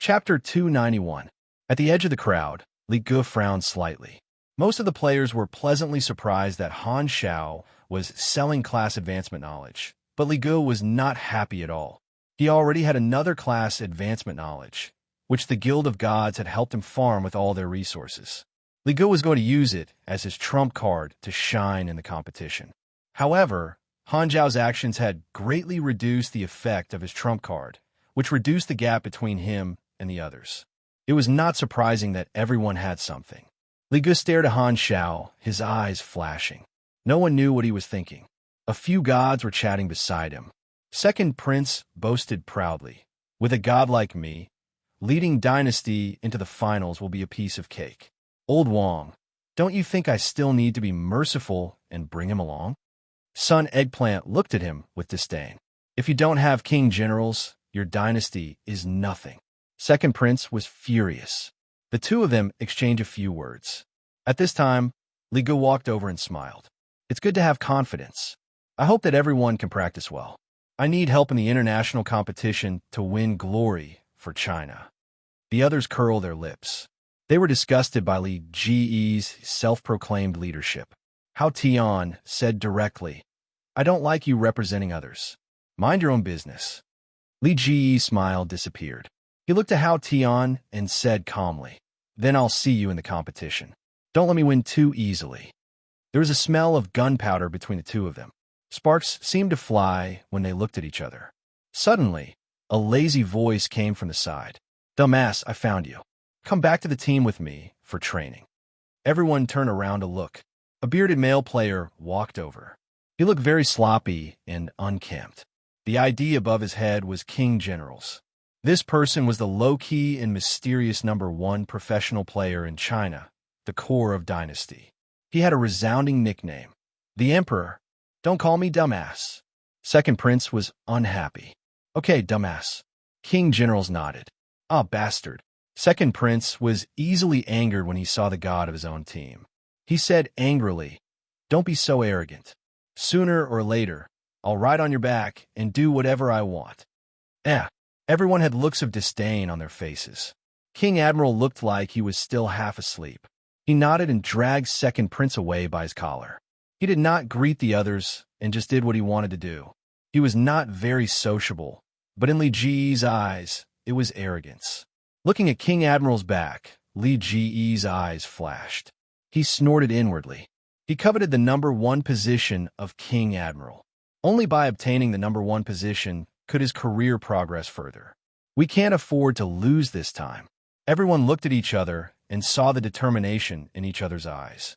Chapter 291. At the edge of the crowd, Li Ge frowned slightly. Most of the players were pleasantly surprised that Han Xiao was selling class advancement knowledge, but Li Ge was not happy at all. He already had another class advancement knowledge, which the Guild of Gods had helped him farm with all their resources. Li Ge was going to use it as his trump card to shine in the competition. However, Han Xiao's actions had greatly reduced the effect of his trump card, which reduced the gap between him and the others. It was not surprising that everyone had something. Li Ge stared at Han Xiao, his eyes flashing. No one knew what he was thinking. A few gods were chatting beside him. Second Prince boasted proudly, "With a god like me, leading Dynasty into the finals will be a piece of cake. Old Wang, don't you think I still need to be merciful and bring him along?" Son Eggplant looked at him with disdain. "If you don't have king generals, your dynasty is nothing." Second Prince was furious. The two of them exchanged a few words. At this time, Li Ge walked over and smiled. "It's good to have confidence. I hope that everyone can practice well. I need help in the international competition to win glory for China." The others curled their lips. They were disgusted by Li Ge's self-proclaimed leadership. Hao Tian said directly, "I don't like you representing others. Mind your own business." Li Ge's smile disappeared. He looked at Hao Tian and said calmly, "Then I'll see you in the competition. Don't let me win too easily." There was a smell of gunpowder between the two of them. Sparks seemed to fly when they looked at each other. Suddenly, a lazy voice came from the side. "Dumbass, I found you. Come back to the team with me for training." Everyone turned around to look. A bearded male player walked over. He looked very sloppy and unkempt. The ID above his head was King Generals. This person was the low-key and mysterious #1 professional player in China, the core of Dynasty. He had a resounding nickname, the Emperor. "Don't call me dumbass." Second Prince was unhappy. "Okay, dumbass." King Generals nodded. "Ah, bastard." Second Prince was easily angered when he saw the god of his own team. He said angrily, "Don't be so arrogant. Sooner or later, I'll ride on your back and do whatever I want." Everyone had looks of disdain on their faces. King Admiral looked like he was still half asleep. He nodded and dragged Second Prince away by his collar. He did not greet the others and just did what he wanted to do. He was not very sociable, but in Li Ge's eyes, it was arrogance. Looking at King Admiral's back, Li Ge's eyes flashed. He snorted inwardly. He coveted the #1 position of King Admiral. Only by obtaining the #1 position could his career progress further. "We can't afford to lose this time." Everyone looked at each other and saw the determination in each other's eyes.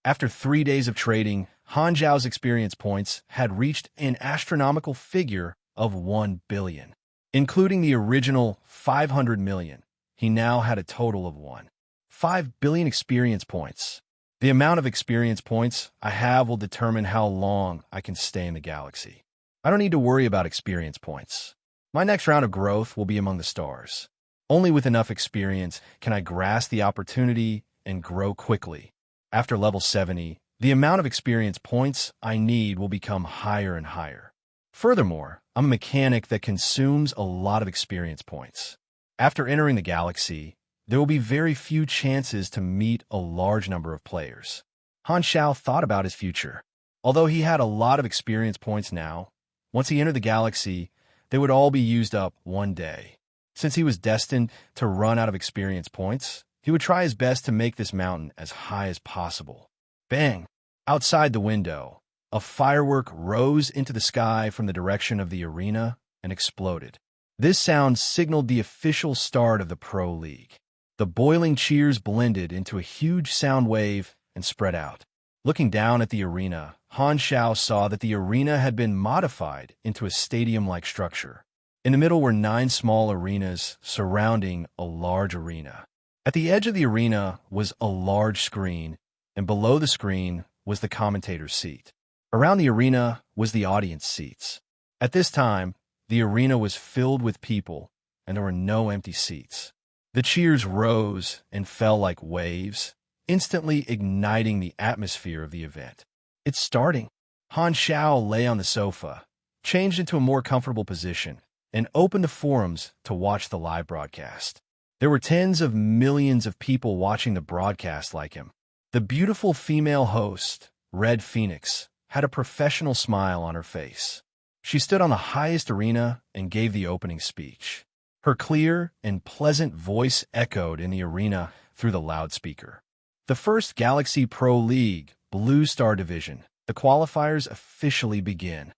After 3 days of trading, Han Zhao's experience points had reached an astronomical figure of 1 billion. Including the original 500 million, he now had a total of 1.5 billion experience points. The amount of experience points I have will determine how long I can stay in the galaxy. I don't need to worry about experience points. My next round of growth will be among the stars. Only with enough experience can I grasp the opportunity and grow quickly. After level 70, the amount of experience points I need will become higher and higher. Furthermore, I'm a mechanic that consumes a lot of experience points. After entering the galaxy, there will be very few chances to meet a large number of players. Han Xiao thought about his future. Although he had a lot of experience points now, once he entered the galaxy, they would all be used up one day. Since he was destined to run out of experience points, he would try his best to make this mountain as high as possible. Bang! Outside the window, a firework rose into the sky from the direction of the arena and exploded. This sound signaled the official start of the Pro League. The boiling cheers blended into a huge sound wave and spread out. Looking down at the arena, Han Xiao saw that the arena had been modified into a stadium-like structure. In the middle were 9 small arenas surrounding a large arena. At the edge of the arena was a large screen, and below the screen was the commentator's seat. Around the arena was the audience seats. At this time, the arena was filled with people, and there were no empty seats. The cheers rose and fell like waves, instantly igniting the atmosphere of the event. "It's starting." Han Xiao lay on the sofa, changed into a more comfortable position, and opened the forums to watch the live broadcast. There were tens of millions of people watching the broadcast like him. The beautiful female host, Red Phoenix, had a professional smile on her face. She stood on the highest arena and gave the opening speech. Her clear and pleasant voice echoed in the arena through the loudspeaker. The first Galaxy Pro League Blue Star Division, the qualifiers officially begin.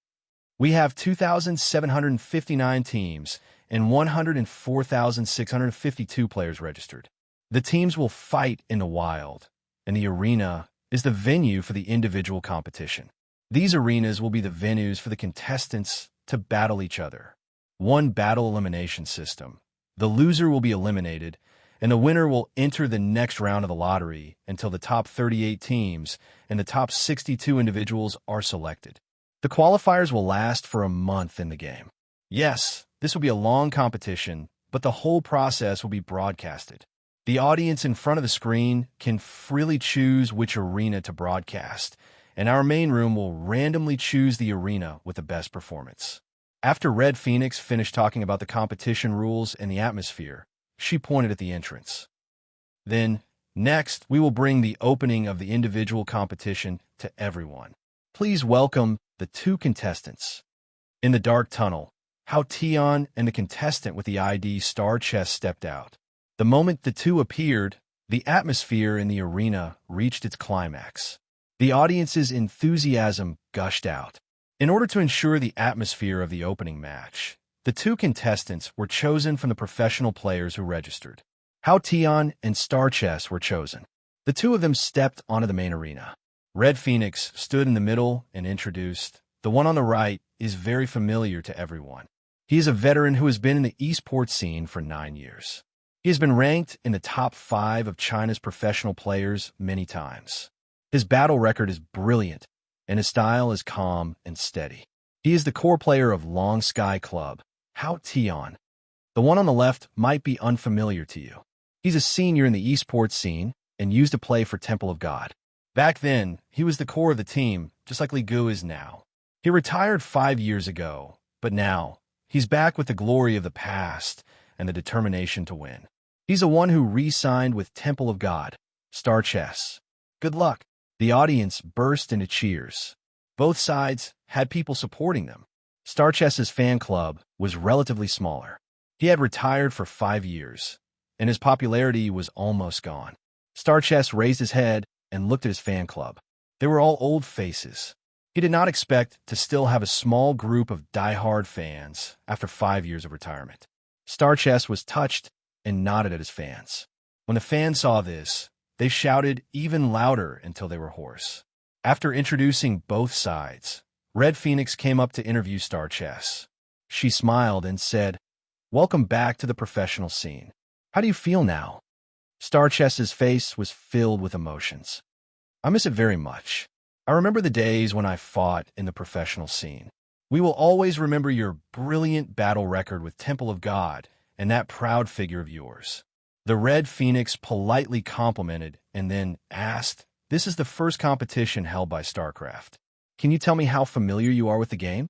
We have 2,759 teams and 104,652 players registered. The teams will fight in the wild, and the arena is the venue for the individual competition. These arenas will be the venues for the contestants to battle each other. One battle elimination system. The loser will be eliminated, and the winner will enter the next round of the lottery until the top 38 teams and the top 62 individuals are selected. The qualifiers will last for a month in the game. Yes, this will be a long competition, but the whole process will be broadcasted. The audience in front of the screen can freely choose which arena to broadcast, and our main room will randomly choose the arena with the best performance. After Red Phoenix finished talking about the competition rules and the atmosphere, she pointed at the entrance. Then, next, we will bring the opening of the individual competition to everyone. Please welcome the two contestants. In the dark tunnel, Hao Tian and the contestant with the ID Star Chess stepped out. The moment the two appeared, the atmosphere in the arena reached its climax. The audience's enthusiasm gushed out. In order to ensure the atmosphere of the opening match, the two contestants were chosen from the professional players who registered. Hao Tian and Star Chess were chosen. The two of them stepped onto the main arena. Red Phoenix stood in the middle and introduced. The one on the right is very familiar to everyone. He is a veteran who has been in the esports scene for 9 years. He has been ranked in the top 5 of China's professional players many times. His battle record is brilliant, and his style is calm and steady. He is the core player of Long Sky Club, Hao Tian. The one on the left might be unfamiliar to you. He's a senior in the esports scene and used to play for Temple of God. Back then, he was the core of the team, just like Li Gu is now. He retired 5 years ago, but now, he's back with the glory of the past and the determination to win. He's the one who re-signed with Temple of God, Star Chess. Good luck. The audience burst into cheers. Both sides had people supporting them. Star Chess's fan club was relatively smaller. He had retired for 5 years, and his popularity was almost gone. Star Chess raised his head and looked at his fan club. They were all old faces. He did not expect to still have a small group of die-hard fans after 5 years of retirement. Star Chess was touched and nodded at his fans. When the fans saw this, they shouted even louder until they were hoarse. After introducing both sides, Red Phoenix came up to interview Star Chess. She smiled and said, "Welcome back to the professional scene. How do you feel now?" Star Chess's face was filled with emotions. "I miss it very much. I remember the days when I fought in the professional scene. We will always remember your brilliant battle record with Temple of God and that proud figure of yours." The Red Phoenix politely complimented and then asked, "This is the first competition held by StarCraft. Can you tell me how familiar you are with the game?"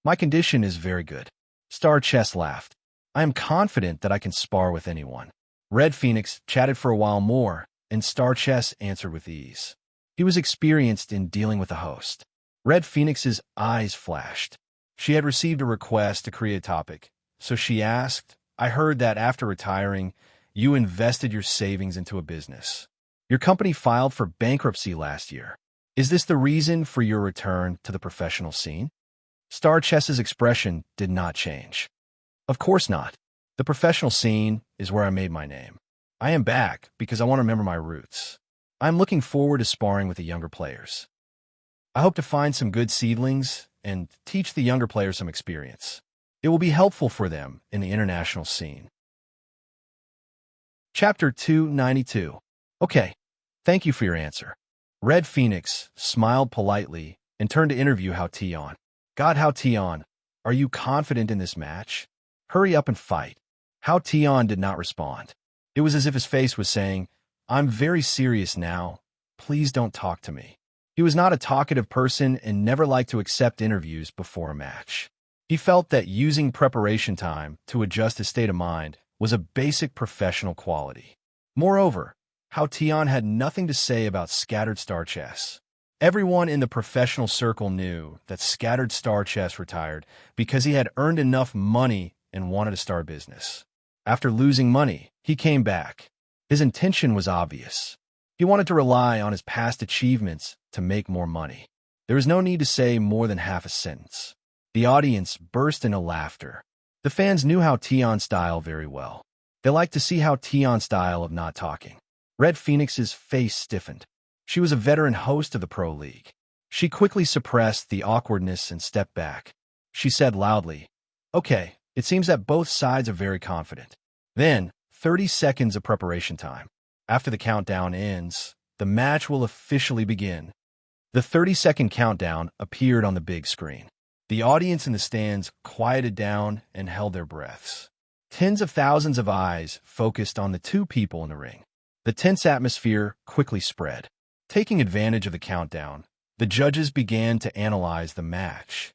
"My condition is very good." Star Chess laughed. "I am confident that I can spar with anyone." Red Phoenix chatted for a while more, and Star Chess answered with ease. He was experienced in dealing with the host. Red Phoenix's eyes flashed. She had received a request to create a topic, so she asked, "I heard that after retiring, you invested your savings into a business. Your company filed for bankruptcy last year. Is this the reason for your return to the professional scene?" Star Chess's expression did not change. "Of course not. The professional scene is where I made my name. I am back because I want to remember my roots. I'm looking forward to sparring with the younger players. I hope to find some good seedlings and teach the younger players some experience. It will be helpful for them in the international scene." Chapter 292. Okay, thank you for your answer. Red Phoenix smiled politely and turned to interview Hao Tian. "God, Hao Tian, are you confident in this match? Hurry up and fight." Hao Tian did not respond. It was as if his face was saying, "I'm very serious now. Please don't talk to me." He was not a talkative person and never liked to accept interviews before a match. He felt that using preparation time to adjust his state of mind was a basic professional quality. Moreover, Hao Tian had nothing to say about scattered star chess. Everyone in the professional circle knew that scattered star chess retired because he had earned enough money and wanted to start business. After losing money, he came back. His intention was obvious. He wanted to rely on his past achievements to make more money. There was no need to say more than half a sentence. The audience burst into laughter. The fans knew Hao Tian's style very well. They liked to see Hao Tian's style of not talking. Red Phoenix's face stiffened. She was a veteran host of the Pro League. She quickly suppressed the awkwardness and stepped back. She said loudly, "Okay, it seems that both sides are very confident." Then, 30 seconds of preparation time. After the countdown ends, the match will officially begin. The 30-second countdown appeared on the big screen. The audience in the stands quieted down and held their breaths. Tens of thousands of eyes focused on the two people in the ring. The tense atmosphere quickly spread. Taking advantage of the countdown, the judges began to analyze the match.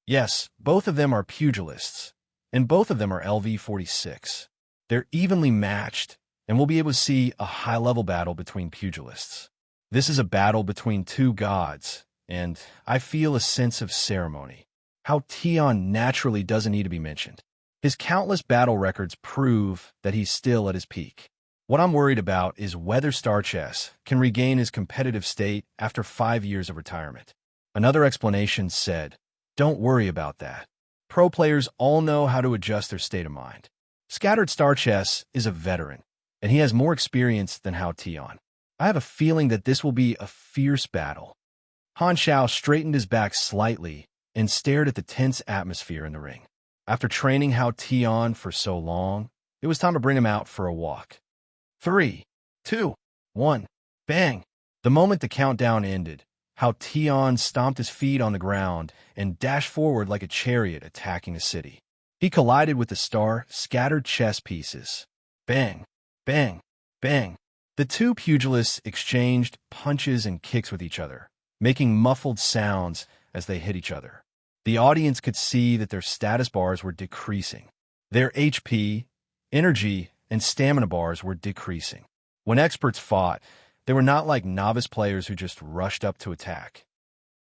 Yes, both of them are pugilists, and both of them are LV-46. They're evenly matched, and we'll be able to see a high-level battle between pugilists. This is a battle between two gods, and I feel a sense of ceremony. Hao Tian naturally doesn't need to be mentioned. His countless battle records prove that he's still at his peak. What I'm worried about is whether Star Chess can regain his competitive state after 5 years of retirement. Another explanation said, "Don't worry about that. Pro players all know how to adjust their state of mind. Scattered Star Chess is a veteran, and he has more experience than Hao Tian. I have a feeling that this will be a fierce battle." Han Xiao straightened his back slightly and stared at the tense atmosphere in the ring. After training Hao Tian for so long, it was time to bring him out for a walk. 3, 2, 1, bang! The moment the countdown ended, Hao Tian stomped his feet on the ground and dashed forward like a chariot attacking the city. He collided with the star-scattered chess pieces. Bang! Bang! Bang! The two pugilists exchanged punches and kicks with each other, making muffled sounds as they hit each other. The audience could see that their status bars were decreasing. Their HP, energy, and stamina bars were decreasing. When experts fought, they were not like novice players who just rushed up to attack.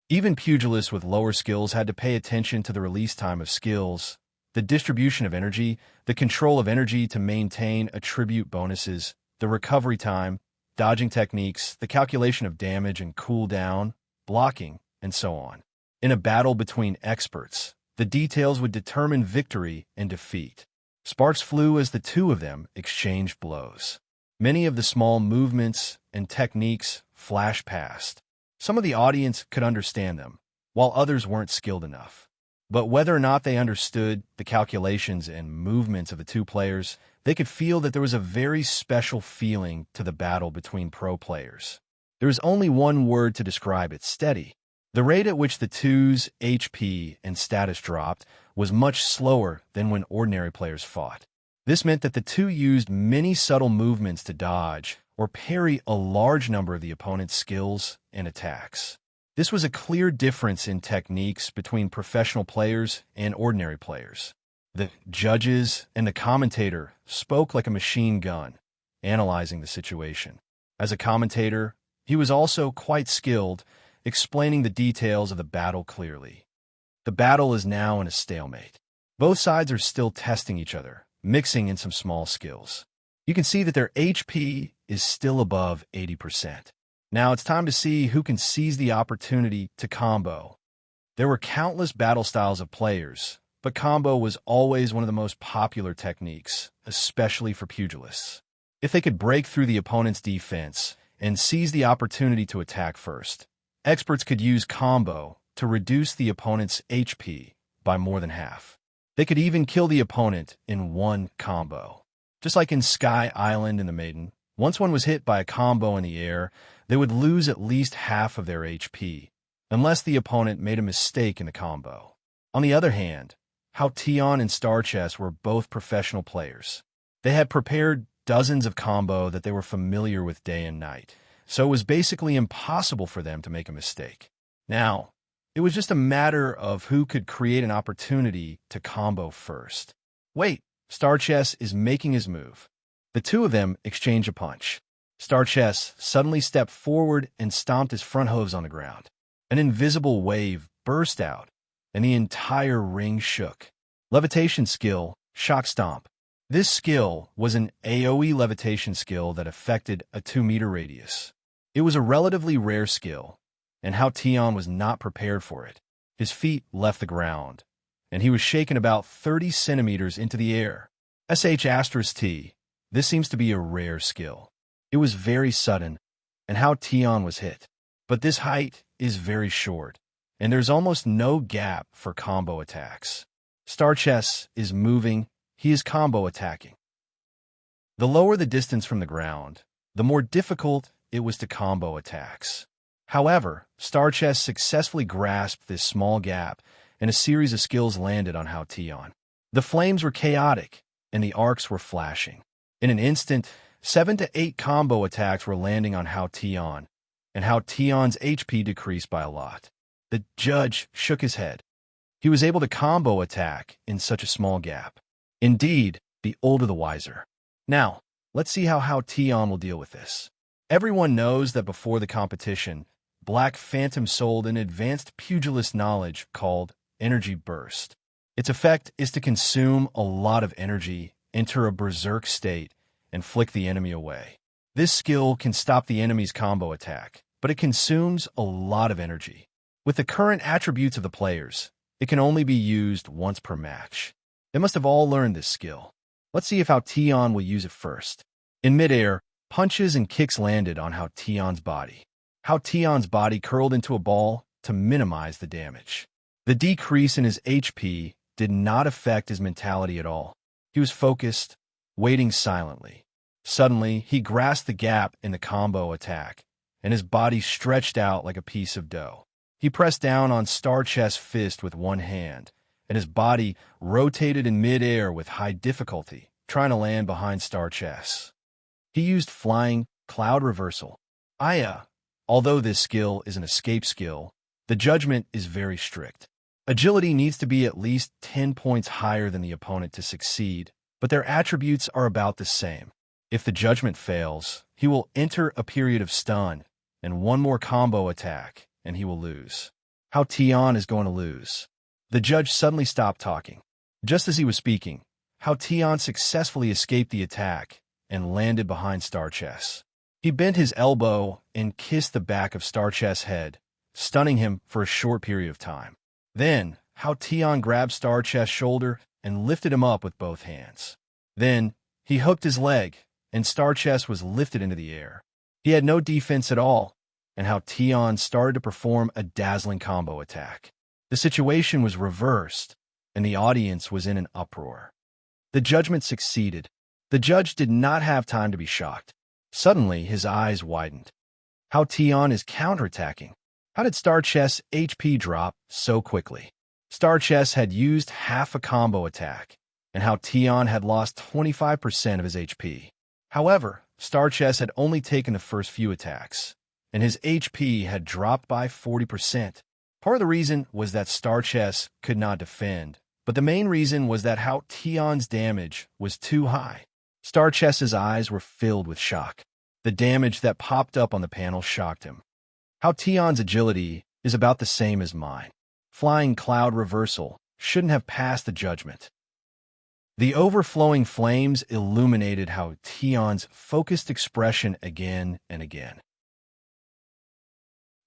Even pugilists with lower skills had to pay attention to the release time of skills, the distribution of energy, the control of energy to maintain attribute bonuses, the recovery time, dodging techniques, the calculation of damage and cooldown, blocking, and so on. In a battle between experts, the details would determine victory and defeat. Sparks flew as the two of them exchanged blows. Many of the small movements and techniques flashed past. Some of the audience could understand them, while others weren't skilled enough. But whether or not they understood the calculations and movements of the two players, they could feel that there was a very special feeling to the battle between pro players. There is only one word to describe it: steady. The rate at which the two's HP and status dropped was much slower than when ordinary players fought. This meant that the two used many subtle movements to dodge or parry a large number of the opponent's skills and attacks. This was a clear difference in techniques between professional players and ordinary players. The judges and the commentator spoke like a machine gun, analyzing the situation. As a commentator, he was also quite skilled, explaining the details of the battle clearly. The battle is now in a stalemate. Both sides are still testing each other, mixing in some small skills. You can see that their HP is still above 80%. Now it's time to see who can seize the opportunity to combo. There were countless battle styles of players, but combo was always one of the most popular techniques, especially for pugilists. If they could break through the opponent's defense and seize the opportunity to attack first, experts could use combo to reduce the opponent's HP by more than half. They could even kill the opponent in one combo. Just like in Sky Island in the Maiden, once one was hit by a combo in the air, they would lose at least half of their HP, unless the opponent made a mistake in the combo. On the other hand, Hao Tian and Star Chess were both professional players. They had prepared dozens of combo that they were familiar with day and night, so it was basically impossible for them to make a mistake. Now, It was just a matter of who could create an opportunity to combo first. Wait, Star Chess is making his move. The two of them exchange a punch. Star Chess suddenly stepped forward and stomped his front hooves on the ground. An invisible wave burst out, and the entire ring shook. Levitation skill, Shock Stomp. This skill was an AoE levitation skill that affected a 2-meter radius. It was a relatively rare skill, and Hao Tian was not prepared for it. His feet left the ground, and he was shaken about 30 centimeters into the air. *T. This seems to be a rare skill. It was very sudden, and Hao Tian was hit. But this height is very short, and there's almost no gap for combo attacks. Star Chess is moving, he is combo attacking. The lower the distance from the ground, the more difficult it was to combo attacks. However, Star Chess successfully grasped this small gap, and a series of skills landed on Hao Tian. The flames were chaotic, and the arcs were flashing. In an instant, 7 to 8 combo attacks were landing on Hao Tian, and Hao Tian's HP decreased by a lot. The judge shook his head. He was able to combo attack in such a small gap. Indeed, the older the wiser. Now, let's see how Hao Tian will deal with this. Everyone knows that before the competition, Black Phantom sold an advanced pugilist knowledge called Energy Burst. Its effect is to consume a lot of energy, enter a berserk state, and flick the enemy away. This skill can stop the enemy's combo attack, but it consumes a lot of energy. With the current attributes of the players, it can only be used once per match. They must have all learned this skill. Let's see if Hao Tian will use it first. In midair, punches and kicks landed on Hao Tian's body. Hao Tian's body curled into a ball to minimize the damage. The decrease in his HP did not affect his mentality at all. He was focused, waiting silently. Suddenly, he grasped the gap in the combo attack, and his body stretched out like a piece of dough. He pressed down on Star Chess' fist with one hand, and his body rotated in midair with high difficulty, trying to land behind Star Chess. He used flying cloud reversal. Although this skill is an escape skill, the judgment is very strict. Agility needs to be at least 10 points higher than the opponent to succeed, but their attributes are about the same. If the judgment fails, he will enter a period of stun, and one more combo attack, and he will lose. Hao Tian is going to lose. The judge suddenly stopped talking. Just as he was speaking, Hao Tian successfully escaped the attack and landed behind Star Chess. He bent his elbow and kissed the back of Star Chess' head, stunning him for a short period of time. Then, Hao Tian grabbed Star Chess' shoulder and lifted him up with both hands. Then, he hooked his leg, and Star Chess was lifted into the air. He had no defense at all, and Hao Tian started to perform a dazzling combo attack. The situation was reversed, and the audience was in an uproar. The judgment succeeded. The judge did not have time to be shocked. Suddenly, his eyes widened. Hao Tian is counterattacking. How did Star Chess' HP drop so quickly? Star Chess had used half a combo attack, and Hao Tian had lost 25% of his HP. However, Star Chess had only taken the first few attacks, and his HP had dropped by 40%. Part of the reason was that Star Chess could not defend, but the main reason was that Hao Tian's damage was too high. Star Chess's eyes were filled with shock. The damage that popped up on the panel shocked him. Hao Tian's agility is about the same as mine. Flying cloud reversal shouldn't have passed the judgment. The overflowing flames illuminated Hao Tian's focused expression again and again.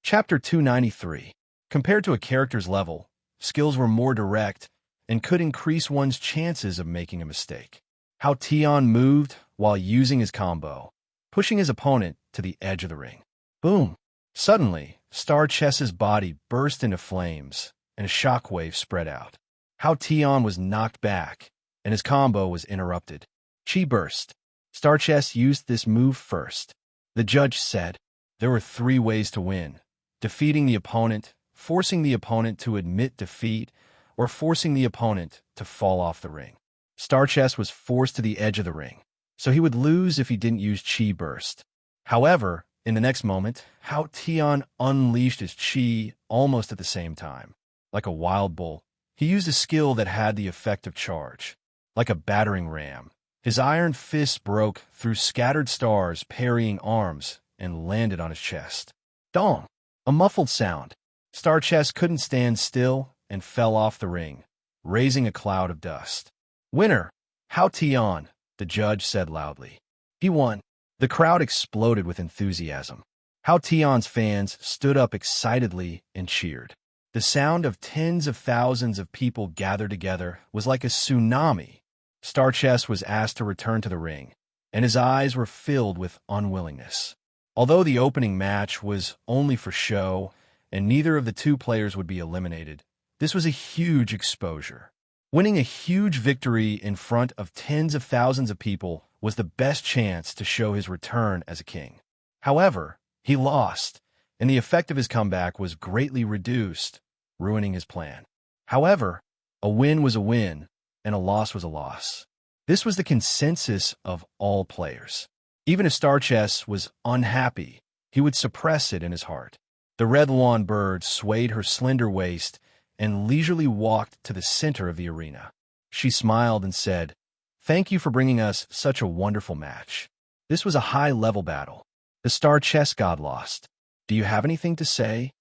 Chapter 293. Compared to a character's level, skills were more direct and could increase one's chances of making a mistake. Hao Tian moved while using his combo, pushing his opponent to the edge of the ring. Boom! Suddenly, Star Chess's body burst into flames, and a shockwave spread out. Hao Tian was knocked back, and his combo was interrupted. Chi burst. Star Chess used this move first. The judge said there were 3 ways to win: defeating the opponent, forcing the opponent to admit defeat, or forcing the opponent to fall off the ring. Star Chess was forced to the edge of the ring, so he would lose if he didn't use Chi burst. However, In the next moment, Hao Tian unleashed his chi almost at the same time. Like a wild bull, he used a skill that had the effect of charge. Like a battering ram, his iron fist broke through scattered stars, parrying arms, and landed on his chest. Dong! A muffled sound. Star Chest couldn't stand still and fell off the ring, raising a cloud of dust. Winner! Hao Tian, the judge said loudly. He won. The crowd exploded with enthusiasm. Hao Tian's fans stood up excitedly and cheered. The sound of tens of thousands of people gathered together was like a tsunami. Star Chess was asked to return to the ring, and his eyes were filled with unwillingness. Although the opening match was only for show, and neither of the two players would be eliminated, this was a huge exposure. Winning a huge victory in front of tens of thousands of people was the best chance to show his return as a king. However, he lost, and the effect of his comeback was greatly reduced, ruining his plan. However, a win was a win, and a loss was a loss. This was the consensus of all players. Even if Star Chess was unhappy, he would suppress it in his heart. The red lawn bird swayed her slender waist and leisurely walked to the center of the arena. She smiled and said, "Thank you for bringing us such a wonderful match. This was a high-level battle. The Star Chess god lost. Do you have anything to say?"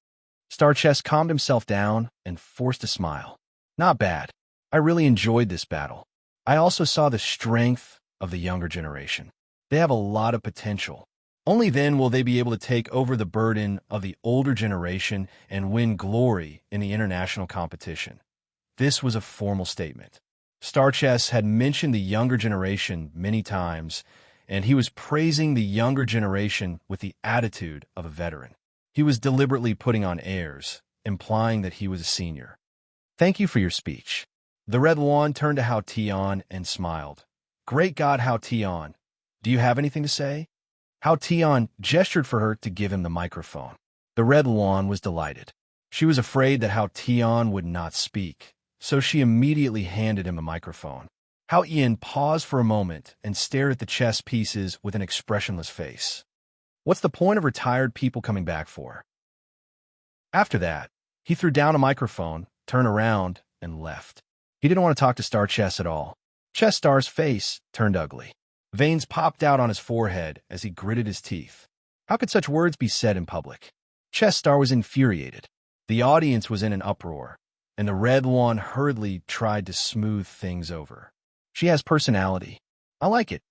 Star Chess calmed himself down and forced a smile. "Not bad. I really enjoyed this battle. I also saw the strength of the younger generation. They have a lot of potential. Only then will they be able to take over the burden of the older generation and win glory in the international competition." This was a formal statement. Star Chess had mentioned the younger generation many times, and he was praising the younger generation with the attitude of a veteran. He was deliberately putting on airs, implying that he was a senior. "Thank you for your speech." The red lawn turned to Hao Tian and smiled. "Great God, Hao Tian, do you have anything to say?" Hao Tian gestured for her to give him the microphone. The red lawn was delighted. She was afraid that Hao Tian would not speak, so she immediately handed him a microphone. Hao Ian paused for a moment and stared at the chess pieces with an expressionless face. What's the point of retired people coming back for? After that, he threw down a microphone, turned around, and left. He didn't want to talk to Star Chess at all. Chess Star's face turned ugly. Veins popped out on his forehead as he gritted his teeth. How could such words be said in public? Chess Star was infuriated. The audience was in an uproar, and the red lawn hurriedly tried to smooth things over. She has personality. I like it.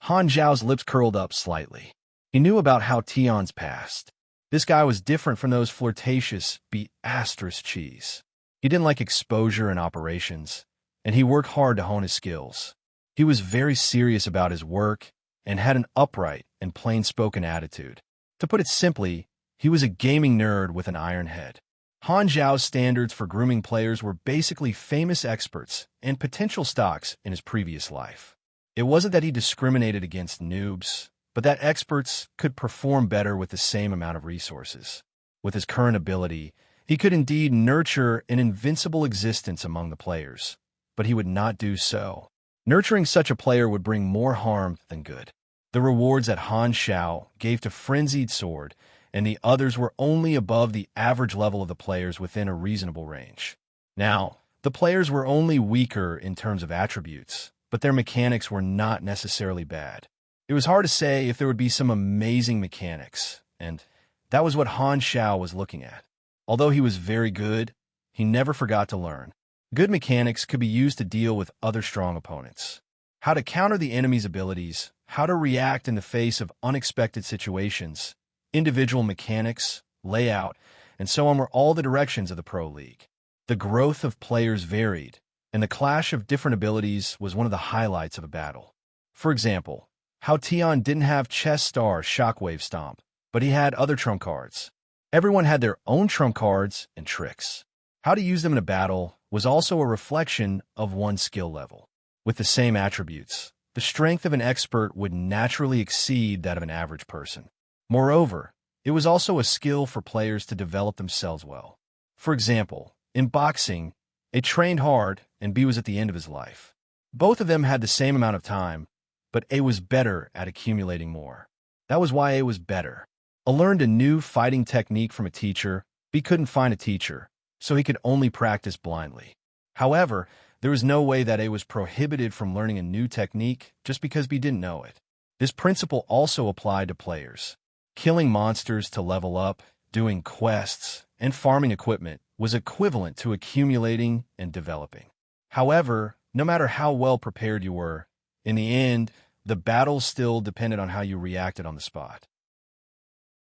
Han Zhao's lips curled up slightly. He knew about Hao Tian's past. This guy was different from those flirtatious, be-asterisk cheese. He didn't like exposure and operations, and he worked hard to hone his skills. He was very serious about his work and had an upright and plain-spoken attitude. To put it simply, he was a gaming nerd with an iron head. Han Zhao's standards for grooming players were basically famous experts and potential stocks in his previous life. It wasn't that he discriminated against noobs, but that experts could perform better with the same amount of resources. With his current ability, he could indeed nurture an invincible existence among the players, but he would not do so. Nurturing such a player would bring more harm than good. The rewards that Han Zhao gave to Frenzied Sword and the others were only above the average level of the players within a reasonable range. Now, the players were only weaker in terms of attributes, but their mechanics were not necessarily bad. It was hard to say if there would be some amazing mechanics, and that was what Han Zhao was looking at. Although he was very good, he never forgot to learn. Good mechanics could be used to deal with other strong opponents. How to counter the enemy's abilities, how to react in the face of unexpected situations, individual mechanics, layout, and so on were all the directions of the Pro League. The growth of players varied, and the clash of different abilities was one of the highlights of a battle. For example, Hao Tian didn't have Chess Star Shockwave Stomp, but he had other trump cards. Everyone had their own trump cards and tricks. How to use them in a battle was also a reflection of one's skill level. With the same attributes, the strength of an expert would naturally exceed that of an average person. Moreover, it was also a skill for players to develop themselves well. For example, in boxing, A trained hard and B was at the end of his life. Both of them had the same amount of time, but A was better at accumulating more. That was why A was better. learned a new fighting technique from a teacher, but he couldn't find a teacher, so he could only practice blindly. However, there was no way that A was prohibited from learning a new technique just because B didn't know it. This principle also applied to players. Killing monsters to level up, doing quests, and farming equipment was equivalent to accumulating and developing. However, no matter how well prepared you were, in the end, the battle still depended on how you reacted on the spot.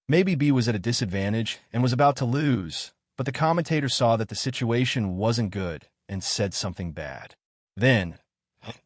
Maybe B was at a disadvantage and was about to lose, but the commentator saw that the situation wasn't good and said something bad. Then,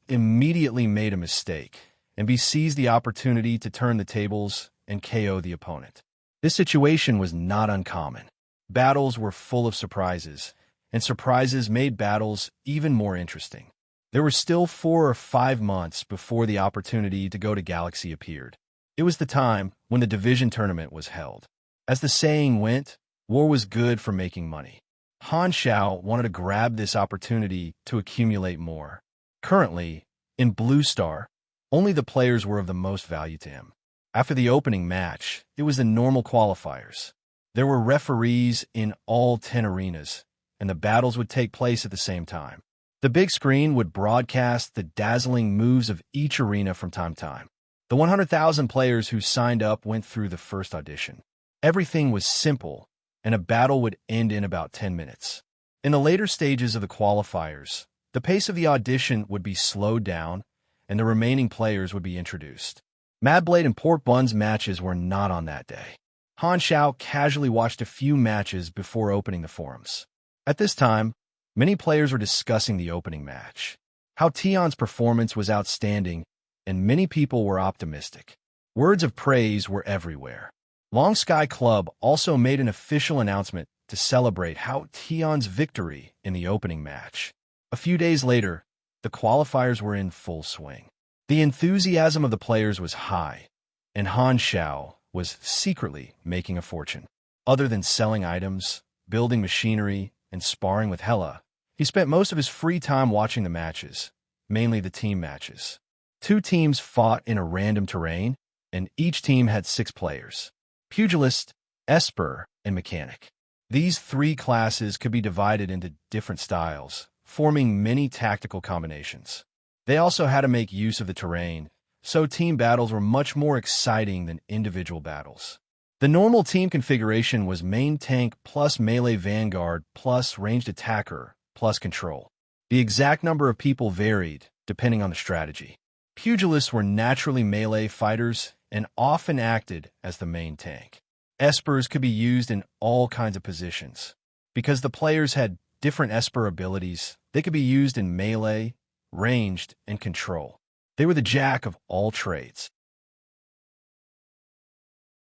immediately made a mistake, and B seized the opportunity to turn the tables and KO the opponent. This situation was not uncommon. Battles were full of surprises, and surprises made battles even more interesting. There were still 4 or 5 months before the opportunity to go to Galaxy appeared. It was the time when the division tournament was held. As the saying went, war was good for making money. Han Xiao wanted to grab this opportunity to accumulate more. Currently, in Blue Star, only the players were of the most value to him. After the opening match, it was the normal qualifiers. There were referees in all 10 arenas, and the battles would take place at the same time. The big screen would broadcast the dazzling moves of each arena from time to time. The 100,000 players who signed up went through the first audition. Everything was simple, and a battle would end in about 10 minutes. In the later stages of the qualifiers, the pace of the audition would be slowed down, and the remaining players would be introduced. Mad Blade and Pork Bun's matches were not on that day. Han Xiao casually watched a few matches before opening the forums. At this time, many players were discussing the opening match, how Tion's performance was outstanding, and many people were optimistic. Words of praise were everywhere. Long Sky Club also made an official announcement to celebrate how Tion's victory in the opening match. A few days later, the qualifiers were in full swing. The enthusiasm of the players was high, and Han Xiao was secretly making a fortune. Other than selling items, building machinery, and sparring with Hela, he spent most of his free time watching the matches, mainly the team matches. 2 teams fought in a random terrain, and each team had 6 players: Pugilist, Esper, and Mechanic. These 3 classes could be divided into different styles, forming many tactical combinations. They also had to make use of the terrain, so team battles were much more exciting than individual battles. The normal team configuration was main tank plus melee vanguard plus ranged attacker plus control. The exact number of people varied, depending on the strategy. Pugilists were naturally melee fighters and often acted as the main tank. Espers could be used in all kinds of positions. Because the players had different Esper abilities, they could be used in melee, ranged, and control. They were the jack of all trades.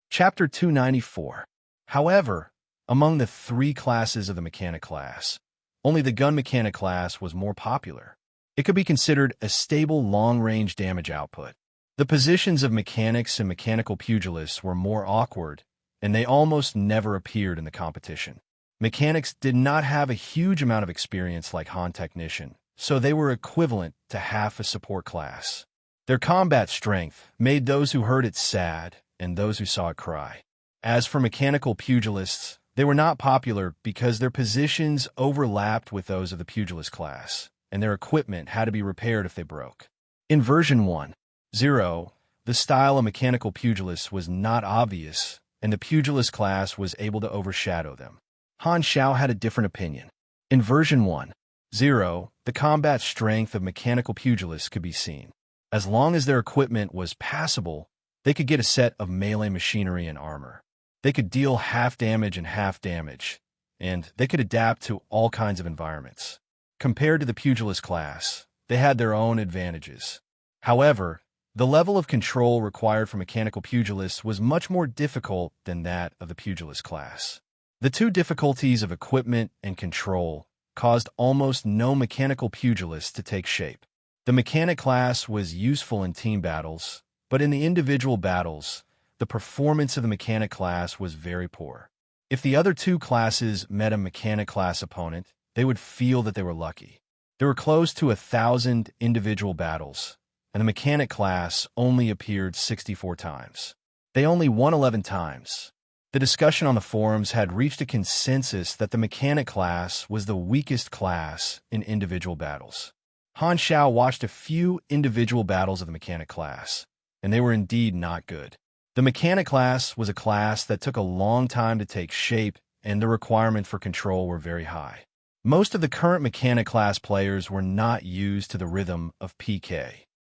Chapter 294. However, among the 3 classes of the Mechanic class, only the Gun Mechanic class was more popular. It could be considered a stable long-range damage output. The positions of mechanics and mechanical pugilists were more awkward, and they almost never appeared in the competition. Mechanics did not have a huge amount of experience like Han Technician, so they were equivalent to half a support class. Their combat strength made those who heard it sad and those who saw it cry. As for mechanical pugilists, they were not popular because their positions overlapped with those of the pugilist class, and their equipment had to be repaired if they broke. In version 1.0, the style of mechanical pugilists was not obvious, and the pugilist class was able to overshadow them. Han Xiao had a different opinion. In version 1.0, the combat strength of mechanical pugilists could be seen. As long as their equipment was passable, they could get a set of melee machinery and armor. They could deal half damage and half damage, and they could adapt to all kinds of environments. Compared to the pugilist class, they had their own advantages. However, the level of control required for mechanical pugilists was much more difficult than that of the pugilist class. The 2 difficulties of equipment and control caused almost no mechanical pugilists to take shape. The mechanic class was useful in team battles, but in the individual battles, the performance of the mechanic class was very poor. If the other 2 classes met a mechanic class opponent, they would feel that they were lucky. There were close to 1,000 individual battles, and the mechanic class only appeared 64 times. They only won 11 times, The discussion on the forums had reached a consensus that the mechanic class was the weakest class in individual battles. Han Xiao watched a few individual battles of the mechanic class, and they were indeed not good. The mechanic class was a class that took a long time to take shape, and the requirements for control were very high. Most of the current mechanic class players were not used to the rhythm of PK.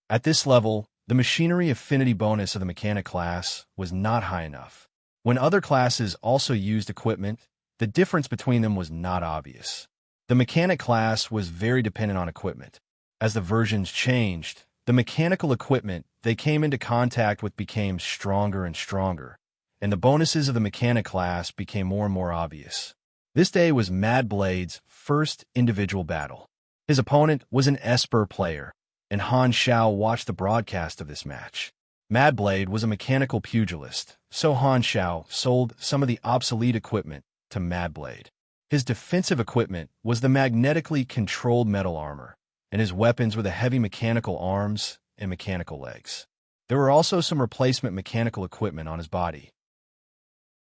At this level, the machinery affinity bonus of the mechanic class was not high enough. When other classes also used equipment, the difference between them was not obvious. The mechanic class was very dependent on equipment. As the versions changed, the mechanical equipment they came into contact with became stronger and stronger, and the bonuses of the mechanic class became more and more obvious. This day was Mad Blade's first individual battle. His opponent was an Esper player, and Han Xiao watched the broadcast of this match. Mad Blade was a mechanical pugilist, so Han Xiao sold some of the obsolete equipment to Mad Blade. His defensive equipment was the magnetically controlled metal armor, and his weapons were the heavy mechanical arms and mechanical legs. There were also some replacement mechanical equipment on his body.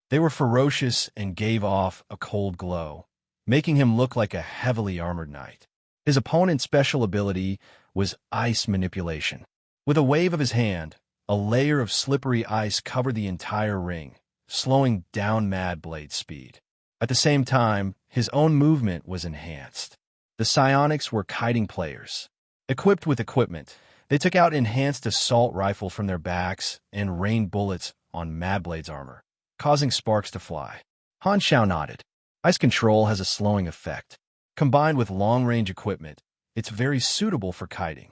They were ferocious and gave off a cold glow, making him look like a heavily armored knight. His opponent's special ability was ice manipulation. With a wave of his hand, a layer of slippery ice covered the entire ring, slowing down Mad Blade's speed. At the same time, his own movement was enhanced. The psionics were kiting players. Equipped with equipment, they took out enhanced assault rifles from their backs and rained bullets on Mad Blade's armor, causing sparks to fly. Han Xiao nodded. Ice control has a slowing effect. Combined with long-range equipment, it's very suitable for kiting.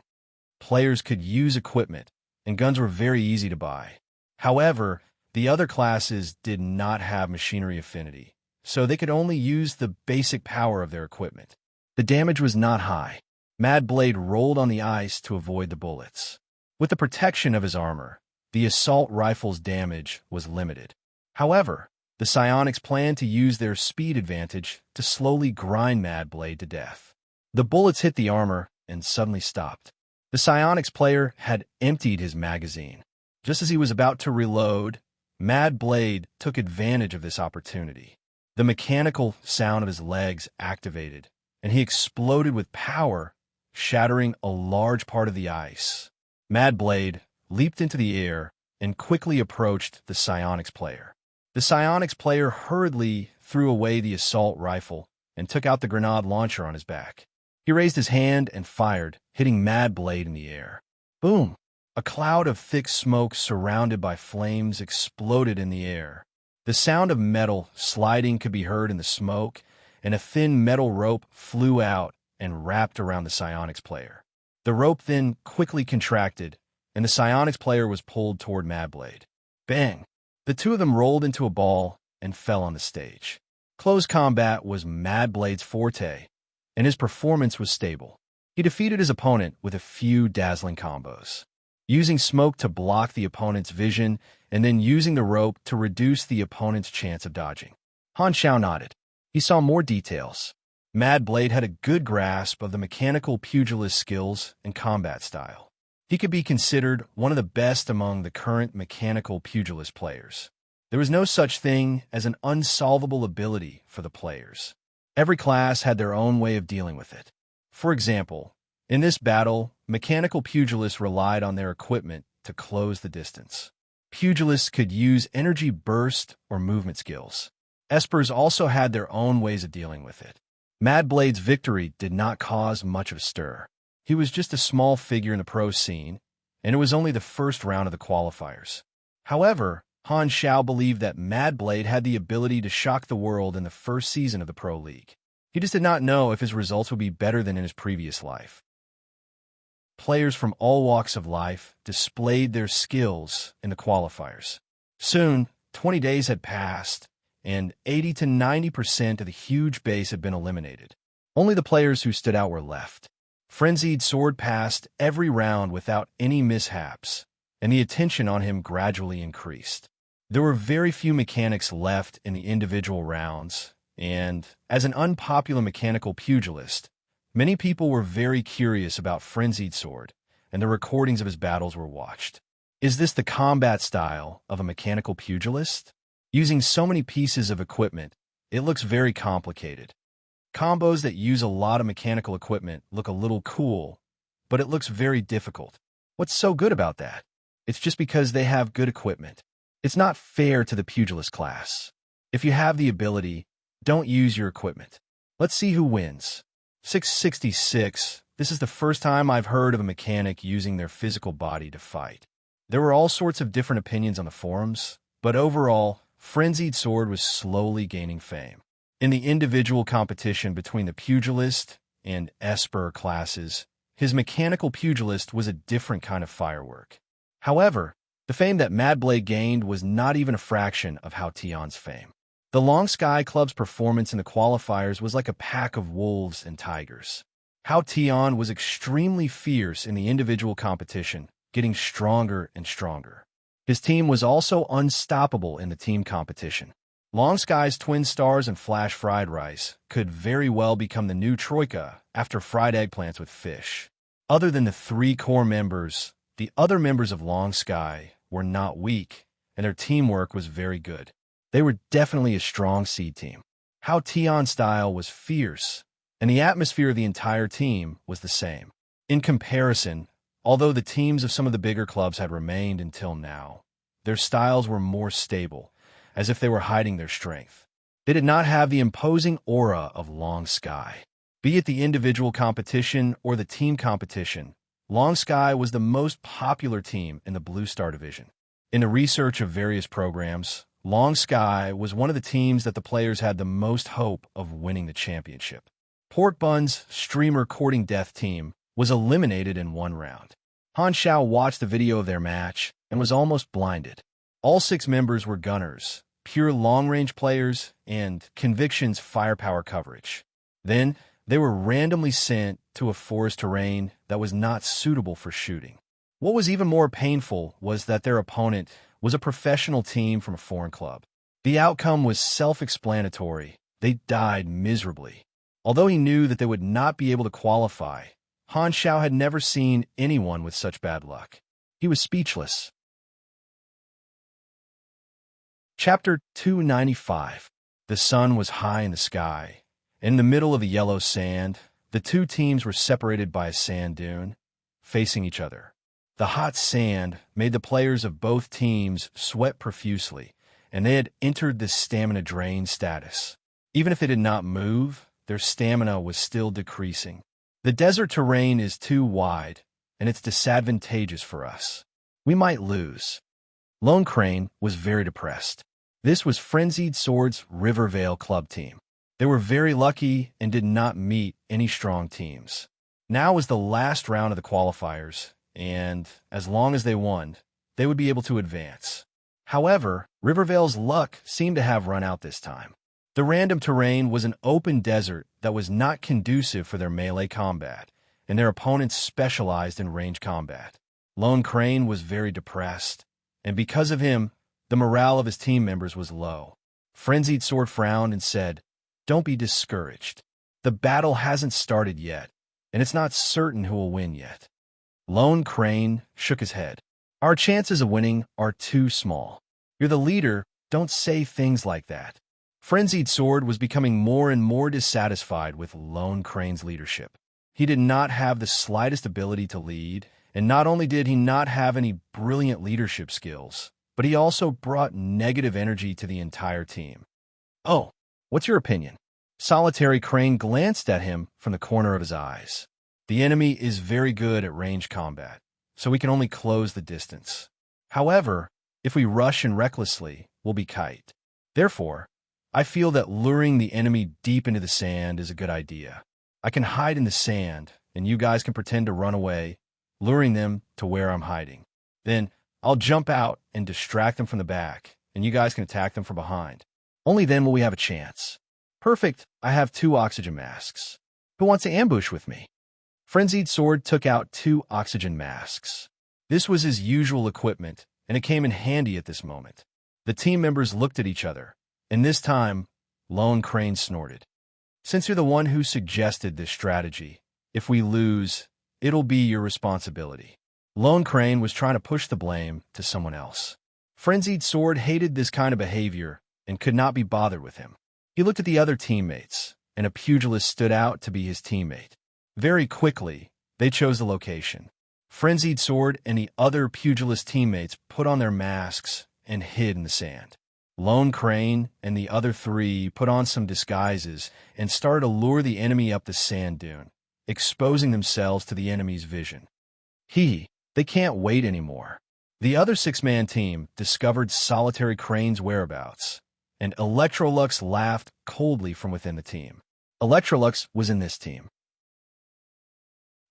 Players could use equipment, and guns were very easy to buy. However, the other classes did not have machinery affinity, so they could only use the basic power of their equipment. The damage was not high. Mad Blade rolled on the ice to avoid the bullets. With the protection of his armor, the assault rifle's damage was limited. However, the psionics planned to use their speed advantage to slowly grind Mad Blade to death. The bullets hit the armor and suddenly stopped. The psionics player had emptied his magazine. Just as he was about to reload, Mad Blade took advantage of this opportunity. The mechanical sound of his legs activated, and he exploded with power, shattering a large part of the ice. Mad Blade leaped into the air and quickly approached the psionics player. The psionics player hurriedly threw away the assault rifle and took out the grenade launcher on his back. He raised his hand and fired, hitting Mad Blade in the air. Boom! A cloud of thick smoke surrounded by flames exploded in the air. The sound of metal sliding could be heard in the smoke, and a thin metal rope flew out and wrapped around the psionics player. The rope then quickly contracted, and the psionics player was pulled toward Mad Blade. Bang! The two of them rolled into a ball and fell on the stage. Close combat was Mad Blade's forte, and his performance was stable. He defeated his opponent with a few dazzling combos, using smoke to block the opponent's vision and then using the rope to reduce the opponent's chance of dodging. Han Xiao nodded. He saw more details. Mad Blade had a good grasp of the mechanical pugilist skills and combat style. He could be considered one of the best among the current mechanical pugilist players. There was no such thing as an unsolvable ability for the players. Every class had their own way of dealing with it. For example, in this battle, mechanical pugilists relied on their equipment to close the distance. Pugilists could use energy burst or movement skills. Espers also had their own ways of dealing with it. Mad Blade's victory did not cause much of a stir. He was just a small figure in the pro scene, and it was only the first round of the qualifiers. However, Han Xiao believed that Mad Blade had the ability to shock the world in the first season of the Pro League. He just did not know if his results would be better than in his previous life. Players from all walks of life displayed their skills in the qualifiers. Soon, 20 days had passed, and 80 to 90% of the huge base had been eliminated. Only the players who stood out were left. Frenzied Sword passed every round without any mishaps, and the attention on him gradually increased. There were very few mechanics left in the individual rounds, and as an unpopular mechanical pugilist, many people were very curious about Frenzied Sword, and the recordings of his battles were watched. Is this the combat style of a mechanical pugilist? Using so many pieces of equipment, it looks very complicated. Combos that use a lot of mechanical equipment look a little cool, but it looks very difficult. What's so good about that? It's just because they have good equipment. It's not fair to the pugilist class. If you have the ability, don't use your equipment. Let's see who wins. 666. This is the first time I've heard of a mechanic using their physical body to fight. There were all sorts of different opinions on the forums, but overall, Frenzied Sword was slowly gaining fame. In the individual competition between the pugilist and esper classes, his mechanical pugilist was a different kind of firework. However, the fame that Madblade gained was not even a fraction of Hao Tian's fame. The Long Sky Club's performance in the qualifiers was like a pack of wolves and tigers. Hao Tian was extremely fierce in the individual competition, getting stronger and stronger. His team was also unstoppable in the team competition. Long Sky's Twin Stars and Flash Fried Rice could very well become the new Troika after fried eggplants with fish. Other than the 3 core members, the other members of Long Sky were not weak, and their teamwork was very good. They were definitely a strong seed team. Hao Tian's style was fierce, and the atmosphere of the entire team was the same. In comparison, although the teams of some of the bigger clubs had remained until now, their styles were more stable, as if they were hiding their strength. They did not have the imposing aura of Long Sky. Be it the individual competition or the team competition, Long Sky was the most popular team in the Blue Star Division. In the research of various programs, Long Sky was one of the teams that the players had the most hope of winning the championship. Port Bun's streamer Courting Death team was eliminated in 1 round. Han Xiao watched the video of their match and was almost blinded. All 6 members were gunners, pure long-range players, and Conviction's firepower coverage. Then, they were randomly sent to a forest terrain that was not suitable for shooting. What was even more painful was that their opponent was a professional team from a foreign club. The outcome was self-explanatory. They died miserably. Although he knew that they would not be able to qualify, Han Xiao had never seen anyone with such bad luck. He was speechless. Chapter 295. The sun was high in the sky. In the middle of the yellow sand, the 2 teams were separated by a sand dune, facing each other. The hot sand made the players of both teams sweat profusely, and they had entered the stamina drain status. Even if they did not move, their stamina was still decreasing. The desert terrain is too wide, and it's disadvantageous for us. We might lose. Lone Crane was very depressed. This was Frenzied Sword's Rivervale club team. They were very lucky and did not meet any strong teams. Now was the last round of the qualifiers, and as long as they won, they would be able to advance. However, Rivervale's luck seemed to have run out this time. The random terrain was an open desert that was not conducive for their melee combat, and their opponents specialized in range combat. Lone Crane was very depressed, and because of him, the morale of his team members was low. Frenzied Sword frowned and said, "Don't be discouraged. The battle hasn't started yet, and it's not certain who will win yet." Lone Crane shook his head. "Our chances of winning are too small. You're the leader, don't say things like that." Frenzied Sword was becoming more and more dissatisfied with Lone Crane's leadership. He did not have the slightest ability to lead, and not only did he not have any brilliant leadership skills, but he also brought negative energy to the entire team. "Oh, what's your opinion?" Solitary Crane glanced at him from the corner of his eyes. "The enemy is very good at range combat, so we can only close the distance. However, if we rush and recklessly, we'll be kite. Therefore, I feel that luring the enemy deep into the sand is a good idea. I can hide in the sand, and you guys can pretend to run away, luring them to where I'm hiding. Then I'll jump out and distract them from the back, and you guys can attack them from behind. Only then will we have a chance." "Perfect. I have 2 oxygen masks. Who wants to ambush with me?" Frenzied Sword took out 2 oxygen masks. This was his usual equipment, and it came in handy at this moment. The team members looked at each other, and this time, Lone Crane snorted. "Since you're the one who suggested this strategy, if we lose, it'll be your responsibility." Lone Crane was trying to push the blame to someone else. Frenzied Sword hated this kind of behavior and could not be bothered with him. He looked at the other teammates, and a pugilist stood out to be his teammate. Very quickly, they chose the location. Frenzied Sword and the other pugilist teammates put on their masks and hid in the sand. Lone Crane and the other three put on some disguises and started to lure the enemy up the sand dune, exposing themselves to the enemy's vision. They can't wait anymore. The other six-man team discovered Solitary Crane's whereabouts, and Electrolux laughed coldly from within the team. Electrolux was in this team.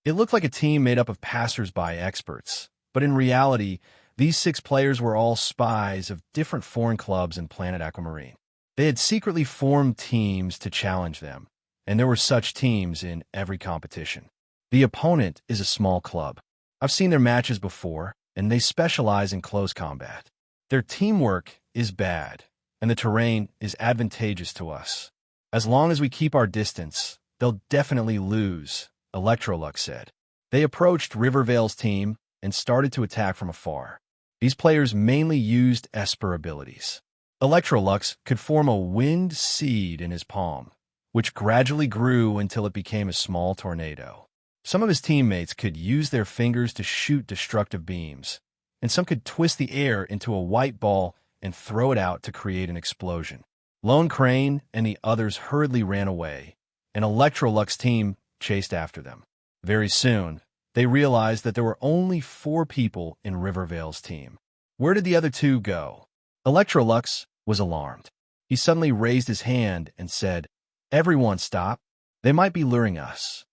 It looked like a team made up of passers-by experts, but in reality, these 6 players were all spies of different foreign clubs in Planet Aquamarine. They had secretly formed teams to challenge them, and there were such teams in every competition. The opponent is a small club. I've seen their matches before, and they specialize in close combat. Their teamwork is bad, and the terrain is advantageous to us. As long as we keep our distance, they'll definitely lose, Electrolux said. They approached Rivervale's team and started to attack from afar. These players mainly used Esper abilities. Electrolux could form a wind seed in his palm, which gradually grew until it became a small tornado. Some of his teammates could use their fingers to shoot destructive beams, and some could twist the air into a white ball and throw it out to create an explosion. Lone Crane and the others hurriedly ran away, and Electrolux's team chased after them. Very soon, they realized that there were only 4 people in Rivervale's team. Where did the other 2 go? Electrolux was alarmed. He suddenly raised his hand and said, "Everyone stop. They might be luring us."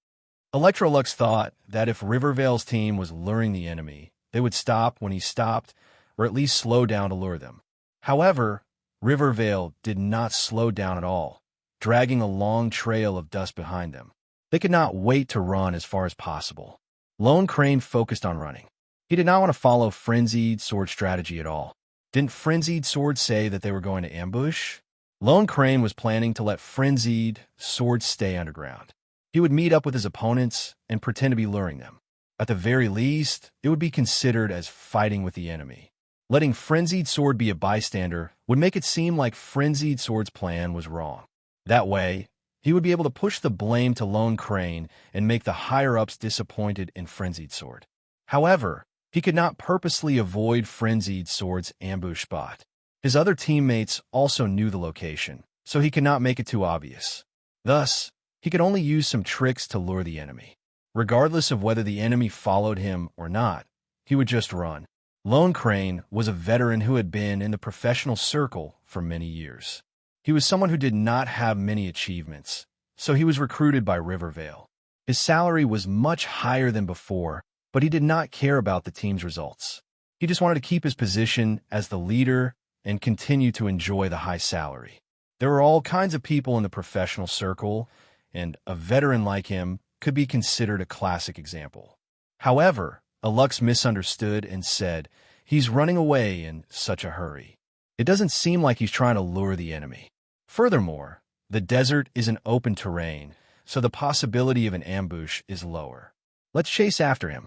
Electrolux thought that if Rivervale's team was luring the enemy, they would stop when he stopped, or at least slow down to lure them. However, Rivervale did not slow down at all, dragging a long trail of dust behind them. They could not wait to run as far as possible. Lone Crane focused on running. He did not want to follow Frenzied Sword's strategy at all. Didn't Frenzied Sword say that they were going to ambush? Lone Crane was planning to let Frenzied Sword stay underground. He would meet up with his opponents and pretend to be luring them. At the very least, it would be considered as fighting with the enemy. Letting Frenzied Sword be a bystander would make it seem like Frenzied Sword's plan was wrong. That way, he would be able to push the blame to Lone Crane and make the higher-ups disappointed in Frenzied Sword. However, he could not purposely avoid Frenzied Sword's ambush spot. His other teammates also knew the location, so he could not make it too obvious. Thus, he could only use some tricks to lure the enemy. Regardless of whether the enemy followed him or not, he would just run. Lone Crane was a veteran who had been in the professional circle for many years. He was someone who did not have many achievements, so he was recruited by Rivervale. His salary was much higher than before, but he did not care about the team's results. He just wanted to keep his position as the leader and continue to enjoy the high salary. There were all kinds of people in the professional circle, and a veteran like him could be considered a classic example. However, Alux misunderstood and said, "He's running away in such a hurry. It doesn't seem like he's trying to lure the enemy. Furthermore, the desert is an open terrain, so the possibility of an ambush is lower. Let's chase after him."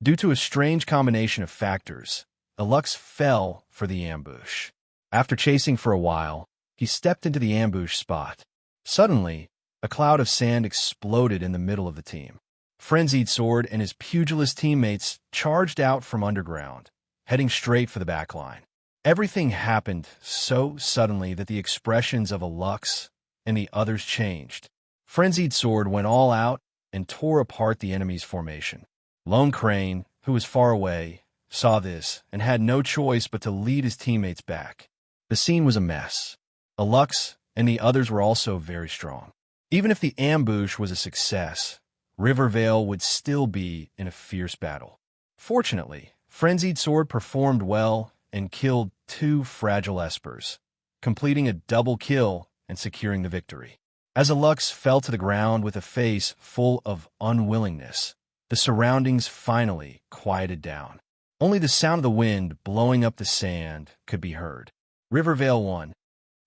Due to a strange combination of factors, Alux fell for the ambush. After chasing for a while, he stepped into the ambush spot. Suddenly, a cloud of sand exploded in the middle of the team. Frenzied Sword and his pugilist teammates charged out from underground, heading straight for the back line. Everything happened so suddenly that the expressions of Alux and the others changed. Frenzied Sword went all out and tore apart the enemy's formation. Lone Crane, who was far away, saw this and had no choice but to lead his teammates back. The scene was a mess. Alux and the others were also very strong. Even if the ambush was a success, Rivervale would still be in a fierce battle. Fortunately, Frenzied Sword performed well and killed 2 fragile espers, completing a double kill and securing the victory. As Alux fell to the ground with a face full of unwillingness, the surroundings finally quieted down. Only the sound of the wind blowing up the sand could be heard. Rivervale won.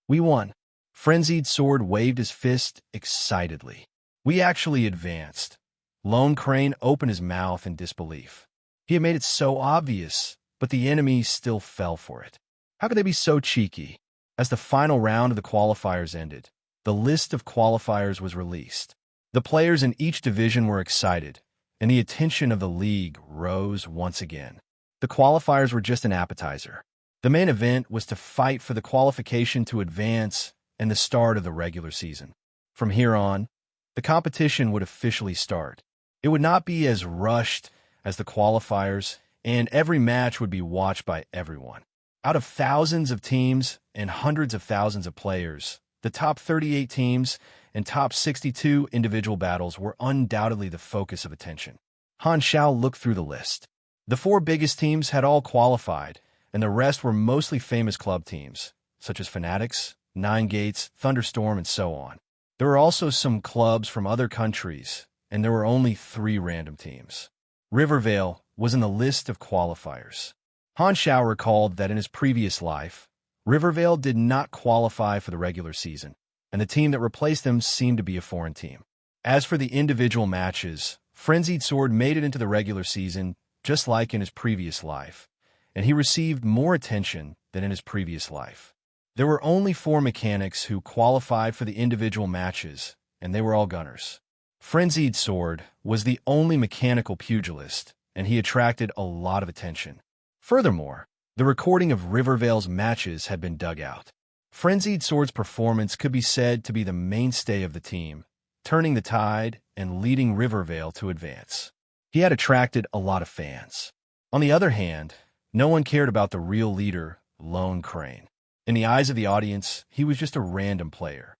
We won. Frenzied Sword waved his fist excitedly. We actually advanced. Lone Crane opened his mouth in disbelief. He had made it so obvious, but the enemy still fell for it. How could they be so cheeky? As the final round of the qualifiers ended, the list of qualifiers was released. The players in each division were excited, and the attention of the league rose once again. The qualifiers were just an appetizer. The main event was to fight for the qualification to advance and the start of the regular season. From here on, the competition would officially start. It would not be as rushed as the qualifiers, and every match would be watched by everyone. Out of thousands of teams and hundreds of thousands of players, the top 38 teams and top 62 individual battles were undoubtedly the focus of attention. Han Xiao looked through the list. The four biggest teams had all qualified, and the rest were mostly famous club teams, such as Fanatics, Nine Gates, Thunderstorm, and so on. There were also some clubs from other countries, and there were only 3 random teams. Rivervale was in the list of qualifiers. Han Xiao recalled that in his previous life, Rivervale did not qualify for the regular season, and the team that replaced them seemed to be a foreign team. As for the individual matches, Frenzied Sword made it into the regular season just like in his previous life, and he received more attention than in his previous life. There were only 4 mechanics who qualified for the individual matches, and they were all gunners. Frenzied Sword was the only mechanical pugilist, and he attracted a lot of attention. Furthermore, the recording of Rivervale's matches had been dug out. Frenzied Sword's performance could be said to be the mainstay of the team, turning the tide and leading Rivervale to advance. He had attracted a lot of fans. On the other hand, no one cared about the real leader, Lone Crane. In the eyes of the audience, he was just a random player.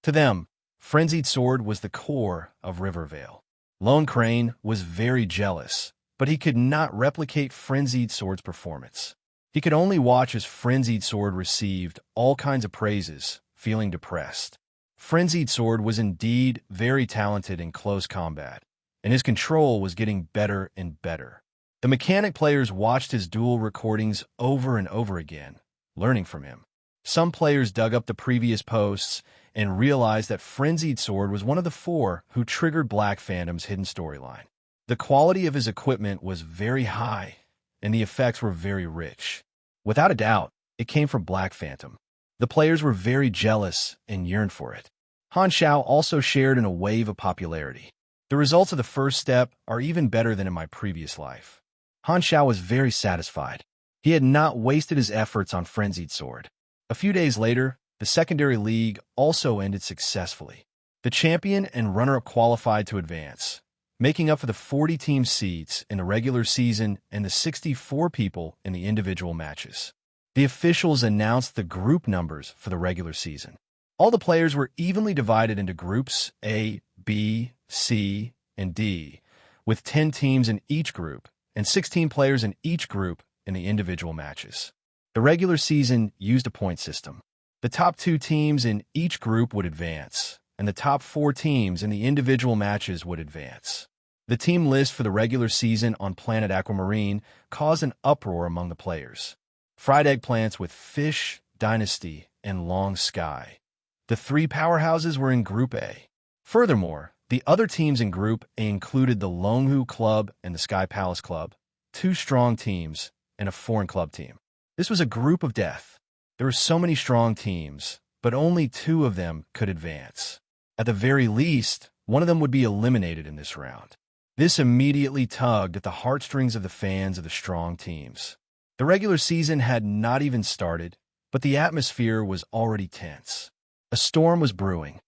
To them, Frenzied Sword was the core of Rivervale. Lone Crane was very jealous, but he could not replicate Frenzied Sword's performance. He could only watch as Frenzied Sword received all kinds of praises, feeling depressed. Frenzied Sword was indeed very talented in close combat, and his control was getting better and better. The mechanic players watched his duel recordings over and over again, learning from him. Some players dug up the previous posts and realized that Frenzied Sword was one of the 4 who triggered Black Phantom's hidden storyline. The quality of his equipment was very high, and the effects were very rich. Without a doubt, it came from Black Phantom. The players were very jealous and yearned for it. Han Xiao also shared in a wave of popularity. The results of the first step are even better than in my previous life. Han Xiao was very satisfied. He had not wasted his efforts on Frenzied Sword. A few days later, the secondary league also ended successfully. The champion and runner-up qualified to advance, making up for the 40-team seats in the regular season and the 64 people in the individual matches. The officials announced the group numbers for the regular season. All the players were evenly divided into groups A, B, C, and D, with 10 teams in each group and 16 players in each group in the individual matches. The regular season used a point system. The top 2 teams in each group would advance, and the top 4 teams in the individual matches would advance. The team list for the regular season on Planet Aquamarine caused an uproar among the players. Fried eggplants with Fish, Dynasty, and Long Sky. The 3 powerhouses were in Group A. Furthermore, the other teams in Group A included the Longhu Club and the Sky Palace Club, 2 strong teams, and a foreign club team. This was a group of death. There were so many strong teams, but only 2 of them could advance. At the very least, one of them would be eliminated in this round. This immediately tugged at the heartstrings of the fans of the strong teams. The regular season had not even started, but the atmosphere was already tense. A storm was brewing.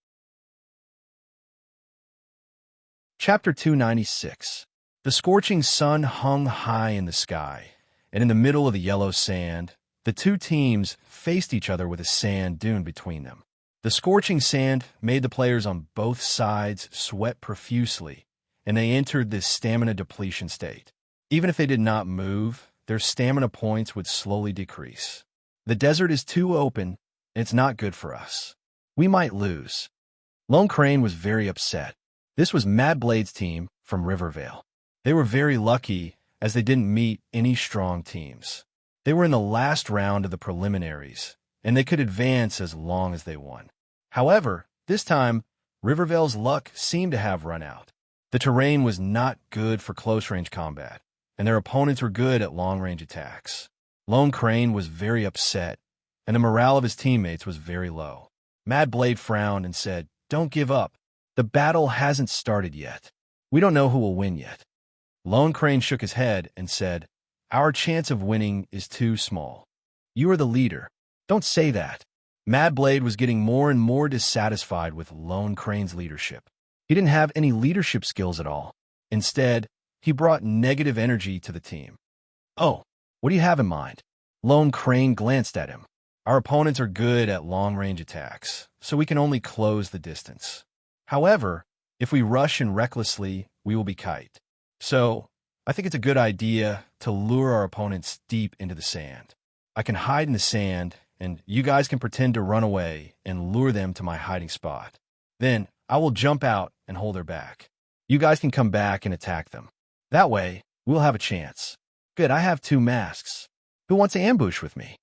Chapter 296. The scorching sun hung high in the sky, and in the middle of the yellow sand, the 2 teams faced each other with a sand dune between them. The scorching sand made the players on both sides sweat profusely, and they entered this stamina depletion state. Even if they did not move, their stamina points would slowly decrease. The desert is too open, and it's not good for us. We might lose. Lone Crane was very upset. This was Mad Blade's team from Rivervale. They were very lucky as they didn't meet any strong teams. They were in the last round of the preliminaries, and they could advance as long as they won. However, this time, Rivervale's luck seemed to have run out. The terrain was not good for close-range combat, and their opponents were good at long-range attacks. Lone Crane was very upset, and the morale of his teammates was very low. Mad Blade frowned and said, "Don't give up. The battle hasn't started yet. We don't know who will win yet." Lone Crane shook his head and said, "Our chance of winning is too small. You are the leader. Don't say that." Mad Blade was getting more and more dissatisfied with Lone Crane's leadership. He didn't have any leadership skills at all. Instead, he brought negative energy to the team. "Oh, what do you have in mind?" Lone Crane glanced at him. "Our opponents are good at long-range attacks, so we can only close the distance. However, if we rush and recklessly, we will be kite. So, I think it's a good idea to lure our opponents deep into the sand. I can hide in the sand, and you guys can pretend to run away and lure them to my hiding spot. Then, I will jump out and hold their back. You guys can come back and attack them. That way, we'll have a chance." "Good, I have 2 masks. Who wants to ambush with me?"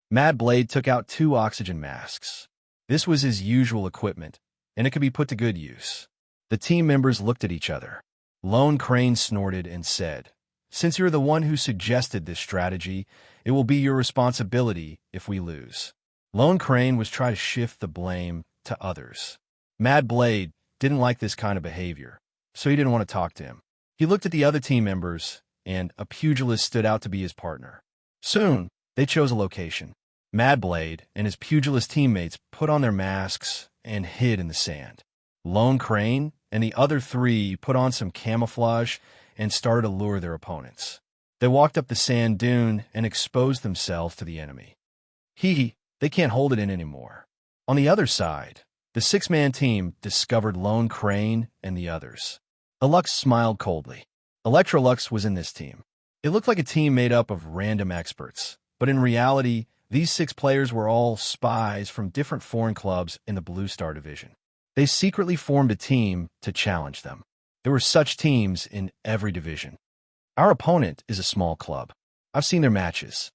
Mad Blade took out 2 oxygen masks. This was his usual equipment, and it could be put to good use. The team members looked at each other. Lone Crane snorted and said, "Since you're the one who suggested this strategy, it will be your responsibility if we lose." Lone Crane was trying to shift the blame to others. Mad Blade didn't like this kind of behavior, so he didn't want to talk to him. He looked at the other team members, and a pugilist stood out to be his partner. Soon, they chose a location. Mad Blade and his pugilist teammates put on their masks and hid in the sand. Lone Crane and the other 3 put on some camouflage and started to lure their opponents. They walked up the sand dune and exposed themselves to the enemy. They can't hold it in anymore. On the other side, the 6-man team discovered Lone Crane and the others. Alux smiled coldly. Electrolux was in this team. It looked like a team made up of random experts, but in reality, these 6 players were all spies from different foreign clubs in the Blue Star division. They secretly formed a team to challenge them. There were such teams in every division. Our opponent is a small club. I've seen their matches.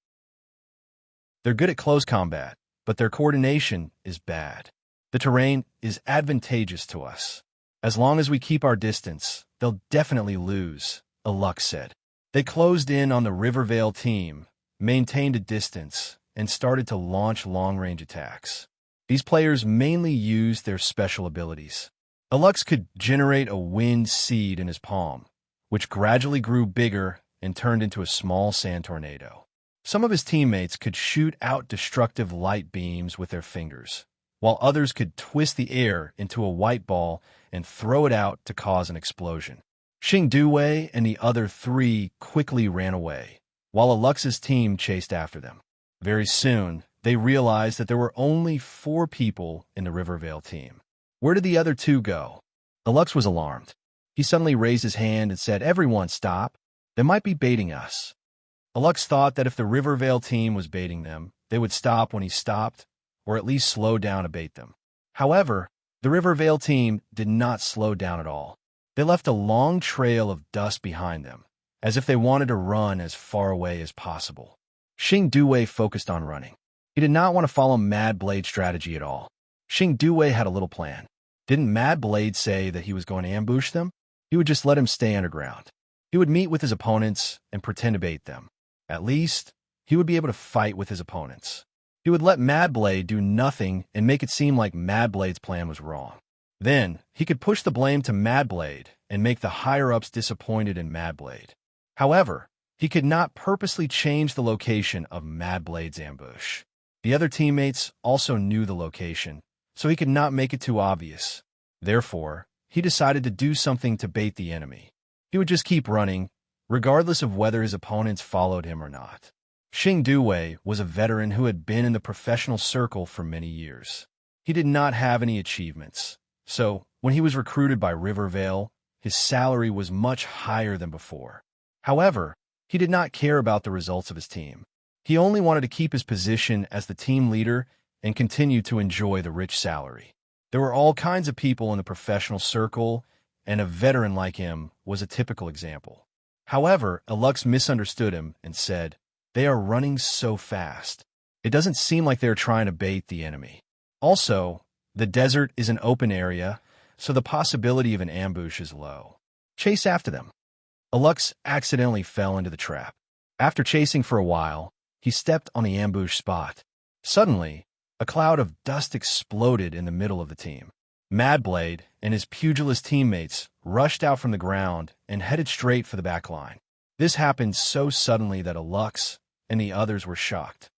They're good at close combat, but their coordination is bad. The terrain is advantageous to us. As long as we keep our distance, they'll definitely lose, Alux said. They closed in on the Rivervale team, maintained a distance, and started to launch long-range attacks. These players mainly used their special abilities. Alux could generate a wind seed in his palm, which gradually grew bigger and turned into a small sand tornado. Some of his teammates could shoot out destructive light beams with their fingers, while others could twist the air into a white ball and throw it out to cause an explosion. Xing Duwei and the other 3 quickly ran away, while Alux's team chased after them. Very soon, they realized that there were only 4 people in the Rivervale team. Where did the other 2 go? Alux was alarmed. He suddenly raised his hand and said, "Everyone stop. They might be baiting us." Alux thought that if the Rivervale team was baiting them, they would stop when he stopped, or at least slow down to bait them. However, the Rivervale team did not slow down at all. They left a long trail of dust behind them, as if they wanted to run as far away as possible. Xing Duwei focused on running. He did not want to follow Mad Blade's strategy at all. Xing Duwei had a little plan. Didn't Mad Blade say that he was going to ambush them? He would just let him stay underground. He would meet with his opponents and pretend to bait them. At least, he would be able to fight with his opponents. He would let Mad Blade do nothing and make it seem like Mad Blade's plan was wrong. Then, he could push the blame to Mad Blade and make the higher-ups disappointed in Mad Blade. However, he could not purposely change the location of Mad Blade's ambush. The other teammates also knew the location, so he could not make it too obvious. Therefore, he decided to do something to bait the enemy. He would just keep running, regardless of whether his opponents followed him or not. Xing Duwei was a veteran who had been in the professional circle for many years. He did not have any achievements, so when he was recruited by Rivervale, his salary was much higher than before. However, he did not care about the results of his team. He only wanted to keep his position as the team leader and continue to enjoy the rich salary. There were all kinds of people in the professional circle, and a veteran like him was a typical example. However, Alux misunderstood him and said, "They are running so fast. It doesn't seem like they're trying to bait the enemy. Also, the desert is an open area, so the possibility of an ambush is low. Chase after them." Alux accidentally fell into the trap. After chasing for a while, he stepped on the ambush spot. Suddenly, a cloud of dust exploded in the middle of the team. Madblade and his pugilist teammates rushed out from the ground and headed straight for the back line. This happened so suddenly that Alux and the others were shocked.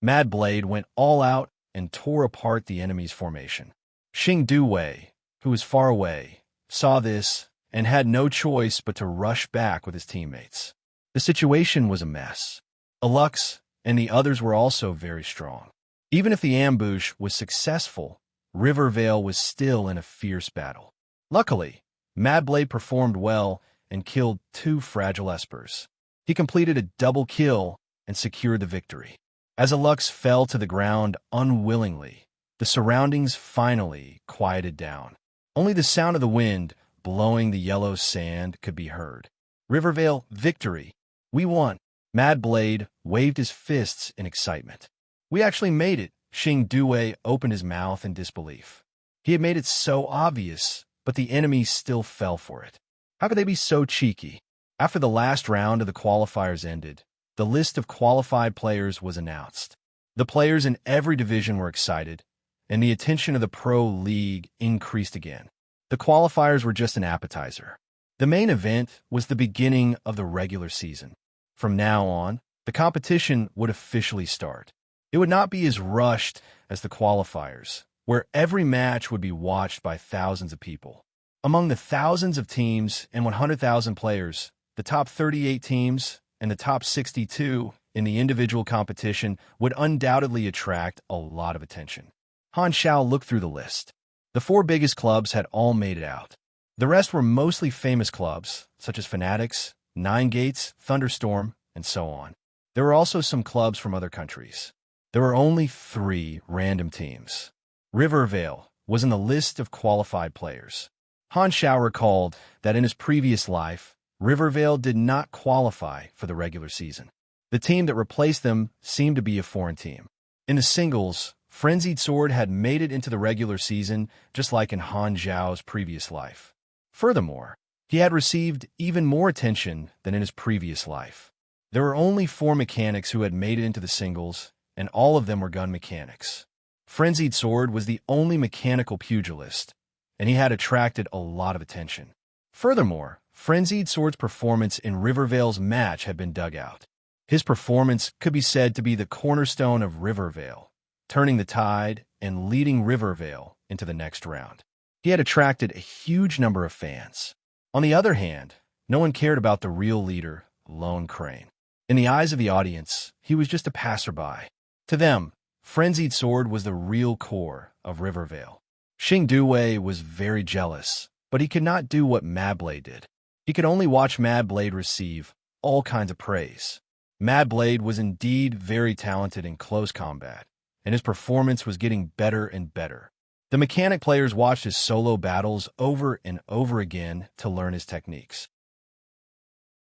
Madblade went all out and tore apart the enemy's formation. Xing Duwei, who was far away, saw this and had no choice but to rush back with his teammates. The situation was a mess. Alux and the others were also very strong. Even if the ambush was successful, Rivervale was still in a fierce battle. Luckily, Madblade performed well and killed 2 fragile espers. He completed a double kill and secured the victory. As Alux fell to the ground unwillingly, the surroundings finally quieted down. Only the sound of the wind blowing the yellow sand could be heard. Rivervale, victory! We won! Madblade waved his fists in excitement. We actually made it! Xing Duwei opened his mouth in disbelief. He had made it so obvious, but the enemy still fell for it. How could they be so cheeky? After the last round of the qualifiers ended, the list of qualified players was announced. The players in every division were excited, and the attention of the Pro League increased again. The qualifiers were just an appetizer. The main event was the beginning of the regular season. From now on, the competition would officially start. It would not be as rushed as the qualifiers, where every match would be watched by thousands of people. Among the thousands of teams and 100,000 players, the top 38 teams and the top 62 in the individual competition would undoubtedly attract a lot of attention. Han Xiao looked through the list. The 4 biggest clubs had all made it out. The rest were mostly famous clubs, such as Fanatics, Nine Gates, Thunderstorm, and so on. There were also some clubs from other countries. There were only 3 random teams. Rivervale was in the list of qualified players. Han Xiao recalled that in his previous life, Rivervale did not qualify for the regular season. The team that replaced them seemed to be a foreign team. In the singles, Frenzied Sword had made it into the regular season just like in Han Xiao's previous life. Furthermore, he had received even more attention than in his previous life. There were only 4 mechanics who had made it into the singles, and all of them were gun mechanics. Frenzied Sword was the only mechanical pugilist, and he had attracted a lot of attention. Furthermore, Frenzied Sword's performance in Rivervale's match had been dug out. His performance could be said to be the cornerstone of Rivervale, turning the tide and leading Rivervale into the next round. He had attracted a huge number of fans. On the other hand, no one cared about the real leader, Lone Crane. In the eyes of the audience, he was just a passerby. To them, Frenzied Sword was the real core of Rivervale. Xing Duwei was very jealous, but he could not do what Madblade did. He could only watch Madblade receive all kinds of praise. Madblade was indeed very talented in close combat, and his performance was getting better and better. The mechanic players watched his solo battles over and over again to learn his techniques.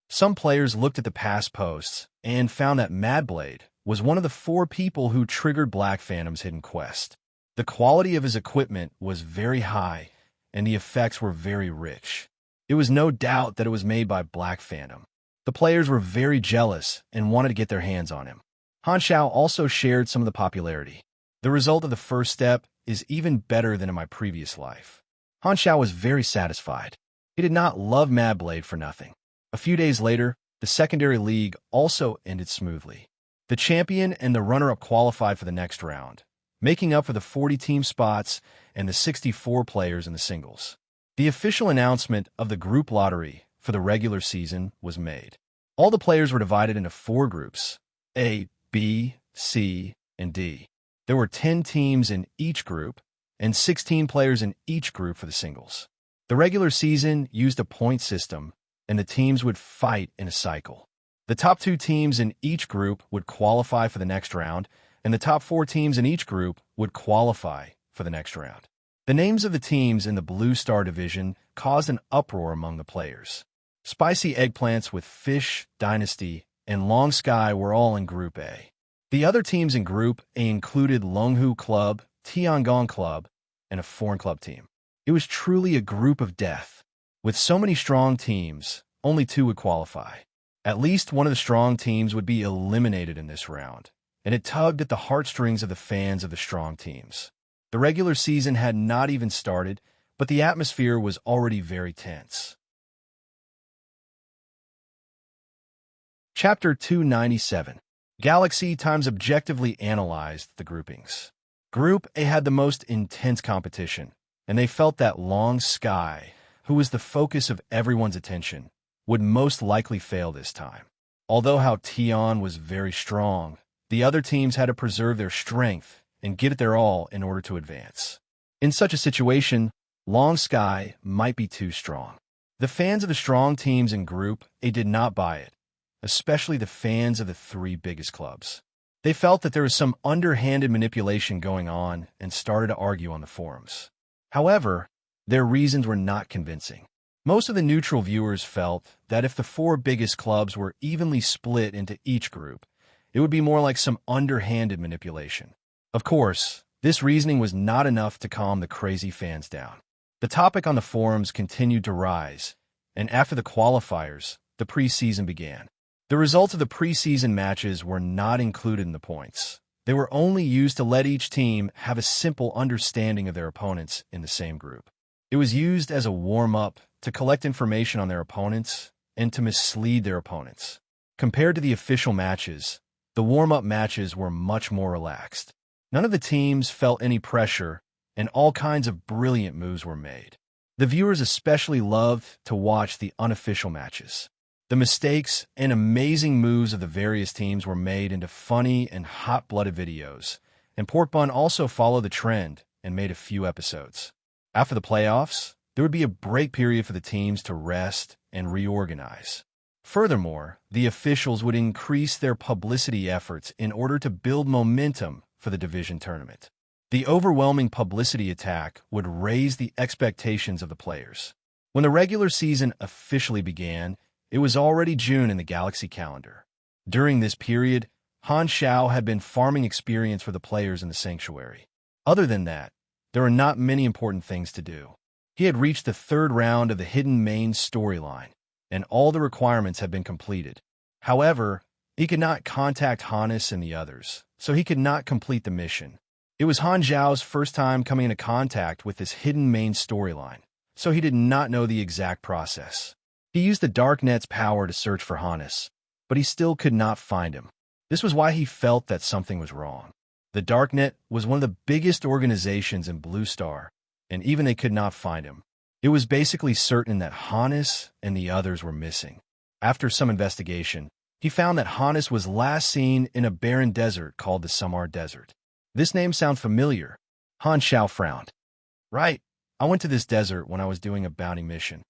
Some players looked at the past posts and found that Madblade was one of the 4 people who triggered Black Phantom's hidden quest. The quality of his equipment was very high, and the effects were very rich. It was no doubt that it was made by Black Phantom. The players were very jealous and wanted to get their hands on him. Han Xiao also shared some of the popularity. The result of the first step is even better than in my previous life. Han Xiao was very satisfied. He did not love Madblade for nothing. A few days later, the secondary league also ended smoothly. The champion and the runner-up qualified for the next round, making up for the 40 team spots and the 64 players in the singles. The official announcement of the group lottery for the regular season was made. All the players were divided into 4 groups, A, B, C, and D. There were 10 teams in each group and 16 players in each group for the singles. The regular season used a point system, and the teams would fight in a cycle. The top 2 teams in each group would qualify for the next round, and the top 4 teams in each group would qualify for the next round. The names of the teams in the Blue Star division caused an uproar among the players. Spicy Eggplants with Fish, Dynasty, and Long Sky were all in Group A. The other teams in Group A included Longhu Club, Tiangong Club, and a foreign club team. It was truly a group of death. With so many strong teams, only 2 would qualify. At least one of the strong teams would be eliminated in this round, and it tugged at the heartstrings of the fans of the strong teams. The regular season had not even started, but the atmosphere was already very tense. Chapter 297. Galaxy Times objectively analyzed the groupings. Group A had the most intense competition, and they felt that Long Sky, who was the focus of everyone's attention, would most likely fail this time. Although Tion was very strong, the other teams had to preserve their strength and give it their all in order to advance. In such a situation, Long Sky might be too strong. The fans of the strong teams in Group A did not buy it, especially the fans of the three biggest clubs. They felt that there was some underhanded manipulation going on and started to argue on the forums. However, their reasons were not convincing. Most of the neutral viewers felt that if the four biggest clubs were evenly split into each group, it would be more like some underhanded manipulation. Of course, this reasoning was not enough to calm the crazy fans down. The topic on the forums continued to rise, and after the qualifiers, the preseason began. The results of the preseason matches were not included in the points. They were only used to let each team have a simple understanding of their opponents in the same group. It was used as a warm-up to collect information on their opponents and to mislead their opponents. Compared to the official matches, the warm-up matches were much more relaxed. None of the teams felt any pressure, and all kinds of brilliant moves were made. The viewers especially loved to watch the unofficial matches. The mistakes and amazing moves of the various teams were made into funny and hot-blooded videos, and Pork Bun also followed the trend and made a few episodes. After the playoffs, there would be a break period for the teams to rest and reorganize. Furthermore, the officials would increase their publicity efforts in order to build momentum for the division tournament. The overwhelming publicity attack would raise the expectations of the players. When the regular season officially began, it was already June in the Galaxy calendar. During this period, Han Xiao had been farming experience for the players in the Sanctuary. Other than that, there were not many important things to do. He had reached the third round of the hidden main storyline, and all the requirements had been completed. However, he could not contact Hannes and the others, so he could not complete the mission. It was Han Xiao's first time coming into contact with this hidden main storyline, so he did not know the exact process. He used the Darknet's power to search for Hannes, but he still could not find him. This was why he felt that something was wrong. The Darknet was one of the biggest organizations in Blue Star, and even they could not find him. It was basically certain that Hannes and the others were missing. After some investigation, he found that Hannes was last seen in a barren desert called the Samar Desert. This name sounds familiar. Han Xiao frowned. Right, I went to this desert when I was doing a bounty mission.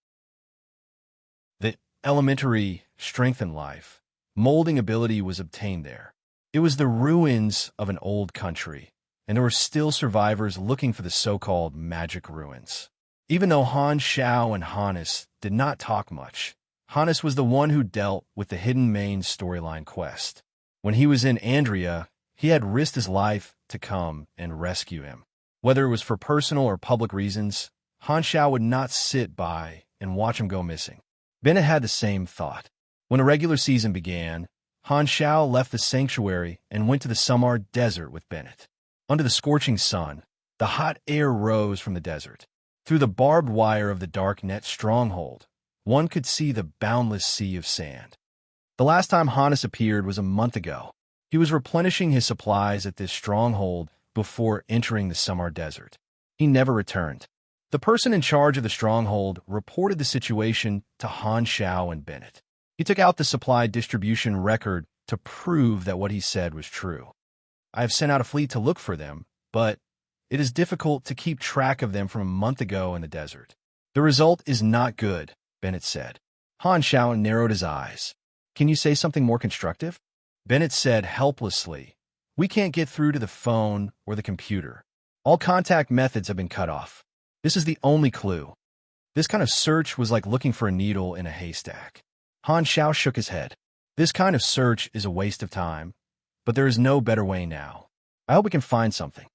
The elementary strength in life, molding ability was obtained there. It was the ruins of an old country, and there were still survivors looking for the so-called magic ruins. Even though Han Xiao and Hannes did not talk much, Hannes was the one who dealt with the hidden main storyline quest. When he was in Andrea, he had risked his life to come and rescue him. Whether it was for personal or public reasons, Han Xiao would not sit by and watch him go missing. Bennett had the same thought. When the regular season began, Han Xiao left the sanctuary and went to the Samar Desert with Bennett. Under the scorching sun, the hot air rose from the desert. Through the barbed wire of the Darknet stronghold, one could see the boundless sea of sand. The last time Hannes appeared was a month ago. He was replenishing his supplies at this stronghold before entering the Samar Desert. He never returned. The person in charge of the stronghold reported the situation to Han Xiao and Bennett. He took out the supply distribution record to prove that what he said was true. I have sent out a fleet to look for them, but it is difficult to keep track of them from a month ago in the desert. The result is not good, Bennett said. Han Xiao narrowed his eyes. Can you say something more constructive? Bennett said helplessly, we can't get through to the phone or the computer. All contact methods have been cut off. This is the only clue. This kind of search was like looking for a needle in a haystack. Han Xiao shook his head. This kind of search is a waste of time, but there is no better way now. I hope we can find something.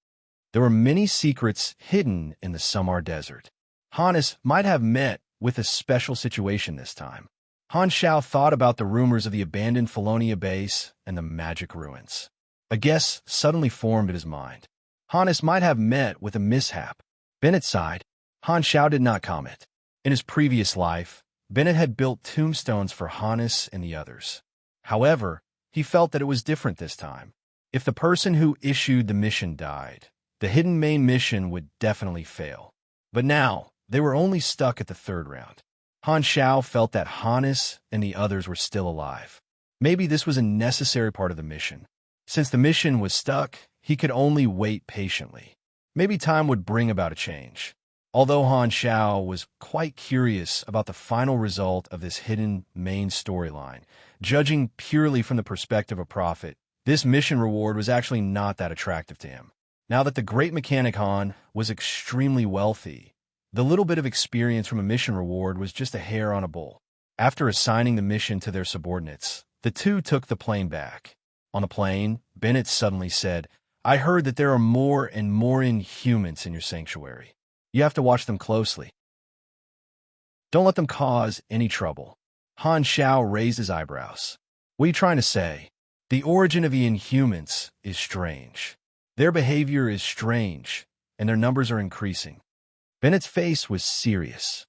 There were many secrets hidden in the Samar Desert. Hannes might have met with a special situation this time. Han Xiao thought about the rumors of the abandoned Felonia base and the magic ruins. A guess suddenly formed in his mind. Hannes might have met with a mishap. Bennett sighed. Han Xiao did not comment. In his previous life, Bennett had built tombstones for Hannes and the others. However, he felt that it was different this time. If the person who issued the mission died, the hidden main mission would definitely fail. But now, they were only stuck at the third round. Han Xiao felt that Hannes and the others were still alive. Maybe this was a necessary part of the mission. Since the mission was stuck, he could only wait patiently. Maybe time would bring about a change. Although Han Xiao was quite curious about the final result of this hidden main storyline, judging purely from the perspective of profit, this mission reward was actually not that attractive to him. Now that the great mechanic Han was extremely wealthy, the little bit of experience from a mission reward was just a hair on a bull. After assigning the mission to their subordinates, the two took the plane back. On the plane, Bennett suddenly said, "I heard that there are more and more inhumans in your sanctuary. You have to watch them closely. Don't let them cause any trouble." Han Xiao raised his eyebrows. "What are you trying to say?" "The origin of the inhumans is strange. Their behavior is strange, and their numbers are increasing." Bennett's face was serious.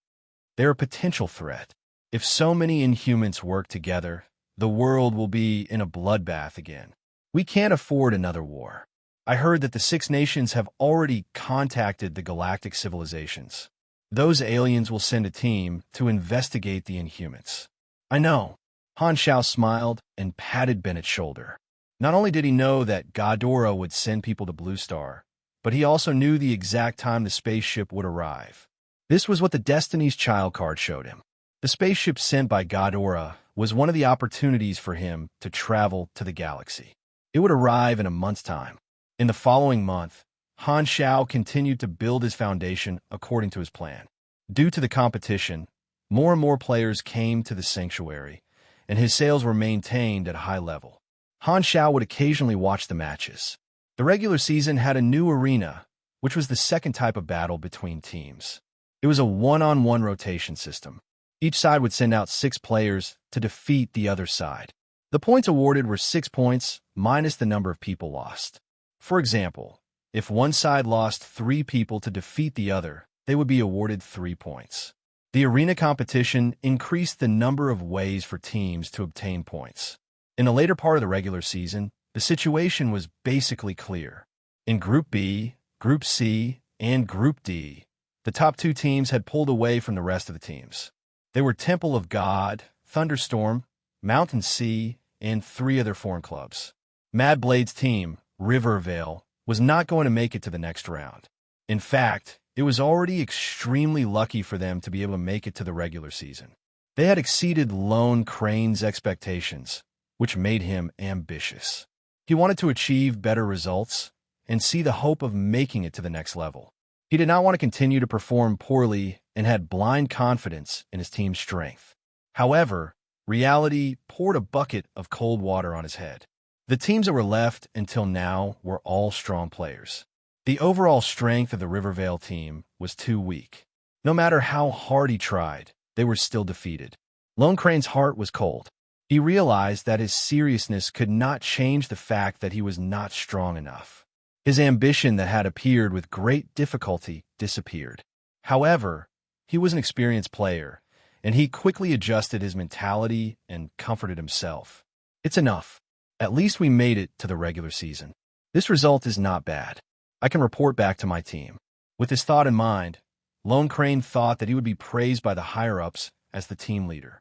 "They're a potential threat. If so many inhumans work together, the world will be in a bloodbath again. We can't afford another war. I heard that the 6 nations have already contacted the galactic civilizations. Those aliens will send a team to investigate the inhumans." "I know." Han Xiao smiled and patted Bennett's shoulder. Not only did he know that Ghidorah would send people to Blue Star, but he also knew the exact time the spaceship would arrive. This was what the Destiny's Child card showed him. The spaceship sent by Ghidorah was one of the opportunities for him to travel to the galaxy. It would arrive in a month's time. In the following month, Han Xiao continued to build his foundation according to his plan. Due to the competition, more and more players came to the sanctuary, and his sales were maintained at a high level. Han Xiao would occasionally watch the matches. The regular season had a new arena, which was the second type of battle between teams. It was a one-on-one rotation system. Each side would send out 6 players to defeat the other side. The points awarded were 6 points minus the number of people lost. For example, if one side lost 3 people to defeat the other, they would be awarded 3 points. The arena competition increased the number of ways for teams to obtain points. In the later part of the regular season, the situation was basically clear. In Group B, Group C, and Group D, the top 2 teams had pulled away from the rest of the teams. They were Temple of God, Thunderstorm, Mountain Sea, and 3 other foreign clubs. Mad Blade's team, Rivervale, was not going to make it to the next round. In fact, it was already extremely lucky for them to be able to make it to the regular season. They had exceeded Lone Crane's expectations, which made him ambitious. He wanted to achieve better results and see the hope of making it to the next level. He did not want to continue to perform poorly and had blind confidence in his team's strength. However, reality poured a bucket of cold water on his head. The teams that were left until now were all strong players. The overall strength of the Rivervale team was too weak. No matter how hard he tried, they were still defeated. Lone Crane's heart was cold. He realized that his seriousness could not change the fact that he was not strong enough. His ambition that had appeared with great difficulty disappeared. However, he was an experienced player, and he quickly adjusted his mentality and comforted himself. "It's enough. At least we made it to the regular season. This result is not bad. I can report back to my team." With this thought in mind, Lone Crane thought that he would be praised by the higher-ups as the team leader.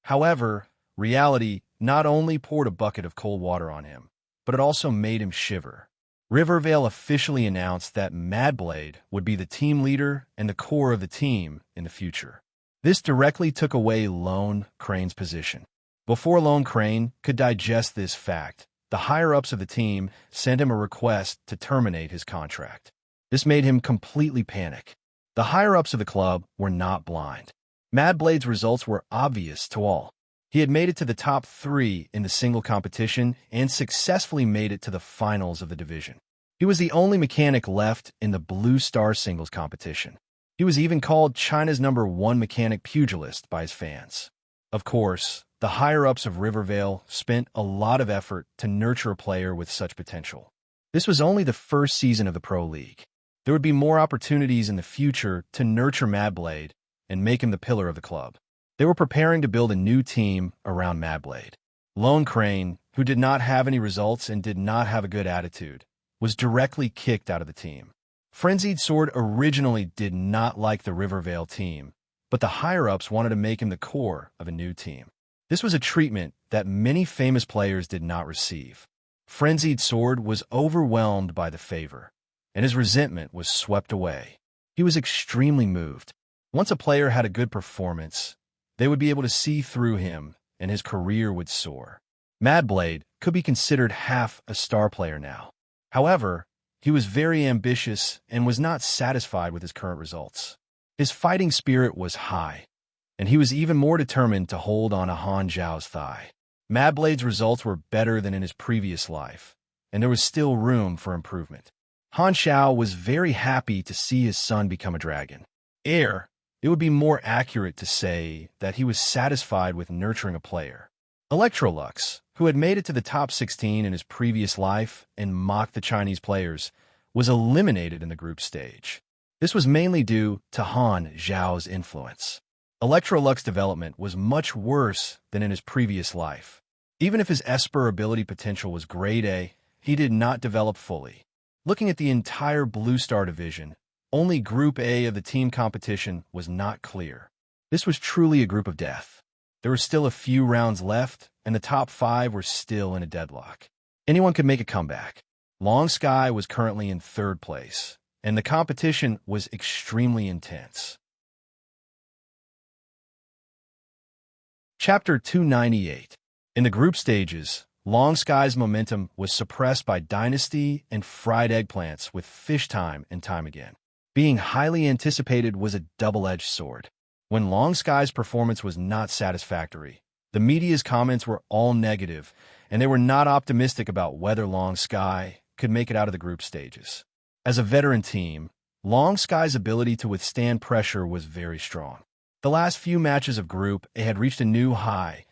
However, reality not only poured a bucket of cold water on him, but it also made him shiver. Rivervale officially announced that Madblade would be the team leader and the core of the team in the future. This directly took away Lone Crane's position. Before Lone Crane could digest this fact, the higher-ups of the team sent him a request to terminate his contract. This made him completely panic. The higher-ups of the club were not blind. Madblade's results were obvious to all. He had made it to the top 3 in the single competition and successfully made it to the finals of the division. He was the only mechanic left in the Blue Star singles competition. He was even called China's #1 mechanic pugilist by his fans. Of course, the higher-ups of Rivervale spent a lot of effort to nurture a player with such potential. This was only the first season of the Pro League. There would be more opportunities in the future to nurture Madblade and make him the pillar of the club. They were preparing to build a new team around Madblade. Lone Crane, who did not have any results and did not have a good attitude, was directly kicked out of the team. Frenzied Sword originally did not like the Rivervale team, but the higher-ups wanted to make him the core of a new team. This was a treatment that many famous players did not receive. Frenzied Sword was overwhelmed by the favor, and his resentment was swept away. He was extremely moved. Once a player had a good performance, they would be able to see through him, and his career would soar. Madblade could be considered half a star player now. However, he was very ambitious and was not satisfied with his current results. His fighting spirit was high, and he was even more determined to hold on to Han Zhao's thigh. Madblade's results were better than in his previous life, and there was still room for improvement. Han Zhao was very happy to see his son become a dragon. It would be more accurate to say that he was satisfied with nurturing a player. Electrolux, who had made it to the top 16 in his previous life and mocked the Chinese players, was eliminated in the group stage. This was mainly due to Han Zhao's influence. Electrolux's development was much worse than in his previous life. Even if his Esper ability potential was grade A, he did not develop fully. Looking at the entire Blue Star division, only Group A of the team competition was not clear. This was truly a group of death. There were still a few rounds left, and the top 5 were still in a deadlock. Anyone could make a comeback. Long Sky was currently in 3rd place, and the competition was extremely intense. Chapter 298. In the group stages, Long Sky's momentum was suppressed by Dynasty and fried eggplants with fish time and time again. Being highly anticipated was a double-edged sword. When Long Sky's performance was not satisfactory, the media's comments were all negative, and they were not optimistic about whether Long Sky could make it out of the group stages. As a veteran team, Long Sky's ability to withstand pressure was very strong. The last few matches of Group A had reached a new high,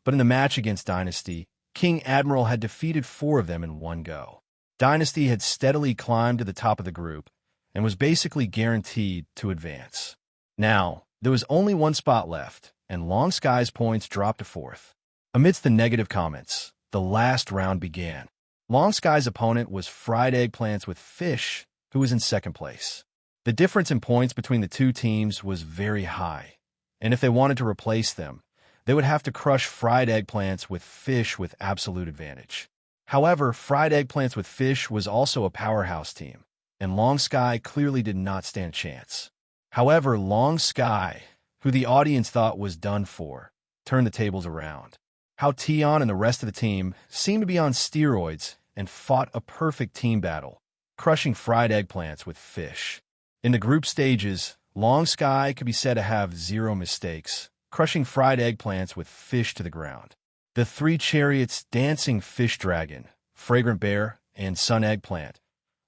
but in the match against Dynasty, King Admiral had defeated 4 of them in one go. Dynasty had steadily climbed to the top of the group and was basically guaranteed to advance. Now, there was only one spot left, and Long Sky's points dropped to 4th. Amidst the negative comments, the last round began. Long Sky's opponent was fried eggplants with fish, who was in 2nd place. The difference in points between the two teams was very high, and if they wanted to replace them, they would have to crush fried eggplants with fish with absolute advantage. However, fried eggplants with fish was also a powerhouse team, and Long Sky clearly did not stand a chance. However, Long Sky, who the audience thought was done for, turned the tables around. How Tion and the rest of the team seemed to be on steroids and fought a perfect team battle, crushing fried eggplants with fish. In the group stages, Long Sky could be said to have 0 mistakes, crushing fried eggplants with fish to the ground. The 3 chariots, Dancing Fish Dragon, Fragrant Bear, and Sun Eggplant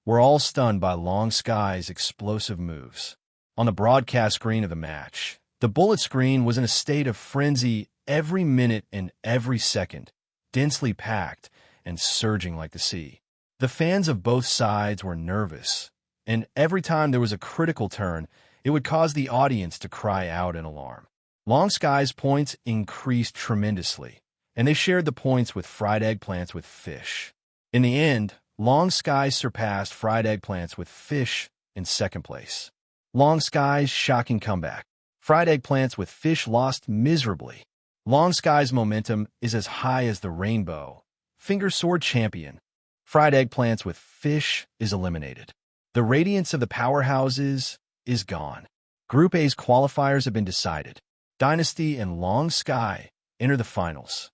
were all stunned by Long Sky's explosive moves. On the broadcast screen of the match, the bullet screen was in a state of frenzy every minute and every second, densely packed and surging like the sea. The fans of both sides were nervous, and every time there was a critical turn, it would cause the audience to cry out in alarm. Long Sky's points increased tremendously, and they shared the points with fried eggplants with fish. In the end, Long Sky surpassed fried eggplants with fish in 2nd place. Long Sky's shocking comeback. Fried eggplants with fish lost miserably. Long Sky's momentum is as high as the rainbow. Finger Sword champion. Fried eggplants with fish is eliminated. The radiance of the powerhouses is gone. Group A's qualifiers have been decided. Dynasty and Long Sky enter the finals.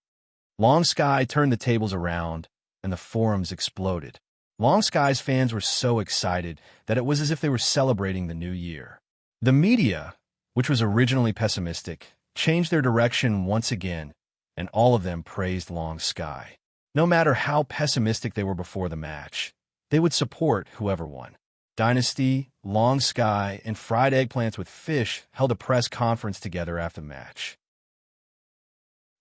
Long Sky turned the tables around, and the forums exploded. Long Sky's fans were so excited that it was as if they were celebrating the new year. The media, which was originally pessimistic, changed their direction once again, and all of them praised Long Sky. No matter how pessimistic they were before the match, they would support whoever won. Dynasty, Long Sky, and Fried Eggplants with Fish held a press conference together after the match.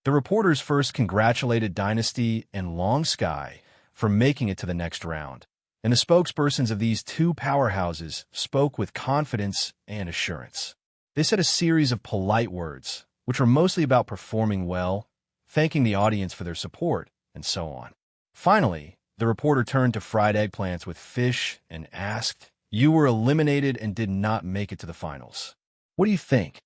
The reporters first congratulated Dynasty and Long Sky for making it to the next round, and the spokespersons of these two powerhouses spoke with confidence and assurance. They said a series of polite words, which were mostly about performing well, thanking the audience for their support, and so on. Finally, the reporter turned to fried eggplants with fish and asked, "You were eliminated and did not make it to the finals. What do you think?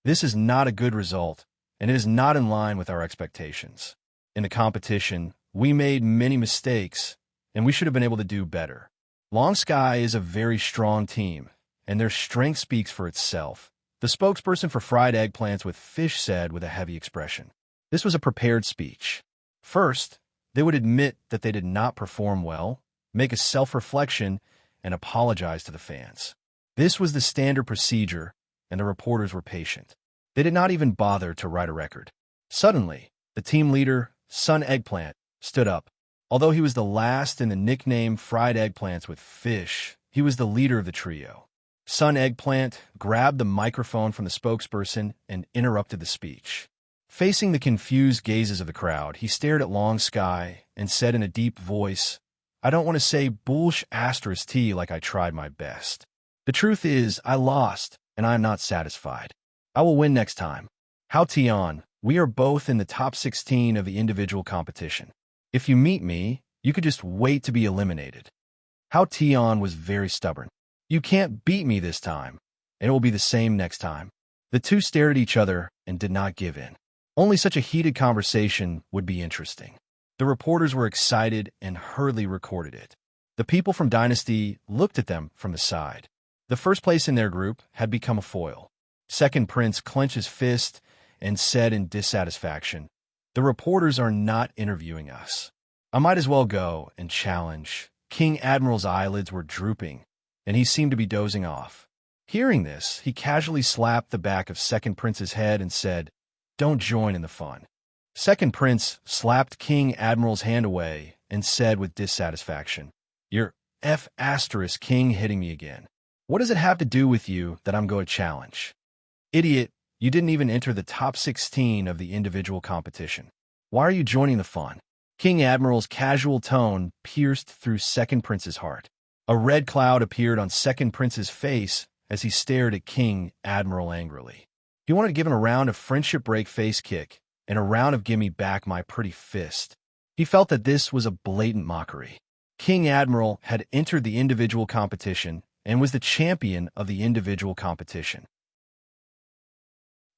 This is not a good result, and it is not in line with our expectations. In the competition, we made many mistakes, and we should have been able to do better. Long Sky is a very strong team, and their strength speaks for itself," the spokesperson for fried eggplants with fish said with a heavy expression. This was a prepared speech. First, they would admit that they did not perform well, make a self-reflection, and apologize to the fans. This was the standard procedure, and the reporters were patient. They did not even bother to write a record. Suddenly, the team leader, Sun Eggplant, stood up. Although he was the last in the nickname Fried Eggplants with Fish, he was the leader of the trio. Sun Eggplant grabbed the microphone from the spokesperson and interrupted the speech. Facing the confused gazes of the crowd, he stared at Long Sky and said in a deep voice, "I don't want to say *T like I tried my best. The truth is, I lost, and I am not satisfied. I will win next time. How Tion, we are both in the top 16 of the individual competition. If you meet me, you could just wait to be eliminated." How Tion was very stubborn. "You can't beat me this time, and it will be the same next time." The two stared at each other and did not give in. Only such a heated conversation would be interesting. The reporters were excited and hurriedly recorded it. The people from Dynasty looked at them from the side. The first place in their group had become a foil. Second Prince clenched his fist and said in dissatisfaction, "The reporters are not interviewing us. I might as well go and challenge." King Admiral's eyelids were drooping, and he seemed to be dozing off. Hearing this, he casually slapped the back of Second Prince's head and said, "Don't join in the fun." Second Prince slapped King Admiral's hand away and said with dissatisfaction, "You're King hitting me again. What does it have to do with you that I'm going to challenge? Idiot, you didn't even enter the top 16 of the individual competition. Why are you joining the fun?" King Admiral's casual tone pierced through Second Prince's heart. A red cloud appeared on Second Prince's face as he stared at King Admiral angrily. He wanted to give him a round of friendship break face kick and a round of gimme back my pretty fist. He felt that this was a blatant mockery. King Admiral had entered the individual competition and was the champion of the individual competition.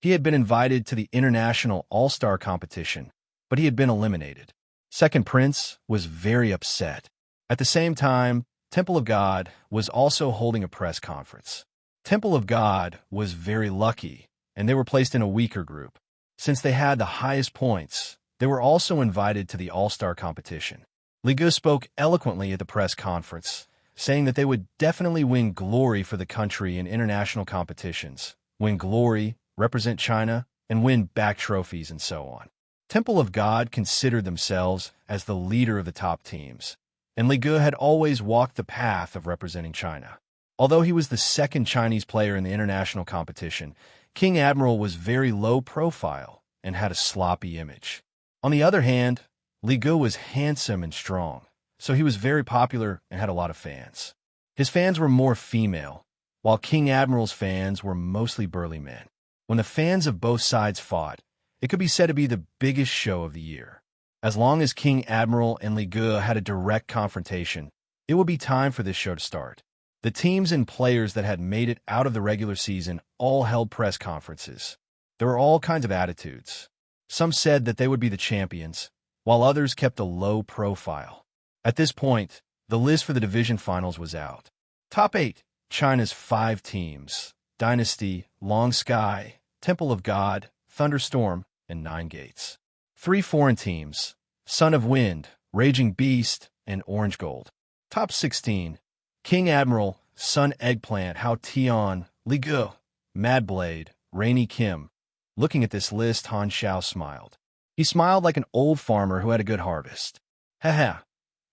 He had been invited to the International All-Star competition, but he had been eliminated. Second Prince was very upset. At the same time, Temple of God was also holding a press conference. Temple of God was very lucky, and they were placed in a weaker group. Since they had the highest points, they were also invited to the All-Star competition. Ligu spoke eloquently at the press conference, saying that they would definitely win glory for the country in international competitions, win glory, represent China, and win back trophies and so on. Temple of God considered themselves as the leader of the top teams, and Ligu had always walked the path of representing China. Although he was the second Chinese player in the international competition, King Admiral was very low profile and had a sloppy image. On the other hand, Ligu was handsome and strong, so he was very popular and had a lot of fans. His fans were more female, while King Admiral's fans were mostly burly men. When the fans of both sides fought, it could be said to be the biggest show of the year. As long as King Admiral and Ligu had a direct confrontation, it would be time for this show to start. The teams and players that had made it out of the regular season all held press conferences. There were all kinds of attitudes. Some said that they would be the champions, while others kept a low profile. At this point, the list for the division finals was out. Top 8, China's 5 teams, Dynasty, Long Sky, Temple of God, Thunderstorm, and 9 Gates. 3 foreign teams, Son of Wind, Raging Beast, and Orange Gold. Top 16, King Admiral, Sun Eggplant, Hao Tian, Ligu, Mad Blade, Rainy Kim. Looking at this list, Han Xiao smiled. He smiled like an old farmer who had a good harvest. Haha,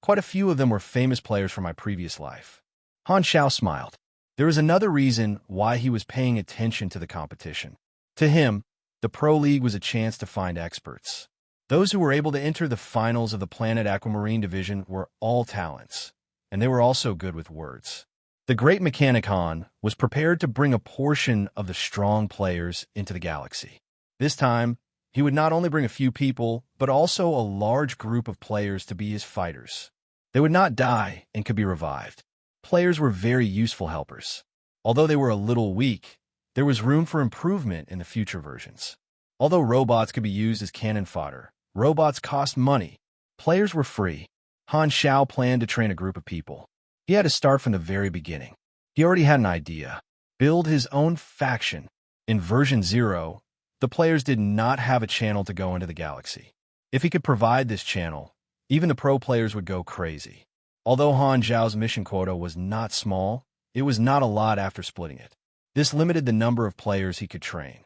quite a few of them were famous players from my previous life. Han Xiao smiled. There was another reason why he was paying attention to the competition. To him, The Pro League was a chance to find experts. Those who were able to enter the finals of the Planet Aquamarine division were all talents, and they were also good with words. The Great Mechanicon was prepared to bring a portion of the strong players into the galaxy. This time, he would not only bring a few people, but also a large group of players to be his fighters. They would not die and could be revived. Players were very useful helpers. Although they were a little weak, there was room for improvement in the future versions. Although robots could be used as cannon fodder, robots cost money. Players were free. Han Xiao planned to train a group of people. He had to start from the very beginning. He already had an idea. Build his own faction. In version 0, the players did not have a channel to go into the galaxy. If he could provide this channel, even the pro players would go crazy. Although Han Xiao's mission quota was not small, it was not a lot after splitting it. This limited the number of players he could train.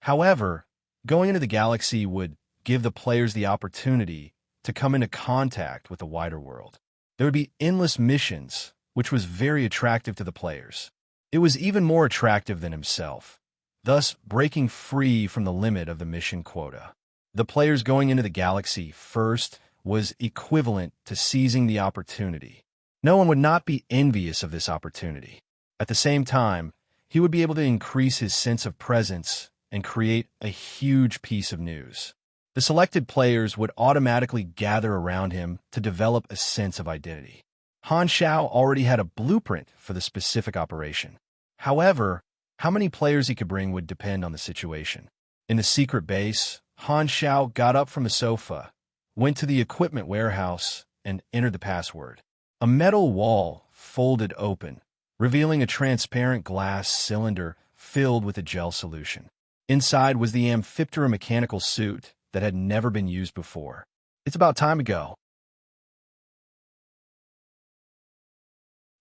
However, going into the galaxy would give the players the opportunity to come into contact with the wider world. There would be endless missions, which was very attractive to the players. It was even more attractive than himself, thus breaking free from the limit of the mission quota. The players going into the galaxy first was equivalent to seizing the opportunity. No one would not be envious of this opportunity. At the same time, he would be able to increase his sense of presence and create a huge piece of news. The selected players would automatically gather around him to develop a sense of identity. Han Xiao already had a blueprint for the specific operation. However, how many players he could bring would depend on the situation. In the secret base, Han Xiao got up from the sofa, went to the equipment warehouse, and entered the password. A metal wall folded open, revealing a transparent glass cylinder filled with a gel solution. Inside was the Amphiptera mechanical suit that had never been used before. It's about time to go.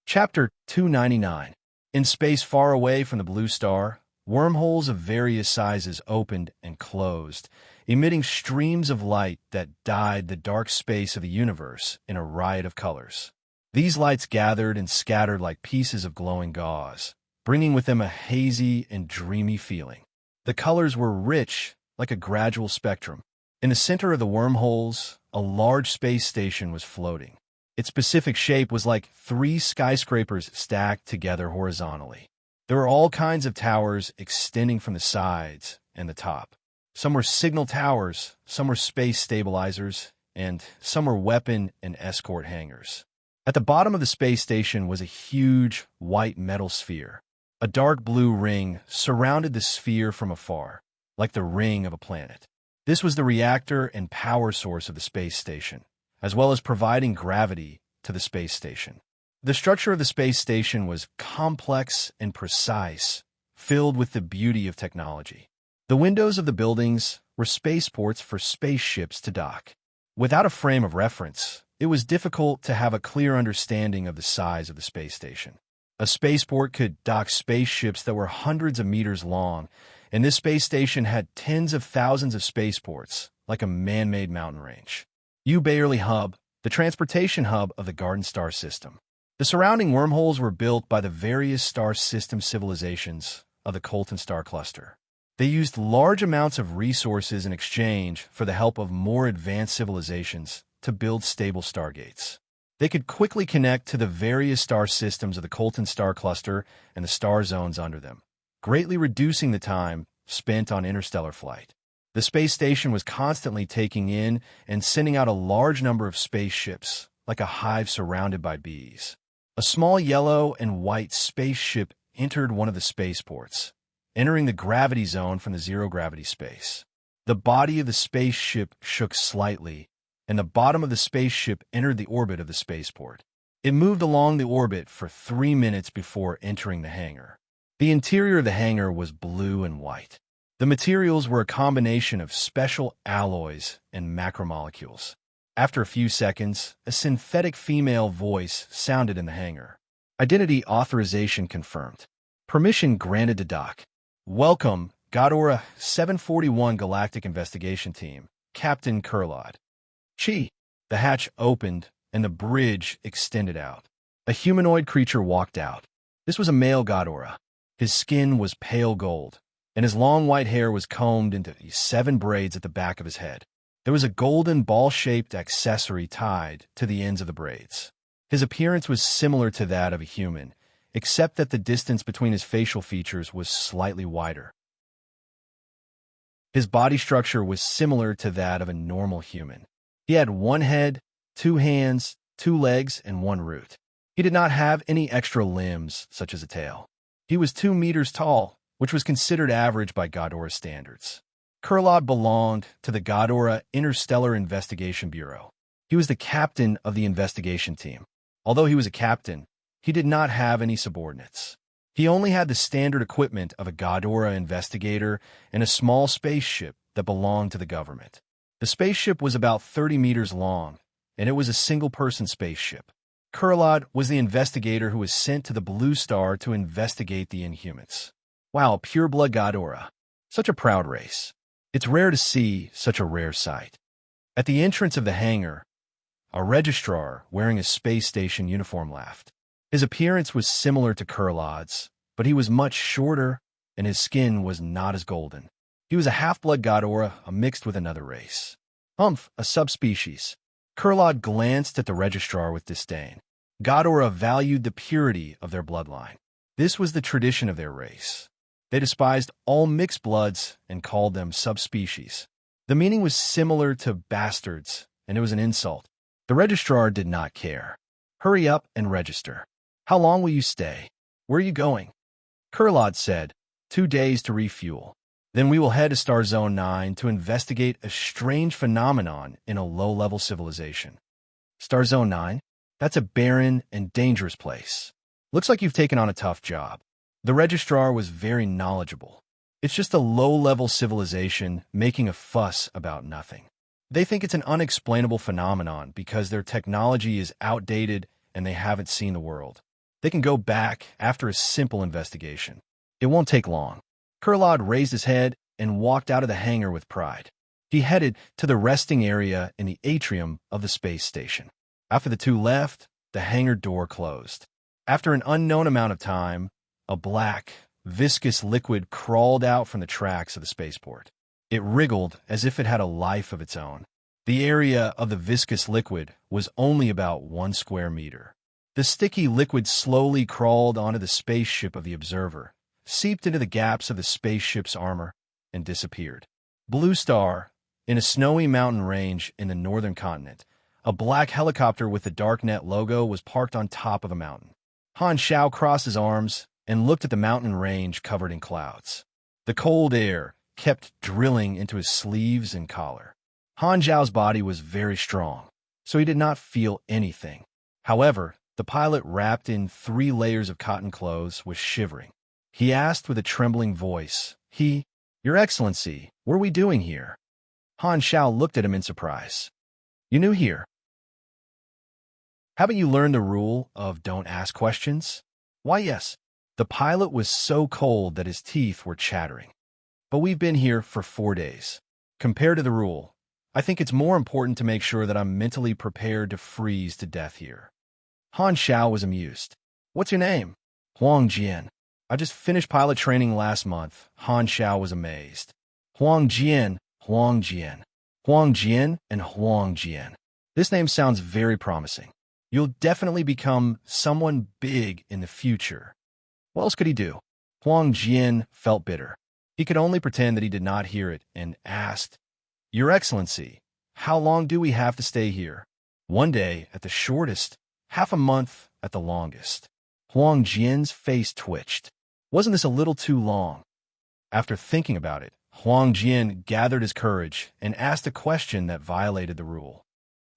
Chapter 299. In space far away from the blue star, wormholes of various sizes opened and closed, emitting streams of light that dyed the dark space of the universe in a riot of colors. These lights gathered and scattered like pieces of glowing gauze, bringing with them a hazy and dreamy feeling. The colors were rich, like a gradual spectrum. In the center of the wormholes, a large space station was floating. Its specific shape was like 3 skyscrapers stacked together horizontally. There were all kinds of towers extending from the sides and the top. Some were signal towers, some were space stabilizers, and some were weapon and escort hangars. At the bottom of the space station was a huge white metal sphere. A dark blue ring surrounded the sphere from afar, like the ring of a planet. This was the reactor and power source of the space station, as well as providing gravity to the space station. The structure of the space station was complex and precise, filled with the beauty of technology. The windows of the buildings were spaceports for spaceships to dock. Without a frame of reference, it was difficult to have a clear understanding of the size of the space station. A spaceport could dock spaceships that were hundreds of meters long, and this space station had tens of thousands of spaceports, like a man-made mountain range. U-Bailey Hub, the transportation hub of the Garden Star System. The surrounding wormholes were built by the various star system civilizations of the Colton Star Cluster. They used large amounts of resources in exchange for the help of more advanced civilizations to build stable stargates. They could quickly connect to the various star systems of the Colton Star Cluster and the star zones under them, greatly reducing the time spent on interstellar flight. The space station was constantly taking in and sending out a large number of spaceships, like a hive surrounded by bees. A small yellow and white spaceship entered one of the spaceports, entering the gravity zone from the zero-gravity space. The body of the spaceship shook slightly, and the bottom of the spaceship entered the orbit of the spaceport. It moved along the orbit for 3 minutes before entering the hangar. The interior of the hangar was blue and white. The materials were a combination of special alloys and macromolecules. After a few seconds, a synthetic female voice sounded in the hangar. Identity authorization confirmed. Permission granted to dock. Welcome, Godora 741 Galactic Investigation Team, Captain Kurlod. Chi. The hatch opened, and the bridge extended out. A humanoid creature walked out. This was a male Godora. His skin was pale gold, and his long white hair was combed into 7 braids at the back of his head. There was a golden ball-shaped accessory tied to the ends of the braids. His appearance was similar to that of a human, except that the distance between his facial features was slightly wider. His body structure was similar to that of a normal human. He had 1 head, 2 hands, 2 legs, and 1 root. He did not have any extra limbs, such as a tail. He was 2 meters tall, which was considered average by Godora standards. Kurlod belonged to the Godora Interstellar Investigation Bureau. He was the captain of the investigation team. Although he was a captain, he did not have any subordinates. He only had the standard equipment of a Godora investigator and a small spaceship that belonged to the government. The spaceship was about 30 meters long, and it was a single-person spaceship. Kurlod was the investigator who was sent to the Blue Star to investigate the Inhumans. Wow, pure-blood Godora. Such a proud race. It's rare to see such a rare sight. At the entrance of the hangar, a registrar wearing a space station uniform laughed. His appearance was similar to Kurlod's, but he was much shorter, and his skin was not as golden. He was a half-blood Godora, mixed with another race. A subspecies. Kurlod glanced at the registrar with disdain. Godora valued the purity of their bloodline. This was the tradition of their race. They despised all mixed bloods and called them subspecies. The meaning was similar to bastards, and it was an insult. The registrar did not care. Hurry up and register. How long will you stay? Where are you going? Kurlod said, 2 days to refuel. Then we will head to Star Zone 9 to investigate a strange phenomenon in a low-level civilization. Star Zone 9? That's a barren and dangerous place. Looks like you've taken on a tough job. The registrar was very knowledgeable. It's just a low-level civilization making a fuss about nothing. They think it's an unexplainable phenomenon because their technology is outdated and they haven't seen the world. They can go back after a simple investigation. It won't take long. Kurlod raised his head and walked out of the hangar with pride. He headed to the resting area in the atrium of the space station. After the two left, the hangar door closed. After an unknown amount of time, a black, viscous liquid crawled out from the tracks of the spaceport. It wriggled as if it had a life of its own. The area of the viscous liquid was only about 1 square meter. The sticky liquid slowly crawled onto the spaceship of the observer, seeped into the gaps of the spaceship's armor, and disappeared. Blue Star, in a snowy mountain range in the northern continent, a black helicopter with the Darknet logo was parked on top of a mountain. Han Xiao crossed his arms and looked at the mountain range covered in clouds. The cold air kept drilling into his sleeves and collar. Han Xiao's body was very strong, so he did not feel anything. However, the pilot, wrapped in 3 layers of cotton clothes, was shivering. He asked with a trembling voice, Your Excellency, what are we doing here? Han Xiao looked at him in surprise. You new here? Haven't you learned the rule of don't ask questions? Why, yes. The pilot was so cold that his teeth were chattering. But we've been here for 4 days. Compared to the rule, I think it's more important to make sure that I'm mentally prepared to freeze to death here. Han Xiao was amused. What's your name? Huang Jian. I just finished pilot training last month. Han Xiao was amazed. Huang Jian, Huang Jian. Huang Jian and Huang Jian. This name sounds very promising. You'll definitely become someone big in the future. What else could he do? Huang Jian felt bitter. He could only pretend that he did not hear it and asked, Your Excellency, how long do we have to stay here? 1 day at the shortest, half a month at the longest. Huang Jian's face twitched. Wasn't this a little too long? After thinking about it, Huang Jian gathered his courage and asked a question that violated the rule.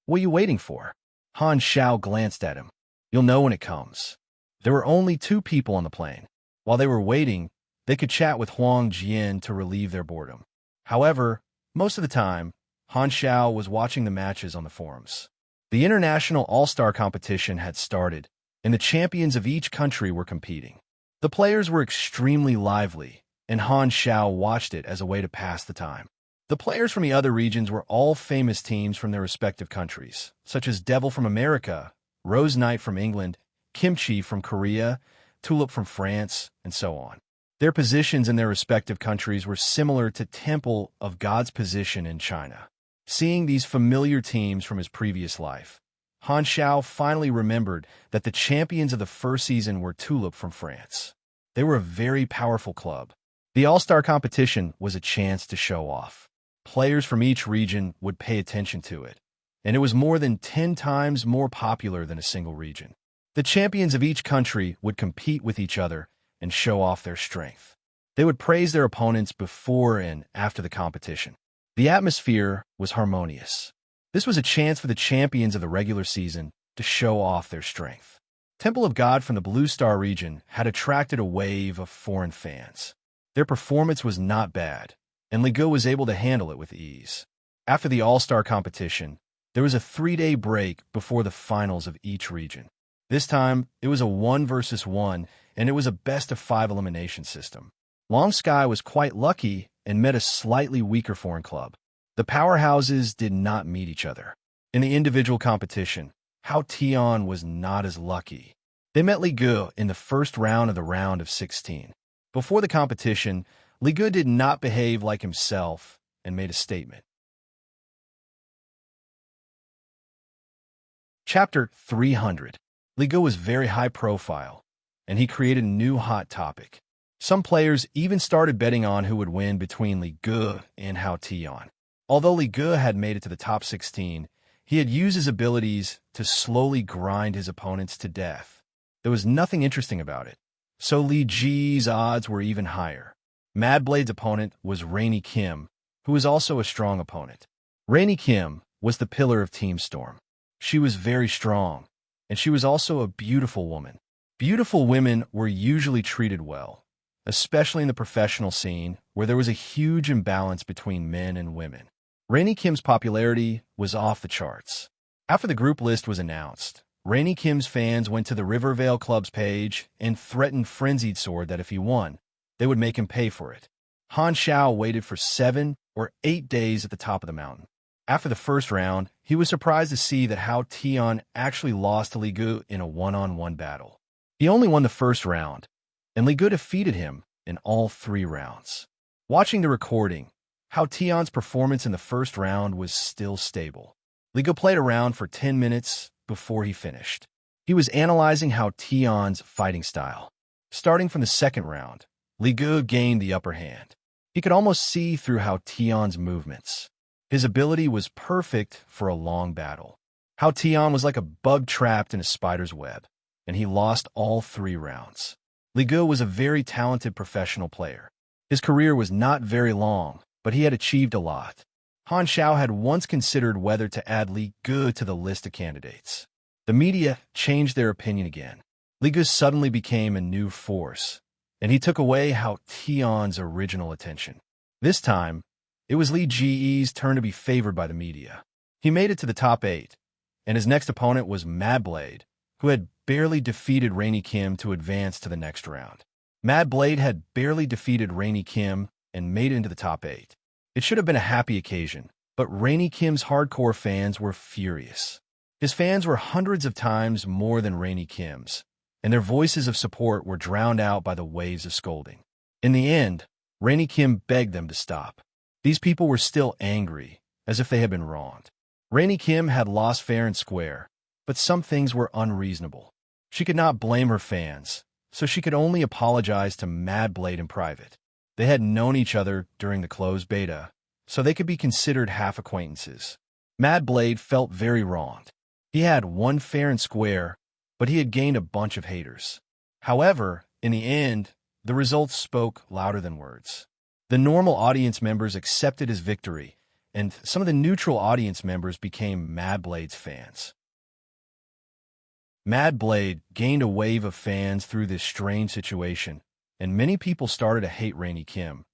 What are you waiting for? Han Xiao glanced at him. You'll know when it comes. There were only 2 people on the plane. While they were waiting, they could chat with Huang Jian to relieve their boredom. However, most of the time, Han Xiao was watching the matches on the forums. The international all-star competition had started, and the champions of each country were competing. The players were extremely lively, and Han Xiao watched it as a way to pass the time. The players from the other regions were all famous teams from their respective countries, such as Devil from America, Rose Knight from England, Kimchi from Korea, Tulip from France, and so on. Their positions in their respective countries were similar to Temple of God's position in China. Seeing these familiar teams from his previous life, Han Xiao finally remembered that the champions of the first season were Tulip from France. They were a very powerful club. The All-Star competition was a chance to show off. Players from each region would pay attention to it, and it was more than 10 times more popular than a single region. The champions of each country would compete with each other and show off their strength. They would praise their opponents before and after the competition. The atmosphere was harmonious. This was a chance for the champions of the regular season to show off their strength. Temple of God from the Blue Star region had attracted a wave of foreign fans. Their performance was not bad, and Li Ge was able to handle it with ease. After the All-Star competition, there was a 3-day break before the finals of each region. This time, it was a 1 versus 1, and it was a best-of-5 elimination system. Long Sky was quite lucky and met a slightly weaker foreign club. The powerhouses did not meet each other. In the individual competition, Hao Tian was not as lucky. They met Li Ge in the first round of the round of 16. Before the competition, Li Ge did not behave like himself and made a statement. Chapter 300. Li Ge was very high profile, and he created a new hot topic. Some players even started betting on who would win between Li Ge and Hao Tian. Although Li Ge had made it to the top 16, he had used his abilities to slowly grind his opponents to death. There was nothing interesting about it, so Li Ji's odds were even higher. Mad Blade's opponent was Rainy Kim, who was also a strong opponent. Rainy Kim was the pillar of Team Storm. She was very strong, and she was also a beautiful woman. Beautiful women were usually treated well, especially in the professional scene where there was a huge imbalance between men and women. Rainy Kim's popularity was off the charts. After the group list was announced, Rainy Kim's fans went to the Rivervale Club's page and threatened Frenzied Sword that if he won, they would make him pay for it. Han Xiao waited for 7 or 8 days at the top of the mountain. After the first round, he was surprised to see that Hao Tian actually lost to Li Ge in a one-on-one battle. He only won the first round, and Li Ge defeated him in all 3 rounds. Watching the recording, Hao Tian's performance in the first round was still stable. Li Ge played around for 10 minutes before he finished. He was analyzing Hao Tian's fighting style. Starting from the second round, Li Ge gained the upper hand. He could almost see through Hao Tian's movements. His ability was perfect for a long battle. Hao Tian was like a bug trapped in a spider's web, and he lost all 3 rounds. Li Ge was a very talented professional player. His career was not very long, but he had achieved a lot. Han Xiao had once considered whether to add Li Ge to the list of candidates. The media changed their opinion again. Li Ge suddenly became a new force, and he took away Hao Tian's original attention. This time, it was Li Ji's turn to be favored by the media. He made it to the top 8, and his next opponent was Mad Blade, who had barely defeated Rainy Kim to advance to the next round. Mad Blade had barely defeated Rainy Kim and made it into the top 8. It should have been a happy occasion, but Rainy Kim's hardcore fans were furious. His fans were hundreds of times more than Rainy Kim's, and their voices of support were drowned out by the waves of scolding. In the end, Rainy Kim begged them to stop. These people were still angry, as if they had been wronged. Rainy Kim had lost fair and square, but some things were unreasonable. She could not blame her fans, so she could only apologize to Mad Blade in private. They had known each other during the closed beta, so they could be considered half acquaintances. Mad Blade felt very wronged. He had won fair and square, but he had gained a bunch of haters. However, in the end, the results spoke louder than words. The normal audience members accepted his victory, and some of the neutral audience members became Mad Blade's fans. Mad Blade gained a wave of fans through this strange situation, and many people started to hate Rainy Kim.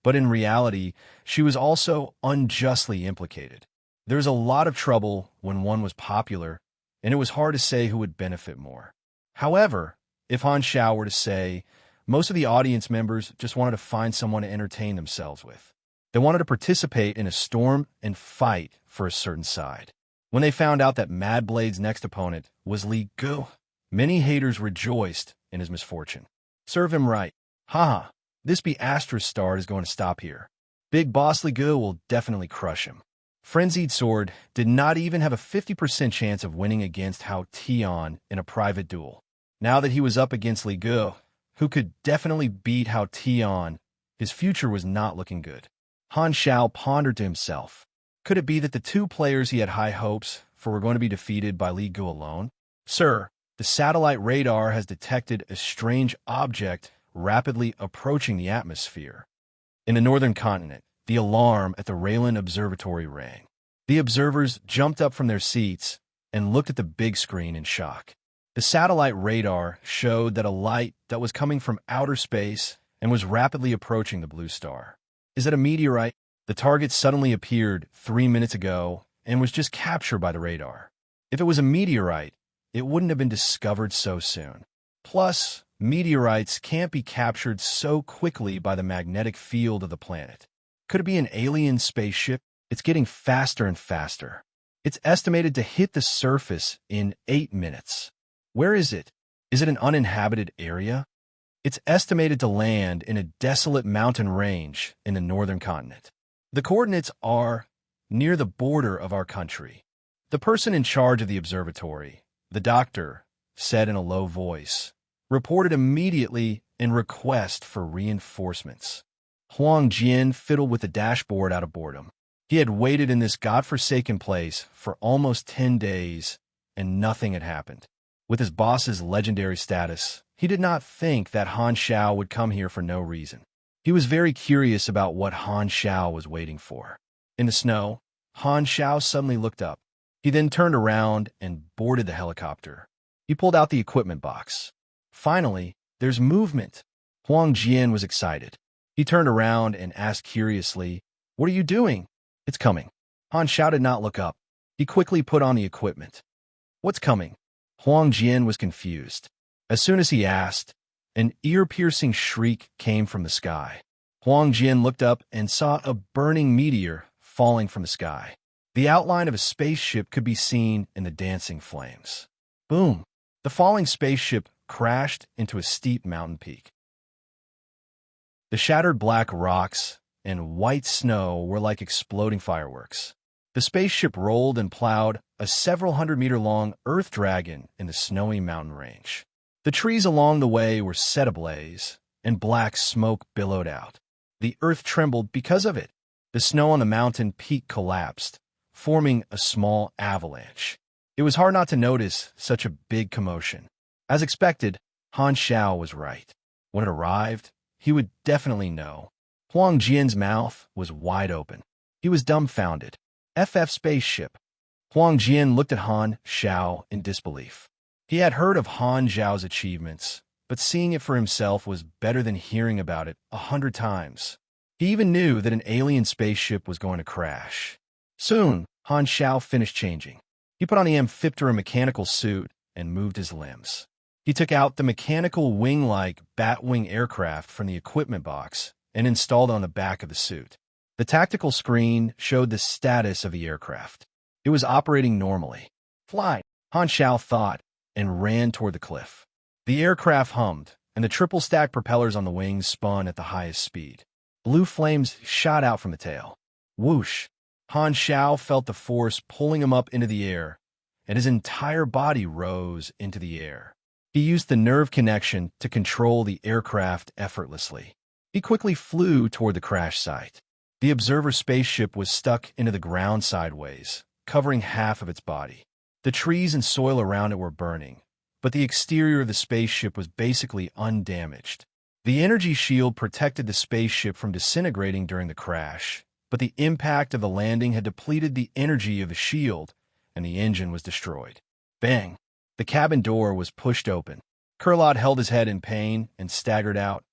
But in reality, she was also unjustly implicated. There was a lot of trouble when one was popular, and it was hard to say who would benefit more. However, if Han Xiao were to say, most of the audience members just wanted to find someone to entertain themselves with. They wanted to participate in a storm and fight for a certain side. When they found out that Mad Blade's next opponent was Li Ge, many haters rejoiced in his misfortune. Serve him right. Haha, This Astra start is going to stop here. Big Boss Ligu will definitely crush him. Frenzied Sword did not even have a 50% chance of winning against Hao Tian in a private duel. Now that he was up against Ligu, who could definitely beat Hao Tian, his future was not looking good. Han Xiao pondered to himself. Could it be that the two players he had high hopes for were going to be defeated by Ligu alone? Sir, the satellite radar has detected a strange object rapidly approaching the atmosphere. In the northern continent, the alarm at the Raylan Observatory rang. The observers jumped up from their seats and looked at the big screen in shock. The satellite radar showed that a light that was coming from outer space and was rapidly approaching the blue star. Is it a meteorite? The target suddenly appeared 3 minutes ago and was just captured by the radar. If it was a meteorite, it wouldn't have been discovered so soon. Plus, meteorites can't be captured so quickly by the magnetic field of the planet. Could it be an alien spaceship? It's getting faster and faster. It's estimated to hit the surface in 8 minutes. Where is it? Is it an uninhabited area? It's estimated to land in a desolate mountain range in the northern continent. The coordinates are near the border of our country. The person in charge of the observatory, the doctor, said in a low voice, reported immediately in request for reinforcements. Huang Jian fiddled with the dashboard out of boredom. He had waited in this godforsaken place for almost 10 days, and nothing had happened. With his boss's legendary status, he did not think that Han Xiao would come here for no reason. He was very curious about what Han Xiao was waiting for. In the snow, Han Xiao suddenly looked up. He then turned around and boarded the helicopter. He pulled out the equipment box. Finally, there's movement. Huang Jian was excited. He turned around and asked curiously, "What are you doing?" "It's coming." Han Xiao did not look up. He quickly put on the equipment. "What's coming?" Huang Jian was confused. As soon as he asked, an ear-piercing shriek came from the sky. Huang Jian looked up and saw a burning meteor falling from the sky. The outline of a spaceship could be seen in the dancing flames. Boom! The falling spaceship crashed into a steep mountain peak. The shattered black rocks and white snow were like exploding fireworks. The spaceship rolled and plowed a several hundred-meter-long earth dragon in the snowy mountain range. The trees along the way were set ablaze, and black smoke billowed out. The earth trembled because of it. The snow on the mountain peak collapsed, forming a small avalanche. It was hard not to notice such a big commotion. As expected, Han Xiao was right. When it arrived, he would definitely know. Huang Jian's mouth was wide open. He was dumbfounded. FF spaceship. Huang Jian looked at Han Xiao in disbelief. He had heard of Han Xiao's achievements, but seeing it for himself was better than hearing about it 100 times. He even knew that an alien spaceship was going to crash. Soon, Han Xiao finished changing. He put on the amphiptera mechanical suit and moved his limbs. He took out the mechanical wing-like bat-wing aircraft from the equipment box and installed it on the back of the suit. The tactical screen showed the status of the aircraft. It was operating normally. Fly, Han Xiao thought, and ran toward the cliff. The aircraft hummed, and the triple-stack propellers on the wings spun at the highest speed. Blue flames shot out from the tail. Whoosh! Han Xiao felt the force pulling him up into the air, and his entire body rose into the air. He used the nerve connection to control the aircraft effortlessly. He quickly flew toward the crash site. The observer spaceship was stuck into the ground sideways, covering half of its body. The trees and soil around it were burning, but the exterior of the spaceship was basically undamaged. The energy shield protected the spaceship from disintegrating during the crash, but the impact of the landing had depleted the energy of the shield, and the engine was destroyed. Bang! The cabin door was pushed open. Kurlad held his head in pain and staggered out,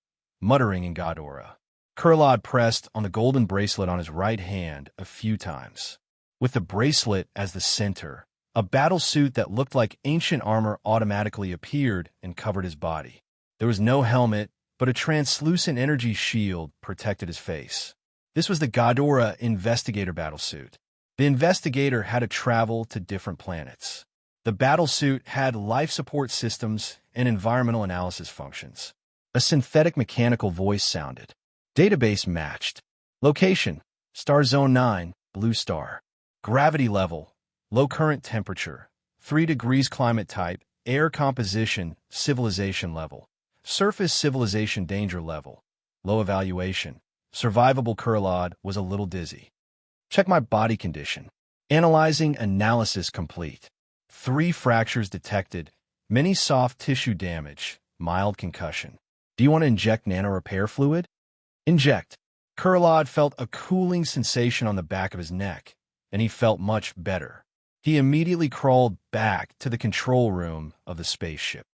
muttering in Godora. Kurlad pressed on the golden bracelet on his right hand a few times. With the bracelet as the center, a battle suit that looked like ancient armor automatically appeared and covered his body. There was no helmet, but a translucent energy shield protected his face. This was the Godora Investigator battlesuit. The Investigator had to travel to different planets. The battlesuit had life support systems and environmental analysis functions. A synthetic mechanical voice sounded. Database matched. Location, Star Zone 9, Blue Star. Gravity level, low current temperature, 3 degrees climate type, air composition, civilization level. Surface civilization danger level, low evaluation. Survivable Kurlad was a little dizzy. Check my body condition. Analyzing analysis complete. 3 fractures detected, many soft tissue damage, mild concussion. Do you want to inject nano-repair fluid? Inject. Kurlad felt a cooling sensation on the back of his neck, and he felt much better. He immediately crawled back to the control room of the spaceship.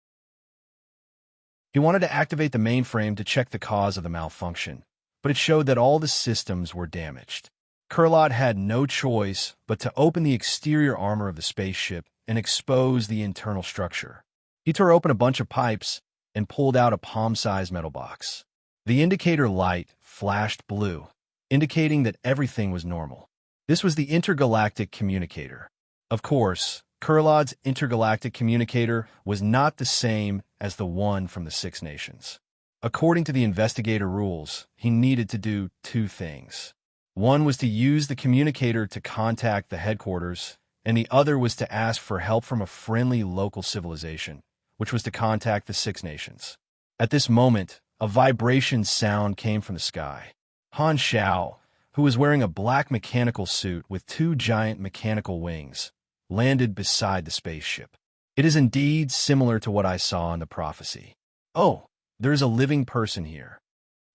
He wanted to activate the mainframe to check the cause of the malfunction, but it showed that all the systems were damaged. Kurlad had no choice but to open the exterior armor of the spaceship and expose the internal structure. He tore open a bunch of pipes and pulled out a palm-sized metal box. The indicator light flashed blue, indicating that everything was normal. This was the intergalactic communicator. Of course, Kurlad's intergalactic communicator was not the same as the one from the Six Nations. According to the investigator rules, he needed to do 2 things. One was to use the communicator to contact the headquarters, and the other was to ask for help from a friendly local civilization, which was to contact the Six Nations. At this moment, a vibration sound came from the sky. Han Xiao, who was wearing a black mechanical suit with 2 giant mechanical wings, landed beside the spaceship. It is indeed similar to what I saw in the prophecy. Oh, there is a living person here.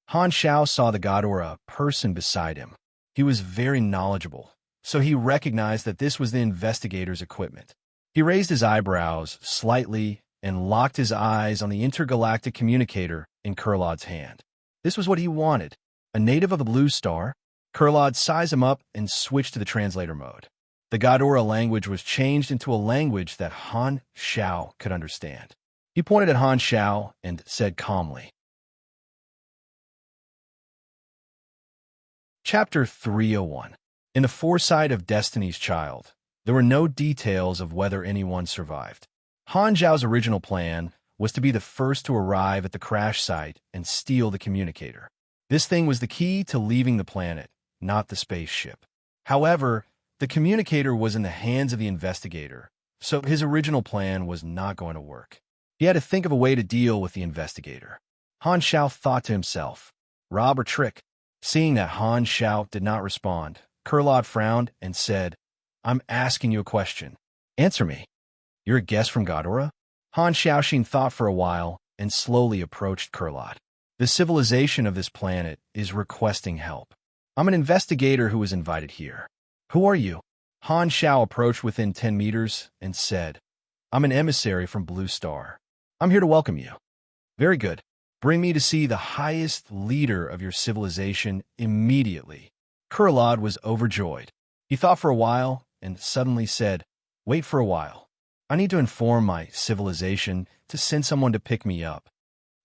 Han Xiao saw the Ghidorah person beside him. He was very knowledgeable, so he recognized that this was the investigator's equipment. He raised his eyebrows slightly and locked his eyes on the intergalactic communicator in Kurlad's hand. This was what he wanted. A native of the Blue Star? Kurlad sized him up and switched to the translator mode. The Ghidorah language was changed into a language that Han Xiao could understand. He pointed at Han Xiao and said calmly. Chapter 301. In the foresight of Destiny's Child, there were no details of whether anyone survived. Han Xiao's original plan was to be the first to arrive at the crash site and steal the communicator. This thing was the key to leaving the planet, not the spaceship. However, the communicator was in the hands of the investigator, so his original plan was not going to work. He had to think of a way to deal with the investigator. Han Xiao thought to himself, rob or trick? Seeing that Han Xiao did not respond, Kurlad frowned and said, I'm asking you a question. Answer me. You're a guest from Ghidorah? Han Xiaoxin thought for a while and slowly approached Kurlad. The civilization of this planet is requesting help. I'm an investigator who was invited here. Who are you? Han Xiao approached within 10 meters and said, I'm an emissary from Blue Star. I'm here to welcome you. Very good. Bring me to see the highest leader of your civilization immediately. Kurlad was overjoyed. He thought for a while and suddenly said, wait for a while. I need to inform my civilization to send someone to pick me up.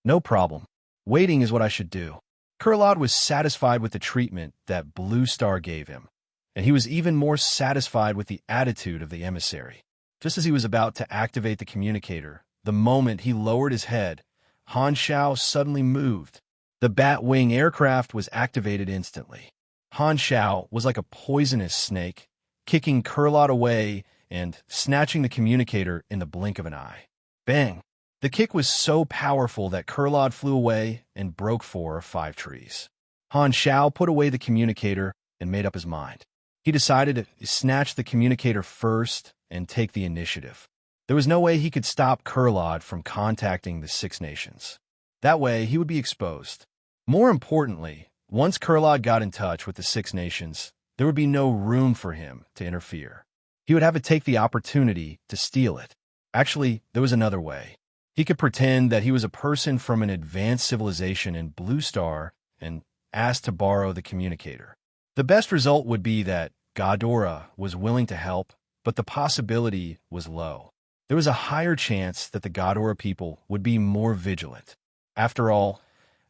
No problem. Waiting is what I should do. Kurlad was satisfied with the treatment that Blue Star gave him, and he was even more satisfied with the attitude of the emissary. Just as he was about to activate the communicator, the moment he lowered his head, Han Xiao suddenly moved. The Batwing aircraft was activated instantly. Han Xiao was like a poisonous snake, kicking Kurlad away and snatching the communicator in the blink of an eye. Bang! The kick was so powerful that Kurlad flew away and broke 4 or 5 trees. Han Xiao put away the communicator and made up his mind. He decided to snatch the communicator first and take the initiative. There was no way he could stop Kurlad from contacting the Six Nations. That way, he would be exposed. More importantly, once Kurlad got in touch with the Six Nations, there would be no room for him to interfere. He would have to take the opportunity to steal it. Actually, there was another way. He could pretend that he was a person from an advanced civilization in Blue Star and ask to borrow the communicator. The best result would be that Ghidorah was willing to help, but the possibility was low. There was a higher chance that the Ghidorah people would be more vigilant. After all,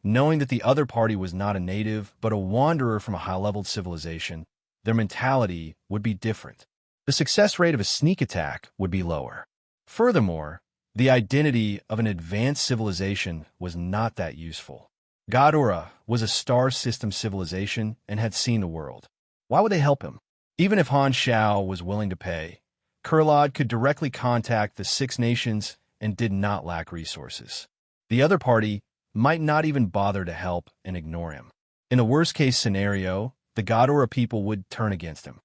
knowing that the other party was not a native but a wanderer from a high-leveled civilization, their mentality would be different. The success rate of a sneak attack would be lower. Furthermore, The identity of an advanced civilization was not that useful. Godora was a star system civilization and had seen the world. Why would they help him? Even if Han Shao was willing to pay, Kurlad could directly contact the Six Nations and did not lack resources. The other party might not even bother to help and ignore him. In a worst-case scenario, the Godora people would turn against him.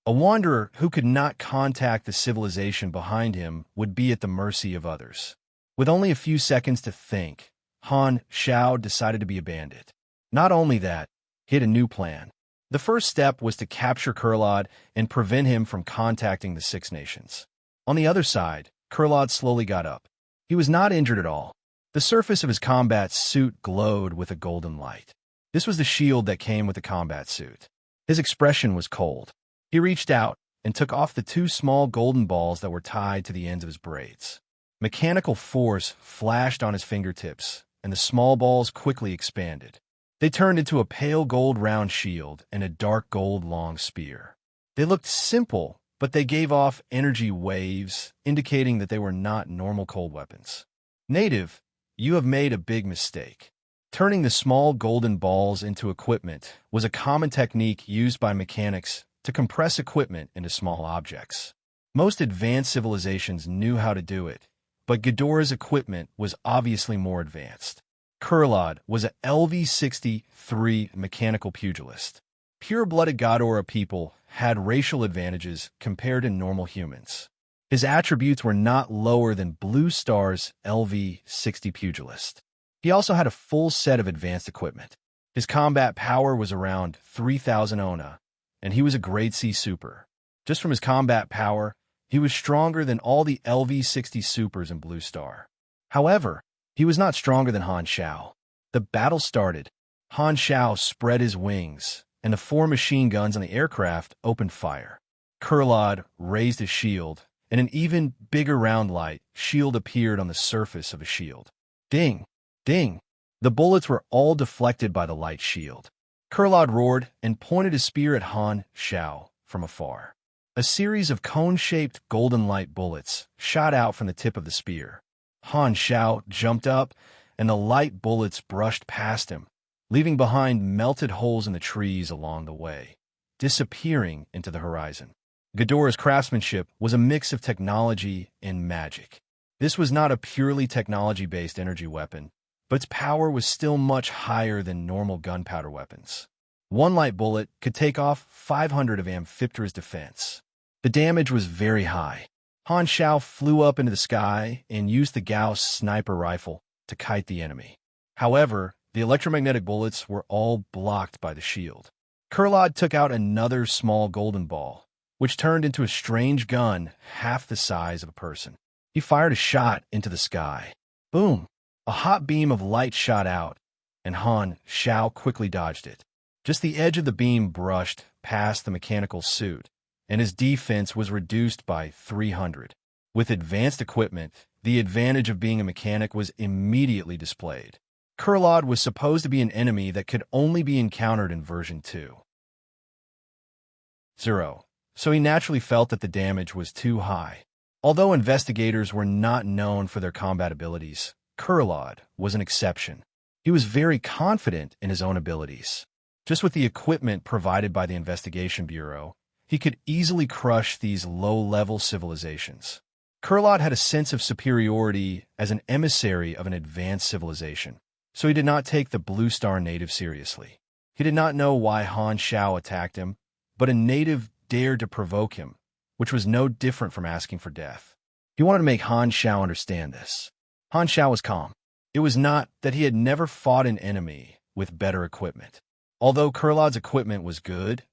A wanderer who could not contact the civilization behind him would be at the mercy of others. With only a few seconds to think, Han Shao decided to be a bandit. Not only that, he had a new plan. The first step was to capture Kurlad and prevent him from contacting the Six Nations. On the other side, Kurlad slowly got up. He was not injured at all. The surface of his combat suit glowed with a golden light. This was the shield that came with the combat suit. His expression was cold. He reached out and took off the two small golden balls that were tied to the ends of his braids. Mechanical force flashed on his fingertips, and the small balls quickly expanded. They turned into a pale gold round shield and a dark gold long spear. They looked simple, but they gave off energy waves, indicating that they were not normal cold weapons. Native, you have made a big mistake. Turning the small golden balls into equipment was a common technique used by mechanics to compress equipment into small objects. Most advanced civilizations knew how to do it, but Ghidorah's equipment was obviously more advanced. Kurlad was a LV-63 mechanical pugilist. Pure-blooded Ghidorah people had racial advantages compared to normal humans. His attributes were not lower than Blue Star's LV-60 pugilist. He also had a full set of advanced equipment. His combat power was around 3,000 Ona, and he was a Grade C super. Just from his combat power, he was stronger than all the LV-60 supers in Blue Star. However, he was not stronger than Han Shao. The battle started. Han Shao spread his wings, and the 4 machine guns on the aircraft opened fire. Kurlad raised his shield, and an even bigger round light shield appeared on the surface of a shield. Ding! Ding! The bullets were all deflected by the light shield. Kurlad roared and pointed his spear at Han Shao from afar. A series of cone-shaped golden light bullets shot out from the tip of the spear. Han Shao jumped up, and the light bullets brushed past him, leaving behind melted holes in the trees along the way, disappearing into the horizon. Ghidorah's craftsmanship was a mix of technology and magic. This was not a purely technology-based energy weapon, but its power was still much higher than normal gunpowder weapons. One light bullet could take off 500 of Amphitrah's defense. The damage was very high. Han Shao flew up into the sky and used the Gauss sniper rifle to kite the enemy. However, the electromagnetic bullets were all blocked by the shield. Kurlad took out another small golden ball, which turned into a strange gun half the size of a person. He fired a shot into the sky. Boom! A hot beam of light shot out, and Han Shao quickly dodged it. Just the edge of the beam brushed past the mechanical suit, and his defense was reduced by 300. With advanced equipment, the advantage of being a mechanic was immediately displayed. Kurlad was supposed to be an enemy that could only be encountered in version 2.0, so he naturally felt that the damage was too high. Although investigators were not known for their combat abilities, Kurlad was an exception. He was very confident in his own abilities. Just with the equipment provided by the Investigation Bureau, he could easily crush these low-level civilizations. Kurlad had a sense of superiority as an emissary of an advanced civilization, so he did not take the Blue Star native seriously. He did not know why Han Shao attacked him, but a native dared to provoke him, which was no different from asking for death. He wanted to make Han Shao understand this. Han Shao was calm. It was not that he had never fought an enemy with better equipment. Although Kurlad's equipment was good,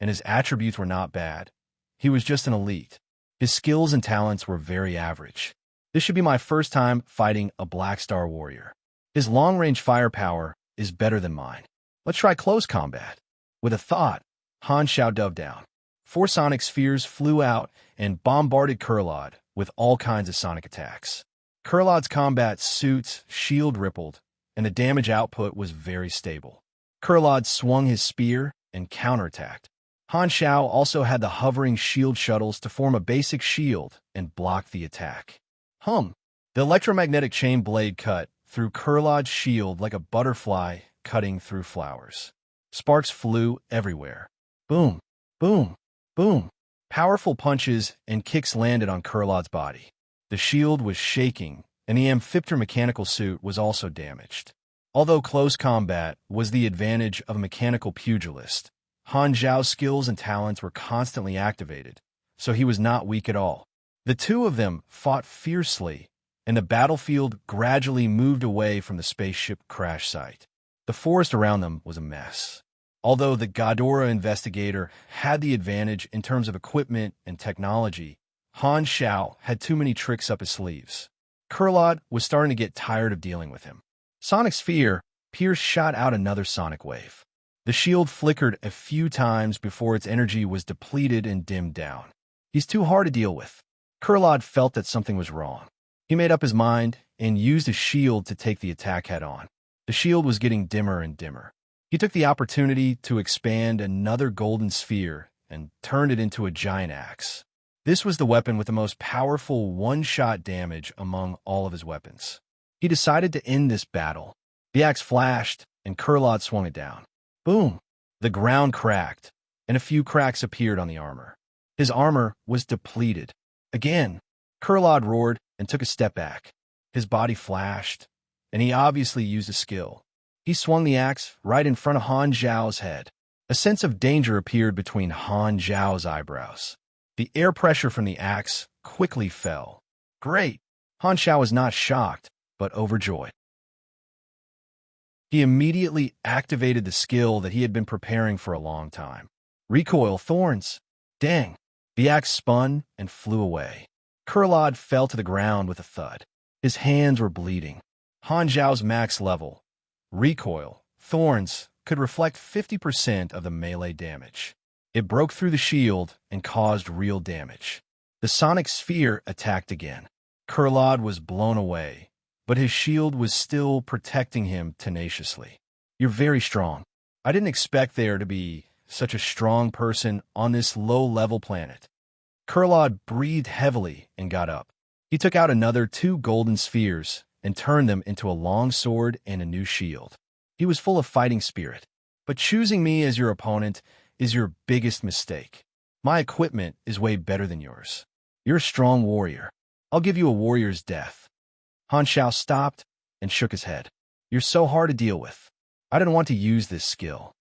and his attributes were not bad, he was just an elite. His skills and talents were very average. This should be my first time fighting a Black Star warrior. His long-range firepower is better than mine. Let's try close combat. With a thought, Han Shao dove down. 4 sonic spheres flew out and bombarded Kurlad with all kinds of sonic attacks. Kurlad's combat suit's shield rippled, and the damage output was very stable. Kurlad swung his spear and counterattacked. Han Xiao also had the hovering shield shuttles to form a basic shield and block the attack. Hum! The electromagnetic chain blade cut through Kurlad's shield like a butterfly cutting through flowers. Sparks flew everywhere. Boom! Boom! Boom! Powerful punches and kicks landed on Kurlad's body. The shield was shaking, and the amphipter mechanical suit was also damaged. Although close combat was the advantage of a mechanical pugilist, Han Zhao's skills and talents were constantly activated, so he was not weak at all. The two of them fought fiercely, and the battlefield gradually moved away from the spaceship crash site. The forest around them was a mess. Although the Ghidorah investigator had the advantage in terms of equipment and technology, Han Xiao had too many tricks up his sleeves. Kurlad was starting to get tired of dealing with him. Sonic Sphere, Pierce shot out another sonic wave. The shield flickered a few times before its energy was depleted and dimmed down. He's too hard to deal with. Kurlad felt that something was wrong. He made up his mind and used his shield to take the attack head-on. The shield was getting dimmer and dimmer. He took the opportunity to expand another golden sphere and turned it into a giant axe. This was the weapon with the most powerful one-shot damage among all of his weapons. He decided to end this battle. The axe flashed, and Kurlad swung it down. Boom! The ground cracked, and a few cracks appeared on the armor. His armor was depleted. Again, Kurlad roared and took a step back. His body flashed, and he obviously used a skill. He swung the axe right in front of Han Zhao's head. A sense of danger appeared between Han Zhao's eyebrows. The air pressure from the axe quickly fell. Great! Han Xiao was not shocked, but overjoyed. He immediately activated the skill that he had been preparing for a long time. Recoil Thorns. Dang! The axe spun and flew away. Kurlad fell to the ground with a thud. His hands were bleeding. Han Zhao's max level, Recoil Thorns, could reflect 50% of the melee damage. It broke through the shield and caused real damage. The sonic sphere attacked again. Kurlad was blown away, but his shield was still protecting him tenaciously. You're very strong. I didn't expect there to be such a strong person on this low-level planet. Kurlad breathed heavily and got up. He took out another 2 golden spheres and turned them into a long sword and a new shield. He was full of fighting spirit. But choosing me as your opponent is your biggest mistake. My equipment is way better than yours. You're a strong warrior. I'll give you a warrior's death. Han Xiao stopped and shook his head. You're so hard to deal with. I didn't want to use this skill.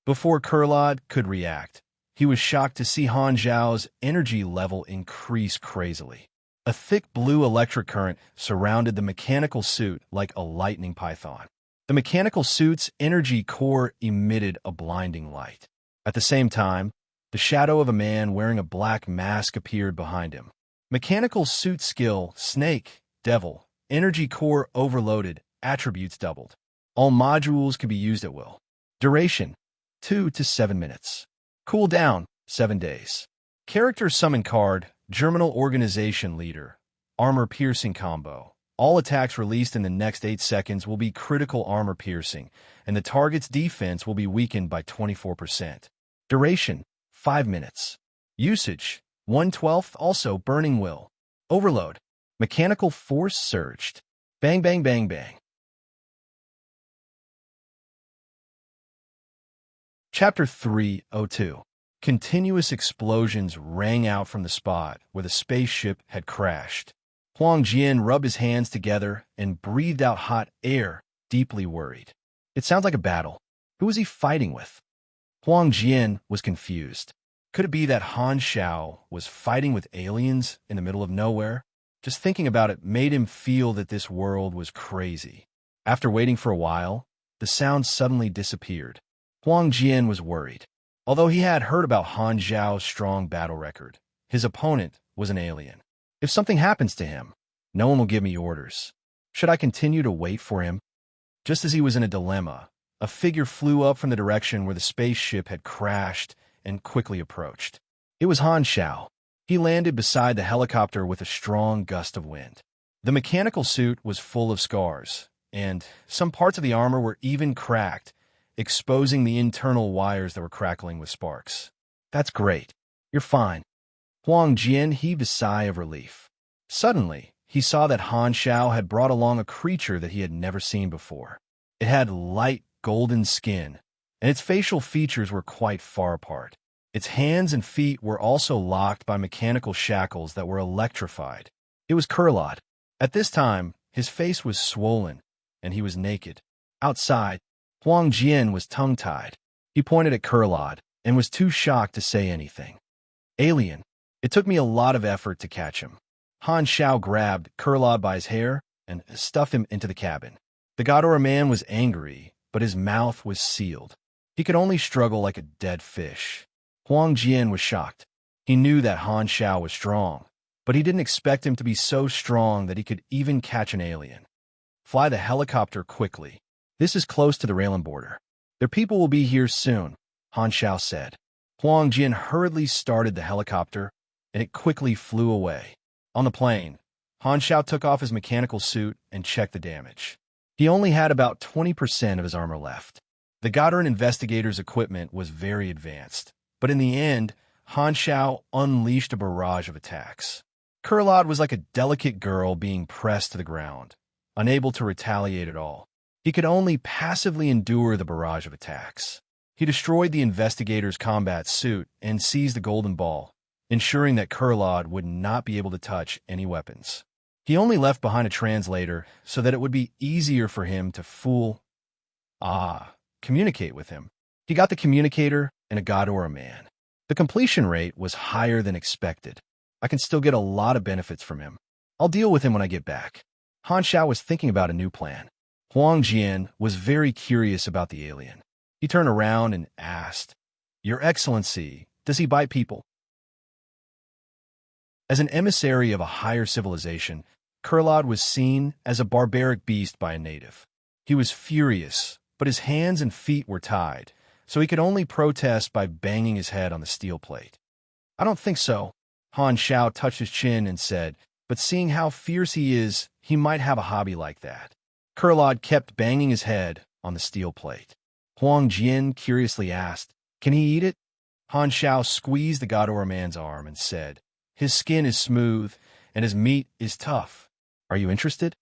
Before Kurlad could react, he was shocked to see Han Zhao's energy level increase crazily. A thick blue electric current surrounded the mechanical suit like a lightning python. The mechanical suit's energy core emitted a blinding light. At the same time, the shadow of a man wearing a black mask appeared behind him. Mechanical suit skill, Snake, Devil, energy core overloaded, attributes doubled. All modules can be used at will. Duration, 2 to 7 minutes. Cooldown, 7 days. Character summon card, Germinal Organization Leader, Armor Piercing Combo. All attacks released in the next 8 seconds will be critical armor piercing, and the target's defense will be weakened by 24%. Duration, 5 minutes. Usage, 1/12, also Burning Will. Overload, Mechanical Force Surged. Bang, bang, bang, bang. Chapter 302. Continuous explosions rang out from the spot where the spaceship had crashed. Huang Jian rubbed his hands together and breathed out hot air, deeply worried. It sounds like a battle. Who was he fighting with? Huang Jian was confused. Could it be that Han Xiao was fighting with aliens in the middle of nowhere? Just thinking about it made him feel that this world was crazy. After waiting for a while, the sound suddenly disappeared. Huang Jian was worried. Although he had heard about Han Zhao's strong battle record, his opponent was an alien. If something happens to him, no one will give me orders. Should I continue to wait for him? Just as he was in a dilemma, a figure flew up from the direction where the spaceship had crashed and quickly approached. It was Han Xiao. He landed beside the helicopter with a strong gust of wind. The mechanical suit was full of scars, and some parts of the armor were even cracked, exposing the internal wires that were crackling with sparks. That's great. You're fine. Huang Jian heaved a sigh of relief. Suddenly, he saw that Han Xiao had brought along a creature that he had never seen before. It had light golden skin, and its facial features were quite far apart. Its hands and feet were also locked by mechanical shackles that were electrified. It was Kurlod. At this time, his face was swollen, and he was naked. Outside, Huang Jian was tongue-tied. He pointed at Kurlod and was too shocked to say anything. Alien. It took me a lot of effort to catch him. Han Xiao grabbed Kurlod by his hair and stuffed him into the cabin. The Godora man was angry, but his mouth was sealed. He could only struggle like a dead fish. Huang Jian was shocked. He knew that Han Xiao was strong, but he didn't expect him to be so strong that he could even catch an alien. Fly the helicopter quickly. This is close to the Raylan border. Their people will be here soon, Han Xiao said. Huang Jian hurriedly started the helicopter, and it quickly flew away. On the plane, Han Xiao took off his mechanical suit and checked the damage. He only had about 20% of his armor left. The Goddard investigator's equipment was very advanced, but in the end, Han Xiao unleashed a barrage of attacks. Kurlod was like a delicate girl being pressed to the ground, unable to retaliate at all. He could only passively endure the barrage of attacks. He destroyed the investigator's combat suit and seized the golden ball, ensuring that Kurlod would not be able to touch any weapons. He only left behind a translator so that it would be easier for him to communicate with him. He got the communicator and a Godora man. The completion rate was higher than expected. I can still get a lot of benefits from him. I'll deal with him when I get back. Han Xiao was thinking about a new plan. Huang Jian was very curious about the alien. He turned around and asked, "Your Excellency, does he bite people?" As an emissary of a higher civilization, Kurlod was seen as a barbaric beast by a native. He was furious, but his hands and feet were tied, so he could only protest by banging his head on the steel plate. "I don't think so." Han Xiao touched his chin and said, "But seeing how fierce he is, he might have a hobby like that." Kurlod kept banging his head on the steel plate. Huang Jian curiously asked, "Can he eat it?" Han Xiao squeezed the Godora man's arm and said, "His skin is smooth, and his meat is tough. Are you interested?"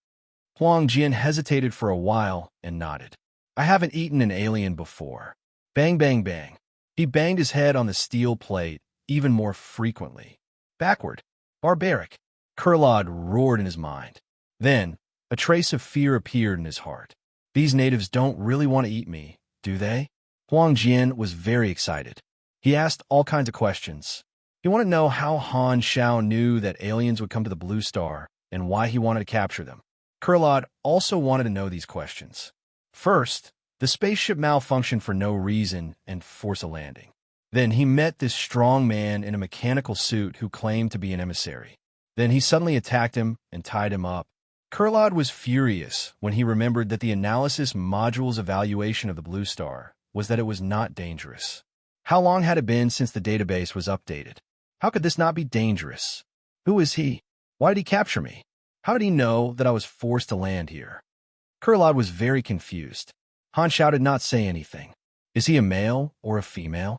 Huang Jian hesitated for a while and nodded. "I haven't eaten an alien before." Bang, bang, bang. He banged his head on the steel plate even more frequently. Backward. Barbaric. Kurlod roared in his mind. Then, a trace of fear appeared in his heart. "These natives don't really want to eat me, do they?" Huang Jian was very excited. He asked all kinds of questions. He wanted to know how Han Xiao knew that aliens would come to the Blue Star and why he wanted to capture them. Kurlod also wanted to know these questions. First, the spaceship malfunctioned for no reason and forced a landing. Then he met this strong man in a mechanical suit who claimed to be an emissary. Then he suddenly attacked him and tied him up. Kurlod was furious when he remembered that the analysis module's evaluation of the Blue Star was that it was not dangerous. How long had it been since the database was updated? How could this not be dangerous? Who is he? Why did he capture me? How did he know that I was forced to land here? Kurlod was very confused. Han Xiao did not say anything. Is he a male or a female?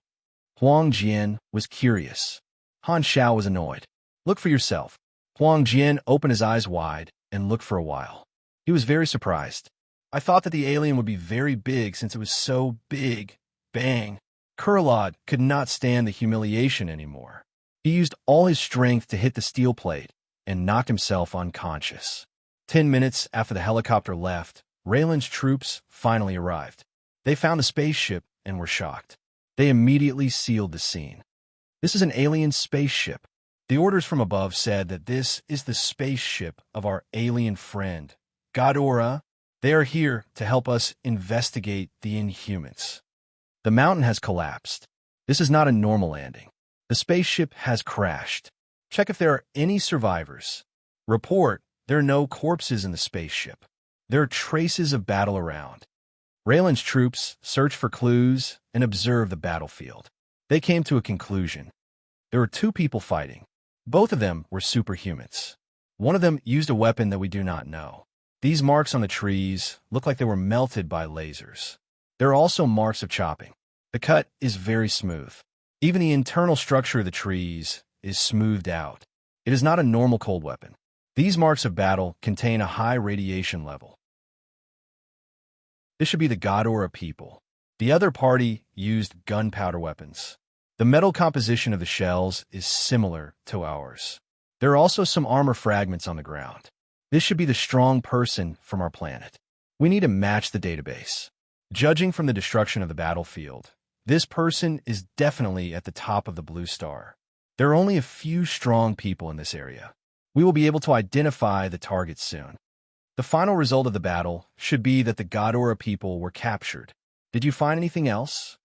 Huang Jian was curious. Han Xiao was annoyed. "Look for yourself." Huang Jian opened his eyes wide and looked for a while. He was very surprised. "I thought that the alien would be very big since it was so big." Bang. Kurlod could not stand the humiliation anymore. He used all his strength to hit the steel plate and knocked himself unconscious. 10 minutes after the helicopter left, Raylan's troops finally arrived. They found the spaceship and were shocked. They immediately sealed the scene. "This is an alien spaceship. The orders from above said that this is the spaceship of our alien friend, Godora. They are here to help us investigate the Inhumans. The mountain has collapsed. This is not a normal landing. The spaceship has crashed. Check if there are any survivors. Report, there are no corpses in the spaceship. There are traces of battle around." Raylan's troops searched for clues and observed the battlefield. They came to a conclusion. There were two people fighting. Both of them were superhumans. One of them used a weapon that we do not know. These marks on the trees look like they were melted by lasers. There are also marks of chopping. The cut is very smooth. Even the internal structure of the trees is smoothed out. It is not a normal cold weapon. These marks of battle contain a high radiation level. This should be the Godora people. The other party used gunpowder weapons. The metal composition of the shells is similar to ours. There are also some armor fragments on the ground. This should be the strong person from our planet. We need to match the database. Judging from the destruction of the battlefield, this person is definitely at the top of the blue star. There are only a few strong people in this area. We will be able to identify the targets soon. The final result of the battle should be that the Godora people were captured. Did you find anything else?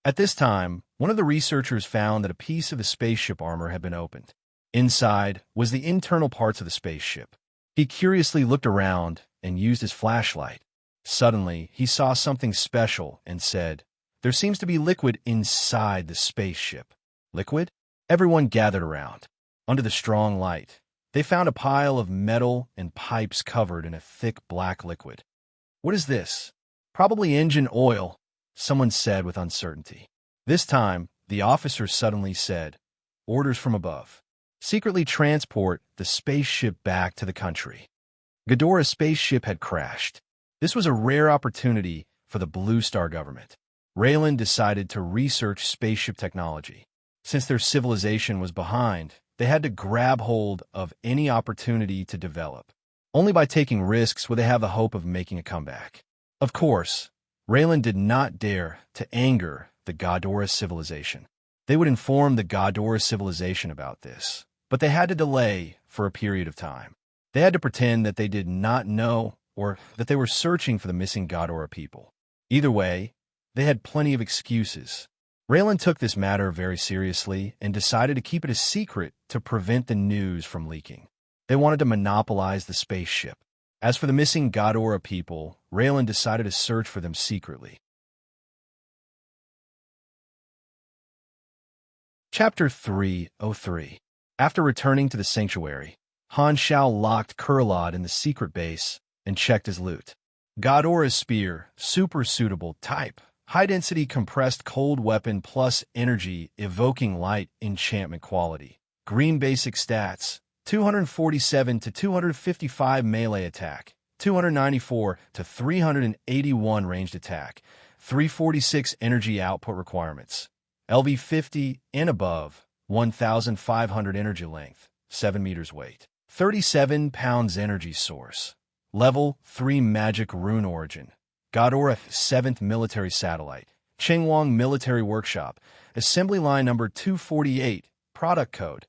At this time, one of the researchers found that a piece of the spaceship armor had been opened. Inside was the internal parts of the spaceship. He curiously looked around and used his flashlight. Suddenly, he saw something special and said, "There seems to be liquid inside the spaceship." Liquid? Everyone gathered around. Under the strong light, they found a pile of metal and pipes covered in a thick black liquid. "What is this?" "Probably engine oil," someone said with uncertainty. This time, the officer suddenly said, "Orders from above. Secretly transport the spaceship back to the country." Godora's spaceship had crashed. This was a rare opportunity for the Blue Star government. Raylan decided to research spaceship technology. Since their civilization was behind, they had to grab hold of any opportunity to develop. Only by taking risks would they have the hope of making a comeback. Of course, Raylan did not dare to anger the Godora civilization. They would inform the Godora civilization about this, but they had to delay for a period of time. They had to pretend that they did not know or that they were searching for the missing Godora people. Either way, they had plenty of excuses. Raylan took this matter very seriously and decided to keep it a secret to prevent the news from leaking. They wanted to monopolize the spaceship. As for the missing Godora people, Raylan decided to search for them secretly. Chapter 303. After returning to the sanctuary, Han Shao locked Kurlad in the secret base and checked his loot. Godora's spear, super suitable type. High-density compressed cold weapon plus energy evoking light enchantment quality. Green basic stats, 247 to 255 melee attack, 294 to 381 ranged attack, 346 energy output requirements. LV 50 and above, 1,500 energy length, 7 meters weight, 37 pounds energy source. Level 3 magic rune origin. Godora 7th Military Satellite, Chengwang Military Workshop, Assembly Line Number 248, Product Code,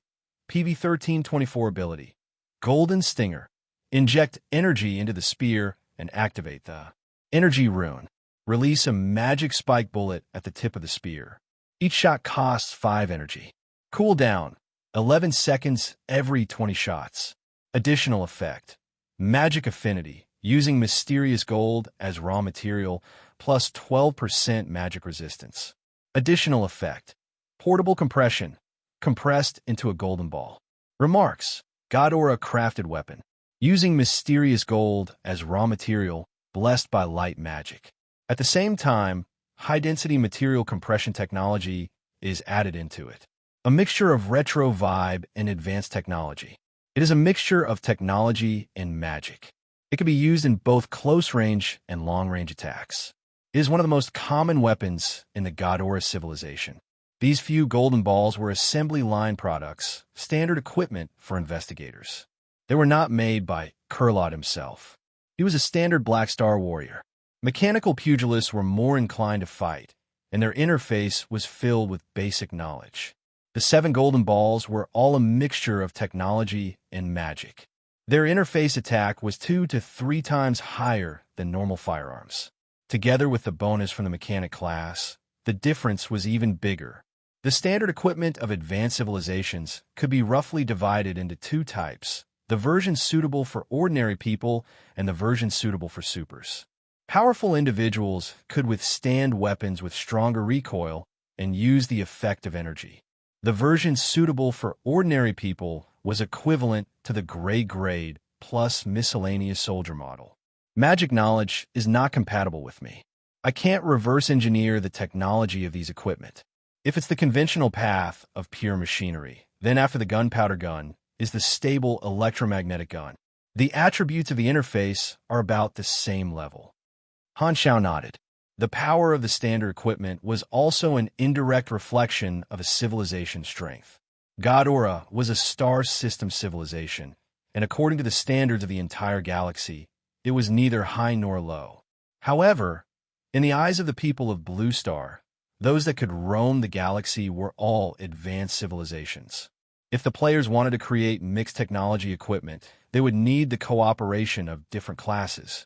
PV1324 Ability, Golden Stinger. Inject energy into the spear and activate the Energy Rune. Release a magic spike bullet at the tip of the spear. Each shot costs 5 energy. Cooldown, 11 seconds every 20 shots. Additional effect, Magic Affinity. Using mysterious gold as raw material, plus 12% magic resistance. Additional effect, portable compression, compressed into a golden ball. Remarks, Godora crafted weapon. Using mysterious gold as raw material, blessed by light magic. At the same time, high-density material compression technology is added into it. A mixture of retro vibe and advanced technology. It is a mixture of technology and magic. It can be used in both close-range and long-range attacks. It is one of the most common weapons in the Godora civilization. These few golden balls were assembly line products, standard equipment for investigators. They were not made by Kurlad himself. He was a standard Black Star warrior. Mechanical pugilists were more inclined to fight, and their interface was filled with basic knowledge. The 7 golden balls were all a mixture of technology and magic. Their interface attack was 2 to 3 times higher than normal firearms. Together with the bonus from the mechanic class, the difference was even bigger. The standard equipment of advanced civilizations could be roughly divided into 2 types, the version suitable for ordinary people and the version suitable for supers. Powerful individuals could withstand weapons with stronger recoil and use the effect of energy. The version suitable for ordinary people was equivalent to the gray grade plus miscellaneous soldier model. Magic knowledge is not compatible with me. I can't reverse engineer the technology of these equipment. If it's the conventional path of pure machinery, then after the gunpowder gun is the stable electromagnetic gun. The attributes of the interface are about the same level. Han Xiao nodded. The power of the standard equipment was also an indirect reflection of a civilization's strength. Godora was a star system civilization, and according to the standards of the entire galaxy, it was neither high nor low. However, in the eyes of the people of Blue Star, those that could roam the galaxy were all advanced civilizations. If the players wanted to create mixed technology equipment, they would need the cooperation of different classes.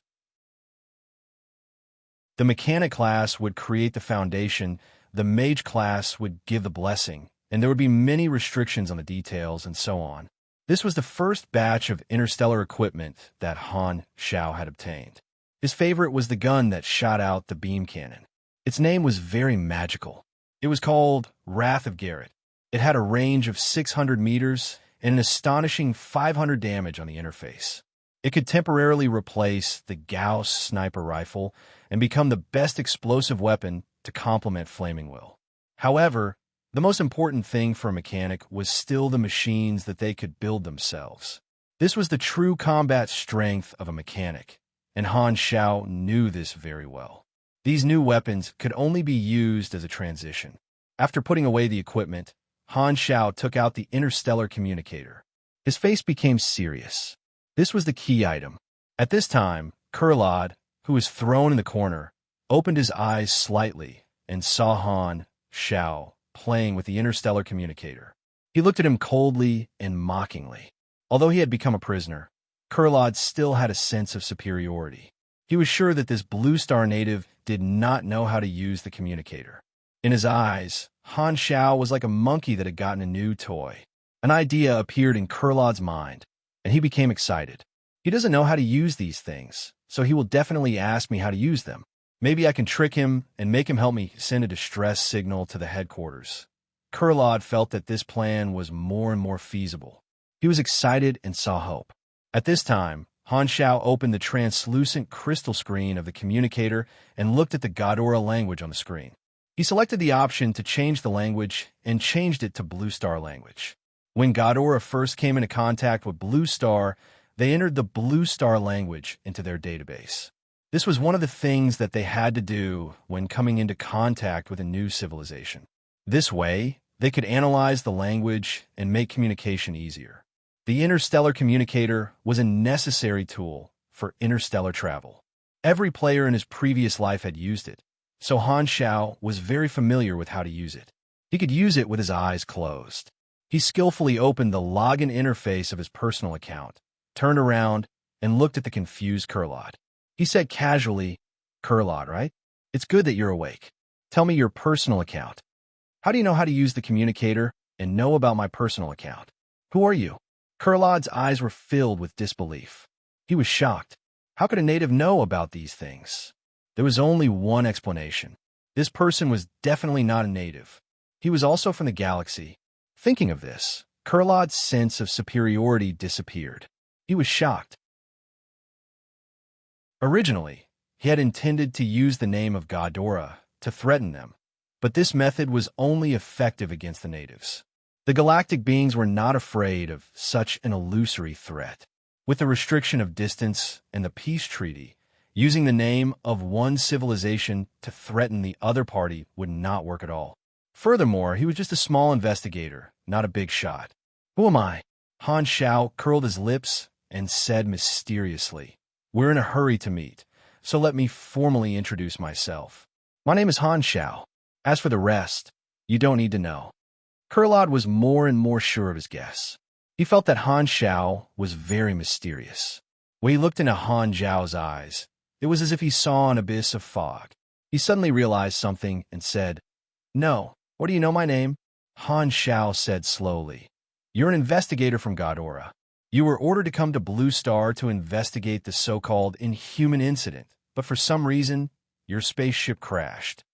The mechanic class would create the foundation, the mage class would give the blessing, and there would be many restrictions on the details and so on. This was the first batch of interstellar equipment that Han Xiao had obtained. His favorite was the gun that shot out the beam cannon. Its name was very magical. It was called Wrath of Garrett. It had a range of 600 meters and an astonishing 500 damage on the interface. It could temporarily replace the Gauss sniper rifle and become the best explosive weapon to complement Flaming Will. However, the most important thing for a mechanic was still the machines that they could build themselves. This was the true combat strength of a mechanic, and Han Xiao knew this very well. These new weapons could only be used as a transition. After putting away the equipment, Han Xiao took out the interstellar communicator. His face became serious. This was the key item. At this time, Kurlad, who was thrown in the corner, opened his eyes slightly and saw Han Xiao playing with the interstellar communicator. He looked at him coldly and mockingly. Although he had become a prisoner, Kurlad still had a sense of superiority. He was sure that this Blue Star native did not know how to use the communicator. In his eyes, Han Xiao was like a monkey that had gotten a new toy. An idea appeared in Kurlad's mind, and he became excited. He doesn't know how to use these things, so he will definitely ask me how to use them. Maybe I can trick him and make him help me send a distress signal to the headquarters. Kurlad felt that this plan was more and more feasible. He was excited and saw hope. At this time, Han Xiao opened the translucent crystal screen of the communicator and looked at the Godora language on the screen. He selected the option to change the language and changed it to Blue Star language. When Godora first came into contact with Blue Star, they entered the Blue Star language into their database. This was one of the things that they had to do when coming into contact with a new civilization. This way, they could analyze the language and make communication easier. The interstellar communicator was a necessary tool for interstellar travel. Every player in his previous life had used it, so Han Xiao was very familiar with how to use it. He could use it with his eyes closed. He skillfully opened the login interface of his personal account, turned around, and looked at the confused Kurlad. He said casually, "Kurlad, right? It's good that you're awake. Tell me your personal account. How do you know how to use the communicator and know about my personal account? Who are you?" Kurlad's eyes were filled with disbelief. He was shocked. How could a native know about these things? There was only one explanation. This person was definitely not a native. He was also from the galaxy. Thinking of this, Kurlad's sense of superiority disappeared. He was shocked. Originally, he had intended to use the name of Godora to threaten them, but this method was only effective against the natives. The galactic beings were not afraid of such an illusory threat. With the restriction of distance and the peace treaty, using the name of one civilization to threaten the other party would not work at all. Furthermore, he was just a small investigator, not a big shot. "Who am I?" Han Xiao curled his lips and said mysteriously, "We're in a hurry to meet, so let me formally introduce myself. My name is Han Xiao. As for the rest, you don't need to know." Kurlad was more and more sure of his guess. He felt that Han Xiao was very mysterious. When he looked into Han Xiao's eyes, it was as if he saw an abyss of fog. He suddenly realized something and said, "No, what do you know my name?" Han Xiao said slowly, "You're an investigator from Godora. You were ordered to come to Blue Star to investigate the so-called inhuman incident, but for some reason, your spaceship crashed.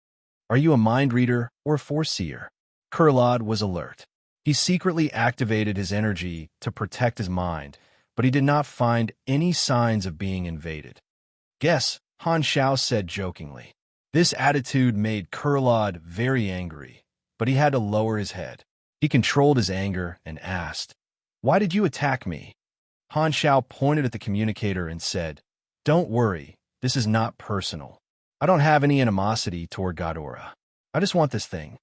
Are you a mind reader or a force seer?" Kurlad was alert. He secretly activated his energy to protect his mind, but he did not find any signs of being invaded. "Guess," Han Xiao said jokingly. This attitude made Kurlad very angry, but he had to lower his head. He controlled his anger and asked, "Why did you attack me?" Han Shao pointed at the communicator and said, "Don't worry, this is not personal. I don't have any animosity toward Ghidorah. I just want this thing."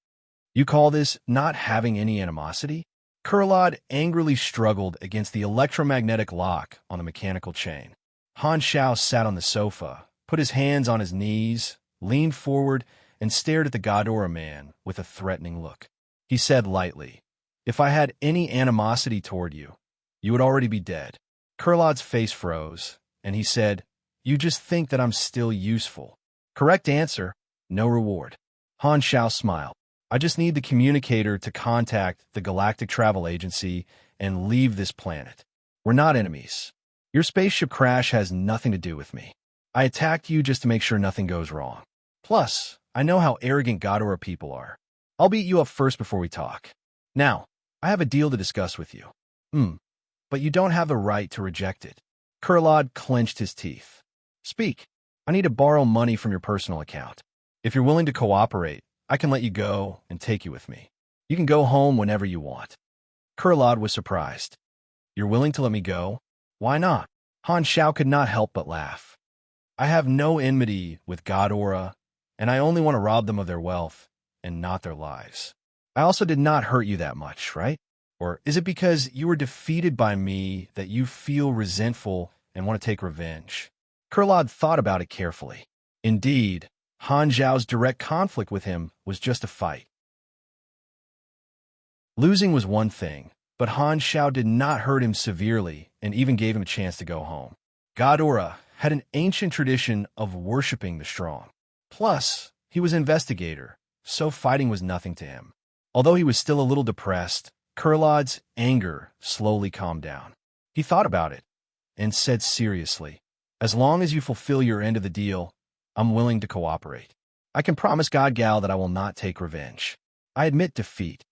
"You call this not having any animosity?" Kurlad angrily struggled against the electromagnetic lock on the mechanical chain. Han Shao sat on the sofa, put his hands on his knees, leaned forward, and stared at the Ghidorah man with a threatening look. He said lightly, "If I had any animosity toward you, you would already be dead." Kurlad's face froze, and he said, "You just think that I'm still useful." "Correct answer, no reward." Han Shao smiled. "I just need the communicator to contact the Galactic Travel Agency and leave this planet. We're not enemies. Your spaceship crash has nothing to do with me. I attacked you just to make sure nothing goes wrong. Plus, I know how arrogant Ghidorah people are. I'll beat you up first before we talk. Now, I have a deal to discuss with you." But you don't have the right to reject it." Kurlad clenched his teeth. "Speak. I need to borrow money from your personal account. If you're willing to cooperate, I can let you go and take you with me. You can go home whenever you want." Kurlad was surprised. "You're willing to let me go? Why not?" Han Shao could not help but laugh. "I have no enmity with Ghidorah, and I only want to rob them of their wealth and not their lives. I also did not hurt you that much, right? Or is it because you were defeated by me that you feel resentful and want to take revenge?" Kurlad thought about it carefully. Indeed, Han Zhao's direct conflict with him was just a fight. Losing was one thing, but Han Shao did not hurt him severely and even gave him a chance to go home. Ghidorah had an ancient tradition of worshipping the strong. Plus, he was an investigator, so fighting was nothing to him. Although he was still a little depressed, Kurlad's anger slowly calmed down. He thought about it and said seriously, "As long as you fulfill your end of the deal, I'm willing to cooperate. I can promise God Gal that I will not take revenge. I admit defeat."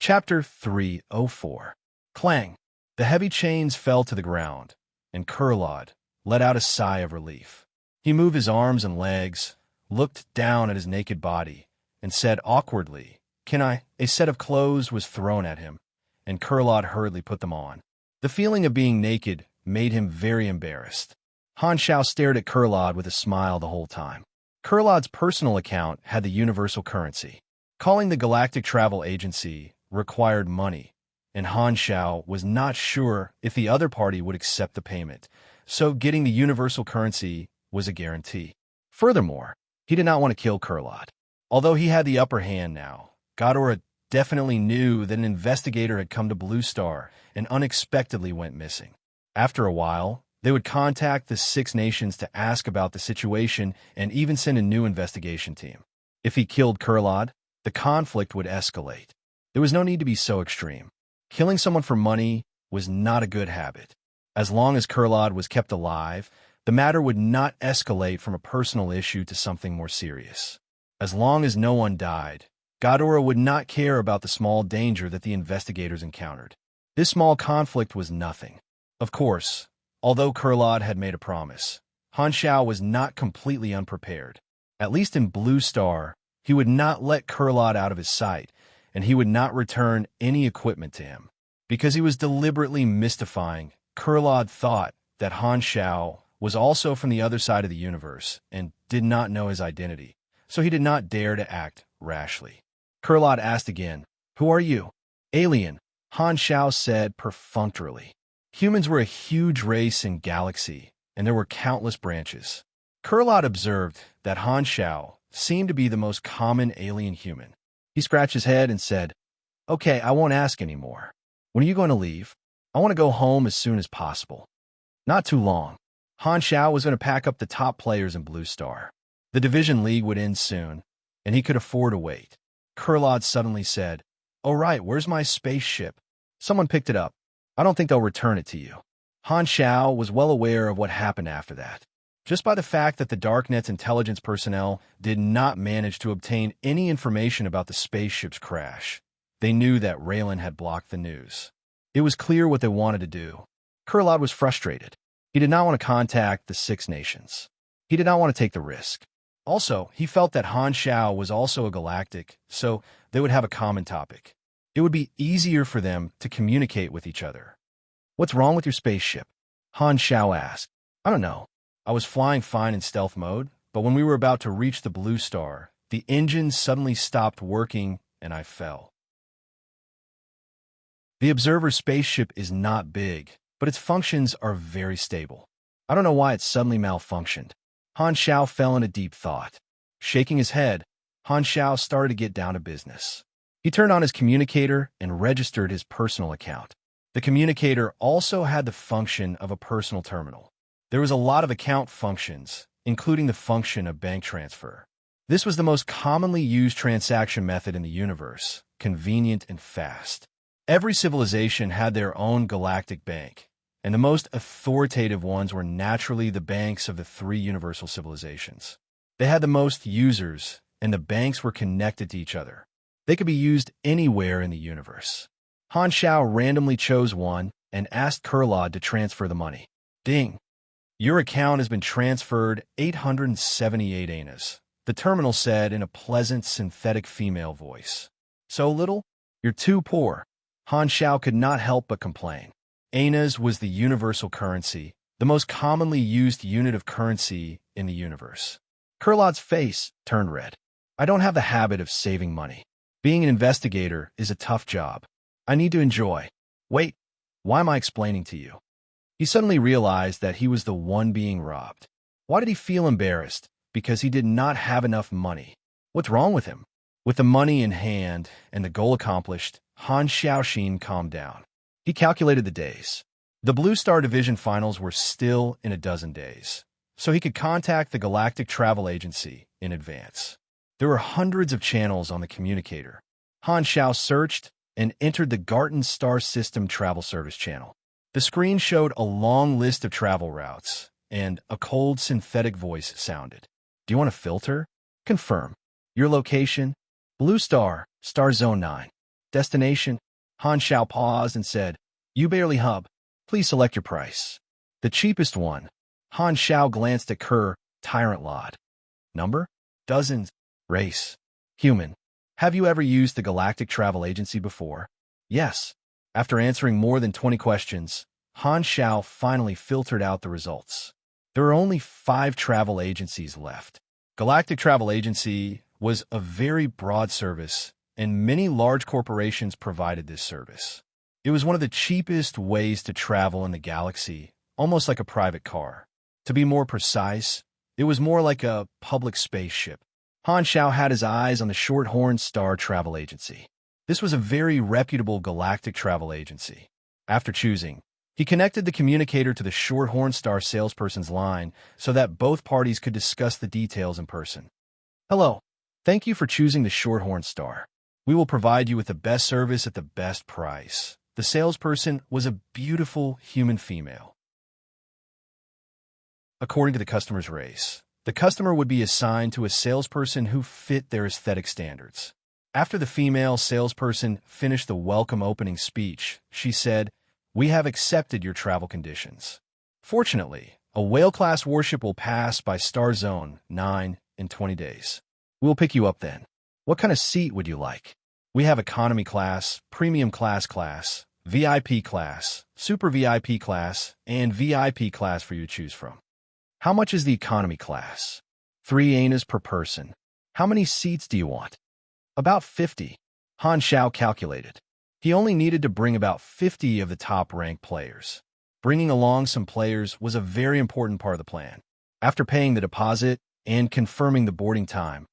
Chapter 304. Clang. The heavy chains fell to the ground, and Kurlad let out a sigh of relief. He moved his arms and legs, looked down at his naked body, and said awkwardly, "Can I?" A set of clothes was thrown at him, and Kurlad hurriedly put them on. The feeling of being naked made him very embarrassed. Han Shao stared at Kurlad with a smile the whole time. Kurlad's personal account had the universal currency. Calling the Galactic Travel Agency required money, and Han Shao was not sure if the other party would accept the payment, so getting the universal currency was a guarantee. Furthermore, he did not want to kill Kurlad. Although he had the upper hand now, Ghidorah definitely knew that an investigator had come to Blue Star and unexpectedly went missing. After a while, they would contact the Six Nations to ask about the situation and even send a new investigation team. If he killed Kurlad, the conflict would escalate. There was no need to be so extreme. Killing someone for money was not a good habit. As long as Kurlad was kept alive, the matter would not escalate from a personal issue to something more serious. As long as no one died, Ghidorah would not care about the small danger that the investigators encountered. This small conflict was nothing. Of course, although Kurlad had made a promise, Han Shao was not completely unprepared. At least in Blue Star, he would not let Kurlad out of his sight, and he would not return any equipment to him. Because he was deliberately mystifying, Kurlad thought that Han Shao was also from the other side of the universe and did not know his identity, so he did not dare to act rashly. Kurlad asked again, "Who are you?" "Alien," Han Shao said perfunctorily. Humans were a huge race in galaxy, and there were countless branches. Kurlad observed that Han Shao seemed to be the most common alien human. He scratched his head and said, "Okay, I won't ask anymore. When are you going to leave? I want to go home as soon as possible." Not too long. Han Shao was going to pack up the top players in Blue Star. The Division League would end soon, and he could afford to wait. Kurlad suddenly said, "Oh right, where's my spaceship? Someone picked it up. I don't think they'll return it to you." Han Shao was well aware of what happened after that. Just by the fact that the Darknet's intelligence personnel did not manage to obtain any information about the spaceship's crash, they knew that Raylan had blocked the news. It was clear what they wanted to do. Kurlad was frustrated. He did not want to contact the Six Nations. He did not want to take the risk. Also, he felt that Han Xiao was also a galactic, so they would have a common topic. It would be easier for them to communicate with each other. "What's wrong with your spaceship?" Han Xiao asked. "I don't know. I was flying fine in stealth mode, but when we were about to reach the blue star, the engine suddenly stopped working and I fell." The observer's spaceship is not big, but its functions are very stable. "I don't know why it suddenly malfunctioned." Han Xiao fell into deep thought. Shaking his head, Han Xiao started to get down to business. He turned on his communicator and registered his personal account. The communicator also had the function of a personal terminal. There was a lot of account functions, including the function of bank transfer. This was the most commonly used transaction method in the universe, convenient and fast. Every civilization had their own galactic bank, and the most authoritative ones were naturally the banks of the three universal civilizations. They had the most users, and the banks were connected to each other. They could be used anywhere in the universe. Han Xiao randomly chose one and asked Kurlod to transfer the money. Ding! "Your account has been transferred 878 anas," the terminal said in a pleasant synthetic female voice. "So little? You're too poor." Han Xiao could not help but complain. Anas was the universal currency, the most commonly used unit of currency in the universe. Kurlod's face turned red. "I don't have the habit of saving money. Being an investigator is a tough job. I need to enjoy." "Wait, why am I explaining to you?" He suddenly realized that he was the one being robbed. Why did he feel embarrassed? Because he did not have enough money. What's wrong with him? With the money in hand and the goal accomplished, Han Xiaoxin calmed down. He calculated the days. The Blue Star Division finals were still in a dozen days, so he could contact the Galactic Travel Agency in advance. There were hundreds of channels on the communicator. Han Xiao searched and entered the Garten Star System Travel Service channel. The screen showed a long list of travel routes, and a cold synthetic voice sounded. "Do you want to filter? Confirm. Your location? Blue Star, Star Zone 9. Destination?" Han Xiao paused and said, "You barely hub. Please select your price." "The cheapest one." Han Xiao glanced at Tyrant Lod. "Number? Dozens. Race? Human. Have you ever used the Galactic Travel Agency before?" "Yes." After answering more than 20 questions, Han Xiao finally filtered out the results. There are only 5 travel agencies left. Galactic Travel Agency was a very broad service, and many large corporations provided this service. It was one of the cheapest ways to travel in the galaxy, almost like a private car. To be more precise, it was more like a public spaceship. Han Xiao had his eyes on the Shorthorn Star Travel Agency. This was a very reputable galactic travel agency. After choosing, he connected the communicator to the Shorthorn Star salesperson's line so that both parties could discuss the details in person. "Hello. Thank you for choosing the Shorthorn Star. We will provide you with the best service at the best price." The salesperson was a beautiful human female. According to the customer's race, the customer would be assigned to a salesperson who fit their aesthetic standards. After the female salesperson finished the welcome opening speech, she said, "We have accepted your travel conditions. Fortunately, a whale-class warship will pass by Star Zone 9 in 20 days. We'll pick you up then. What kind of seat would you like? We have economy class, premium class, VIP class, super VIP class, and VIP class for you to choose from." "How much is the economy class?" 3 anas per person. "How many seats do you want?" "About 50. Han Xiao calculated. He only needed to bring about 50 of the top-ranked players. Bringing along some players was a very important part of the plan. After paying the deposit and confirming the boarding time,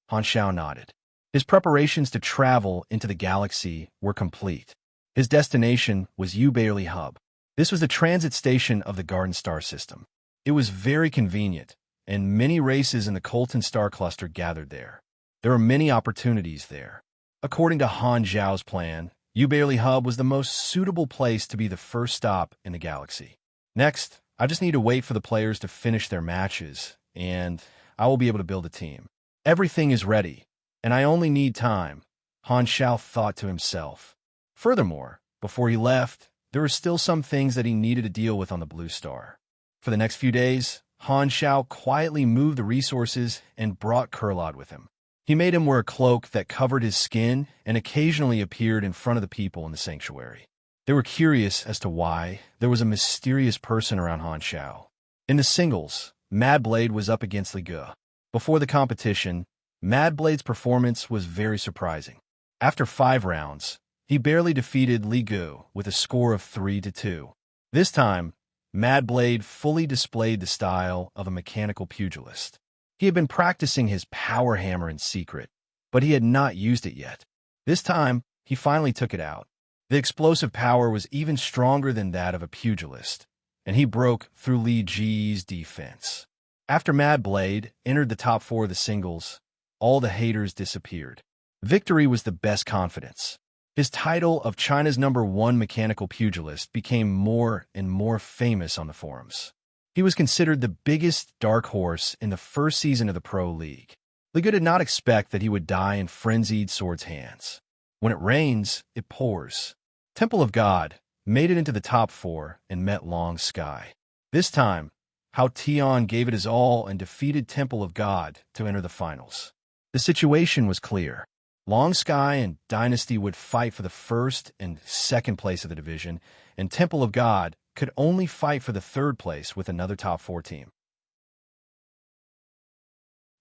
Han Xiao nodded. His preparations to travel into the galaxy were complete. His destination was Ubarely Hub. This was the transit station of the Garden Star System. It was very convenient, and many races in the Colton Star Cluster gathered there. There were many opportunities there. According to Han Zhao's plan, Ubarely Hub was the most suitable place to be the first stop in the galaxy. Next, I just need to wait for the players to finish their matches, and I will be able to build a team. Everything is ready, and I only need time, Han Xiao thought to himself. Furthermore, before he left, there were still some things that he needed to deal with on the Blue Star. For the next few days, Han Shao quietly moved the resources and brought Kurlad with him. He made him wear a cloak that covered his skin and occasionally appeared in front of the people in the sanctuary. They were curious as to why there was a mysterious person around Han Shao. In the singles, Mad Blade was up against Li Ge. Before the competition, Mad Blade's performance was very surprising. After 5 rounds, he barely defeated Li Ge with a score of 3-2. This time, Mad Blade fully displayed the style of a mechanical pugilist. He had been practicing his power hammer in secret, but he had not used it yet. This time, he finally took it out. The explosive power was even stronger than that of a pugilist, and he broke through Li Ge's defense. After Mad Blade entered the top 4 of the singles, all the haters disappeared. Victory was the best confidence. His title of China's #1 mechanical pugilist became more and more famous on the forums. He was considered the biggest dark horse in the first season of the Pro League. Li Ge did not expect that he would die in frenzied swords' hands. When it rains, it pours. Temple of God made it into the top 4 and met Long Sky. This time, Hao Tian gave it his all and defeated Temple of God to enter the finals. The situation was clear. Long Sky and Dynasty would fight for the first and second place of the division, and Temple of God could only fight for the third place with another top 4 team.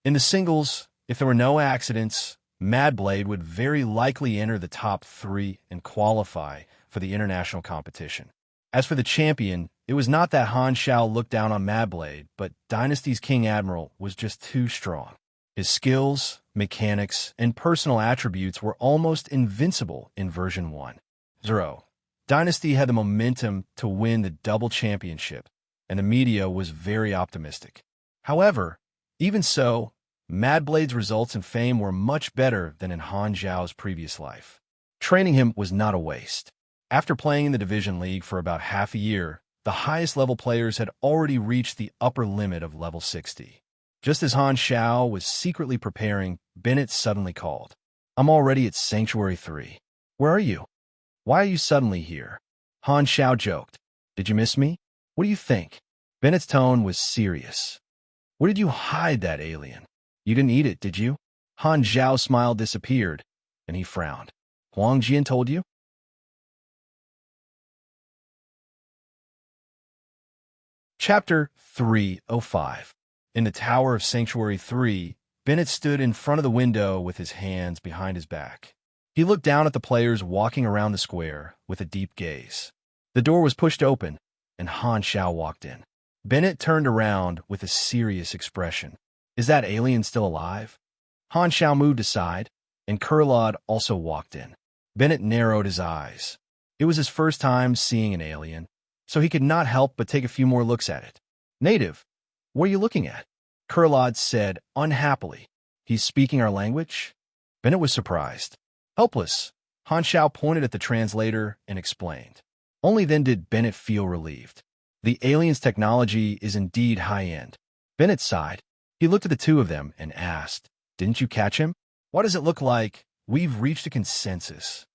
In the singles, if there were no accidents, Mad Blade would very likely enter the top 3 and qualify for the international competition. As for the champion, it was not that Han Shao looked down on Mad Blade, but Dynasty's King Admiral was just too strong. His skills, mechanics, and personal attributes were almost invincible in version 1.0. Dynasty had the momentum to win the double championship, and the media was very optimistic. However, even so, Mad Blade's results and fame were much better than in Han Zhao's previous life. Training him was not a waste. After playing in the Division League for about half a year, the highest level players had already reached the upper limit of level 60. Just as Han Shao was secretly preparing, Bennett suddenly called. "I'm already at Sanctuary 3. Where are you? Why are you suddenly here?" Han Shao joked. "Did you miss me? What do you think?" Bennett's tone was serious. "Where did you hide that alien? You didn't eat it, did you?" Han Zhao's smile disappeared, and he frowned. "Huang Jian told you?" Chapter 305. In the Tower of Sanctuary 3, Bennett stood in front of the window with his hands behind his back. He looked down at the players walking around the square with a deep gaze. The door was pushed open, and Han Shao walked in. Bennett turned around with a serious expression. "Is that alien still alive?" Han Shao moved aside, and Kurlad also walked in. Bennett narrowed his eyes. It was his first time seeing an alien, so he could not help but take a few more looks at it. "Native, what are you looking at?" Kurlad said unhappily. "He's speaking our language?" Bennett was surprised. Helpless, Han Shao pointed at the translator and explained. Only then did Bennett feel relieved. The alien's technology is indeed high-end. Bennett sighed. He looked at the two of them and asked, "Didn't you catch him? What does it look like? We've reached a consensus."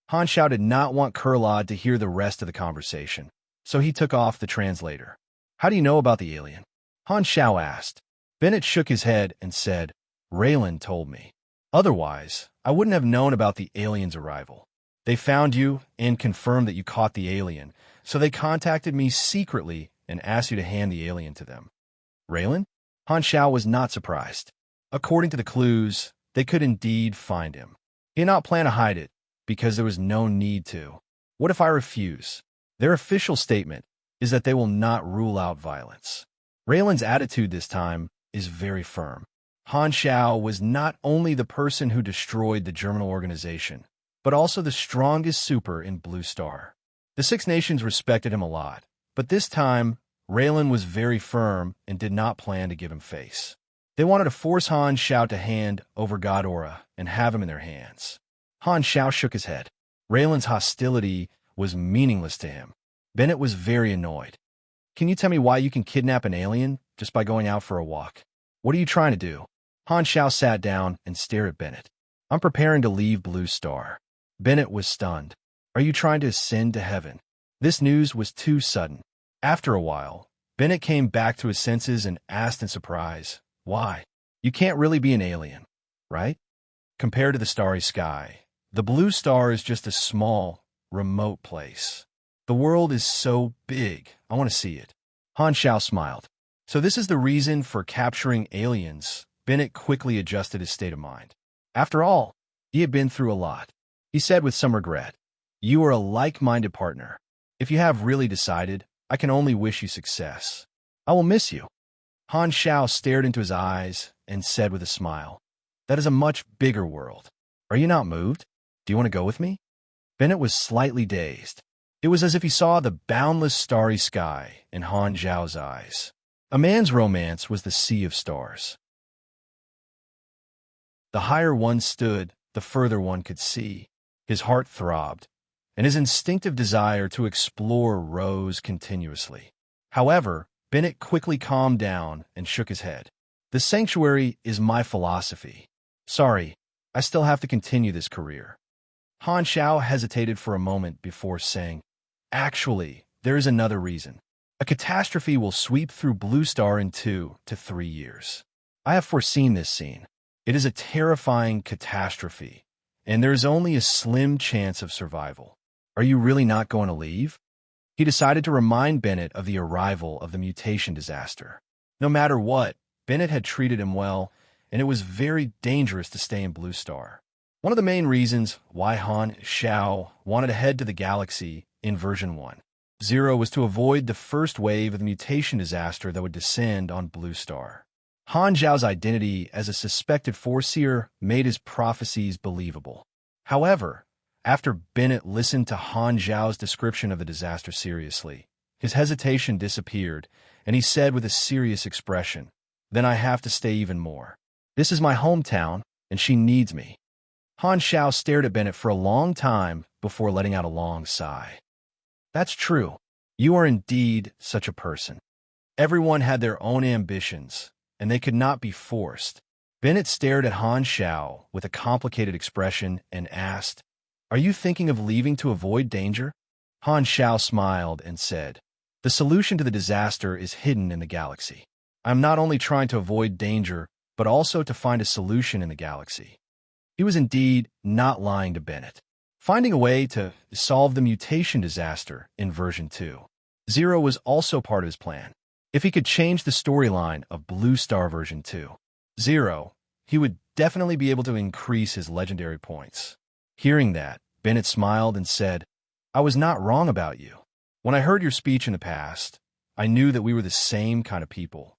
Han Shao did not want Kurlad to hear the rest of the conversation, so he took off the translator. "How do you know about the alien?" Han Shao asked. Bennett shook his head and said, "Raylan told me. Otherwise, I wouldn't have known about the alien's arrival. They found you and confirmed that you caught the alien, so they contacted me secretly and asked you to hand the alien to them." "Raylan?" Han Shao was not surprised. According to the clues, they could indeed find him. He had not planned to hide it, because there was no need to. What if I refuse? Their official statement is that they will not rule out violence. Raylan's attitude this time is very firm. Han Shao was not only the person who destroyed the Germinal organization, but also the strongest super in Blue Star. The Six Nations respected him a lot, but this time, Raylan was very firm and did not plan to give him face. They wanted to force Han Shao to hand over God Aura and have him in their hands. Han Shao shook his head. Raylan's hostility was meaningless to him. Bennett was very annoyed. "Can you tell me why you can kidnap an alien just by going out for a walk? What are you trying to do?" Han Shao sat down and stared at Bennett. "I'm preparing to leave Blue Star." Bennett was stunned. "Are you trying to ascend to heaven?" This news was too sudden. After a while, Bennett came back to his senses and asked in surprise, "Why? You can't really be an alien, right?" Compared to the starry sky, the blue star is just a small, remote place. The world is so big, I want to see it. Han Xiao smiled. So this is the reason for capturing aliens. Bennett quickly adjusted his state of mind. After all, he had been through a lot. He said with some regret, "You are a like-minded partner. If you have really decided, I can only wish you success. I will miss you." Han Xiao stared into his eyes and said with a smile, "That is a much bigger world. Are you not moved? Do you want to go with me?" Bennett was slightly dazed. It was as if he saw the boundless starry sky in Han Xiao's eyes. A man's romance was the sea of stars. The higher one stood, the further one could see. His heart throbbed, and his instinctive desire to explore rose continuously. However, Bennett quickly calmed down and shook his head. "The sanctuary is my philosophy. Sorry, I still have to continue this career." Han Xiao hesitated for a moment before saying, "Actually, there is another reason. A catastrophe will sweep through Blue Star in 2 to 3 years. I have foreseen this scene. It is a terrifying catastrophe, and there is only a slim chance of survival. Are you really not going to leave?" He decided to remind Bennett of the arrival of the mutation disaster. No matter what, Bennett had treated him well, and it was very dangerous to stay in Blue Star. One of the main reasons why Han Xiao wanted to head to the galaxy in version 1.0 was to avoid the first wave of the mutation disaster that would descend on Blue Star. Han Xiao's identity as a suspected Foreseer made his prophecies believable. However, after Bennett listened to Han Xiao's description of the disaster seriously, his hesitation disappeared, and he said with a serious expression, "Then I have to stay even more. This is my hometown, and she needs me." Han Xiao stared at Bennett for a long time before letting out a long sigh. "That's true. You are indeed such a person. Everyone had their own ambitions, and they could not be forced." Bennett stared at Han Xiao with a complicated expression and asked, "Are you thinking of leaving to avoid danger?" Han Xiao smiled and said, "The solution to the disaster is hidden in the galaxy. I'm not only trying to avoid danger, but also to find a solution in the galaxy." He was indeed not lying to Bennett. Finding a way to solve the mutation disaster in version 2.0 was also part of his plan. If he could change the storyline of Blue Star version 2.0, he would definitely be able to increase his legendary points. Hearing that, Bennett smiled and said, "I was not wrong about you. When I heard your speech in the past, I knew that we were the same kind of people."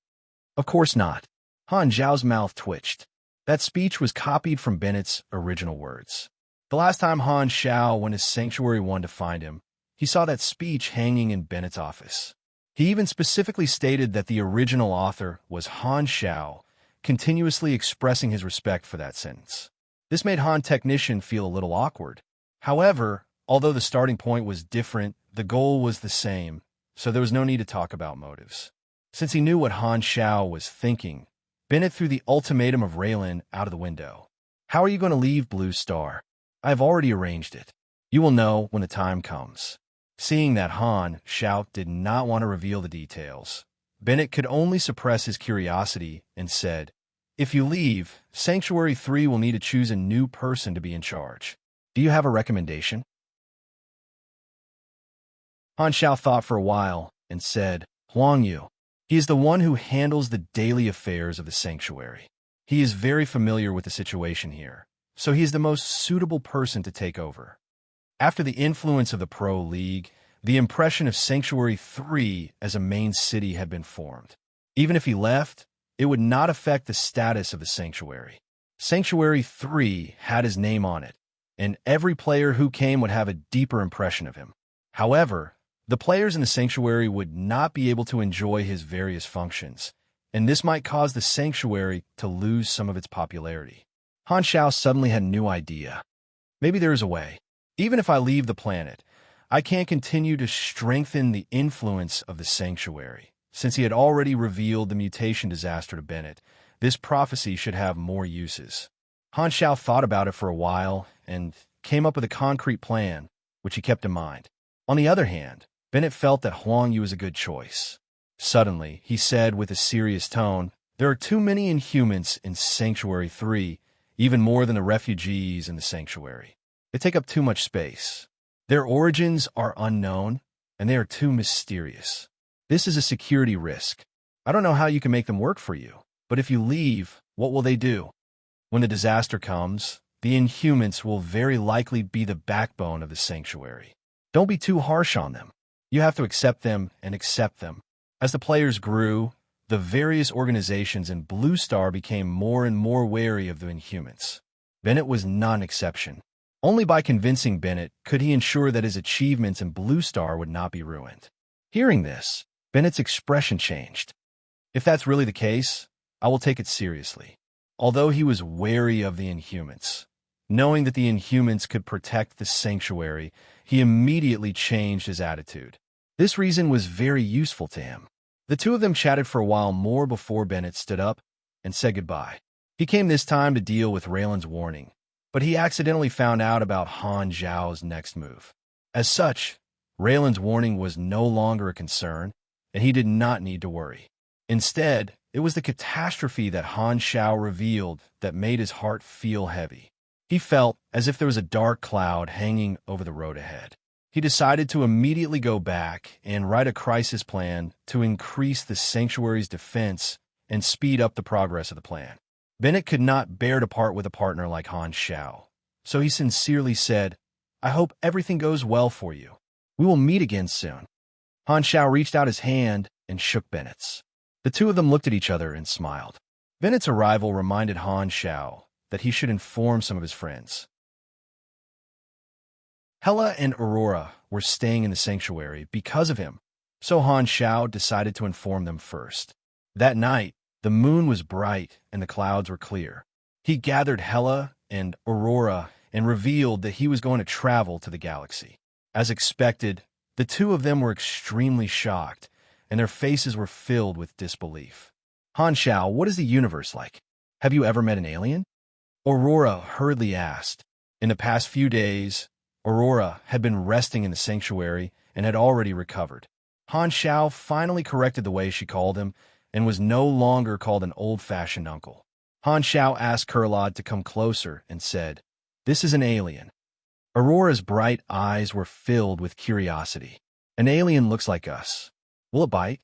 "Of course not." Han Xiao's mouth twitched. That speech was copied from Bennett's original words. The last time Han Xiao went to Sanctuary 1 to find him, he saw that speech hanging in Bennett's office. He even specifically stated that the original author was Han Xiao, continuously expressing his respect for that sentence. This made Han Technician feel a little awkward. However, although the starting point was different, the goal was the same, so there was no need to talk about motives. Since he knew what Han Xiao was thinking, Bennett threw the ultimatum of Raylan out of the window. "How are you going to leave Blue Star? I have already arranged it. You will know when the time comes." Seeing that Han Xiao did not want to reveal the details, Bennett could only suppress his curiosity and said, "If you leave, Sanctuary 3 will need to choose a new person to be in charge. Do you have a recommendation?" Han Xiao thought for a while and said, "Huang Yu. He is the one who handles the daily affairs of the sanctuary. He is very familiar with the situation here, so he is the most suitable person to take over." After the influence of the Pro League, the impression of Sanctuary 3 as a main city had been formed. Even if he left, it would not affect the status of the sanctuary. Sanctuary 3 had his name on it, and every player who came would have a deeper impression of him. However, the players in the sanctuary would not be able to enjoy his various functions, and this might cause the sanctuary to lose some of its popularity. Han Xiao suddenly had a new idea. Maybe there is a way. Even if I leave the planet, I can continue to strengthen the influence of the sanctuary. Since he had already revealed the mutation disaster to Bennett, this prophecy should have more uses. Han Xiao thought about it for a while and came up with a concrete plan, which he kept in mind. On the other hand, Bennett felt that Huang Yu was a good choice. Suddenly, he said with a serious tone, "There are too many inhumans in Sanctuary 3, even more than the refugees in the Sanctuary. They take up too much space. Their origins are unknown, and they are too mysterious. This is a security risk. I don't know how you can make them work for you, but if you leave, what will they do? When the disaster comes, the Inhumans will very likely be the backbone of the Sanctuary. Don't be too harsh on them. You have to accept them and accept them." As the players grew, the various organizations in Blue Star became more and more wary of the Inhumans. Bennett was not an exception. Only by convincing Bennett could he ensure that his achievements in Blue Star would not be ruined. Hearing this, Bennett's expression changed. "If that's really the case, I will take it seriously." Although he was wary of the Inhumans, knowing that the Inhumans could protect the Sanctuary, he immediately changed his attitude. This reason was very useful to him. The two of them chatted for a while more before Bennett stood up and said goodbye. He came this time to deal with Raylan's warning, but he accidentally found out about Han Zhao's next move. As such, Raylan's warning was no longer a concern, and he did not need to worry. Instead, it was the catastrophe that Han Zhao revealed that made his heart feel heavy. He felt as if there was a dark cloud hanging over the road ahead. He decided to immediately go back and write a crisis plan to increase the Sanctuary's defense and speed up the progress of the plan. Bennett could not bear to part with a partner like Han Zhao, so he sincerely said, "I hope everything goes well for you. We will meet again soon." Han Zhao reached out his hand and shook Bennett's. The two of them looked at each other and smiled. Bennett's arrival reminded Han Zhao that he should inform some of his friends. Hela and Aurora were staying in the Sanctuary because of him, so Han Zhao decided to inform them first. That night, the moon was bright and the clouds were clear. He gathered Hela and Aurora and revealed that he was going to travel to the galaxy. As expected, the two of them were extremely shocked, and their faces were filled with disbelief. "Han Zhao, what is the universe like? Have you ever met an alien?" Aurora hurriedly asked. In the past few days, Aurora had been resting in the Sanctuary and had already recovered. Han Zhao finally corrected the way she called him and was no longer called an old-fashioned uncle. Han Zhao asked Kurlad to come closer and said, "This is an alien." Aurora's bright eyes were filled with curiosity. "An alien looks like us. Will it bite?"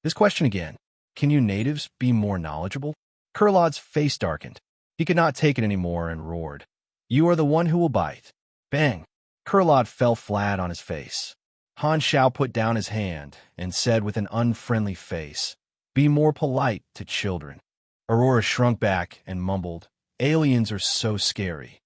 This question again. "Can you natives be more knowledgeable?" Kurlad's face darkened. He could not take it anymore and roared, "You are the one who will bite." Bang! Kurlad fell flat on his face. Han Zhao put down his hand and said with an unfriendly face, "Be more polite to children." Aurora shrunk back and mumbled, "Aliens are so scary."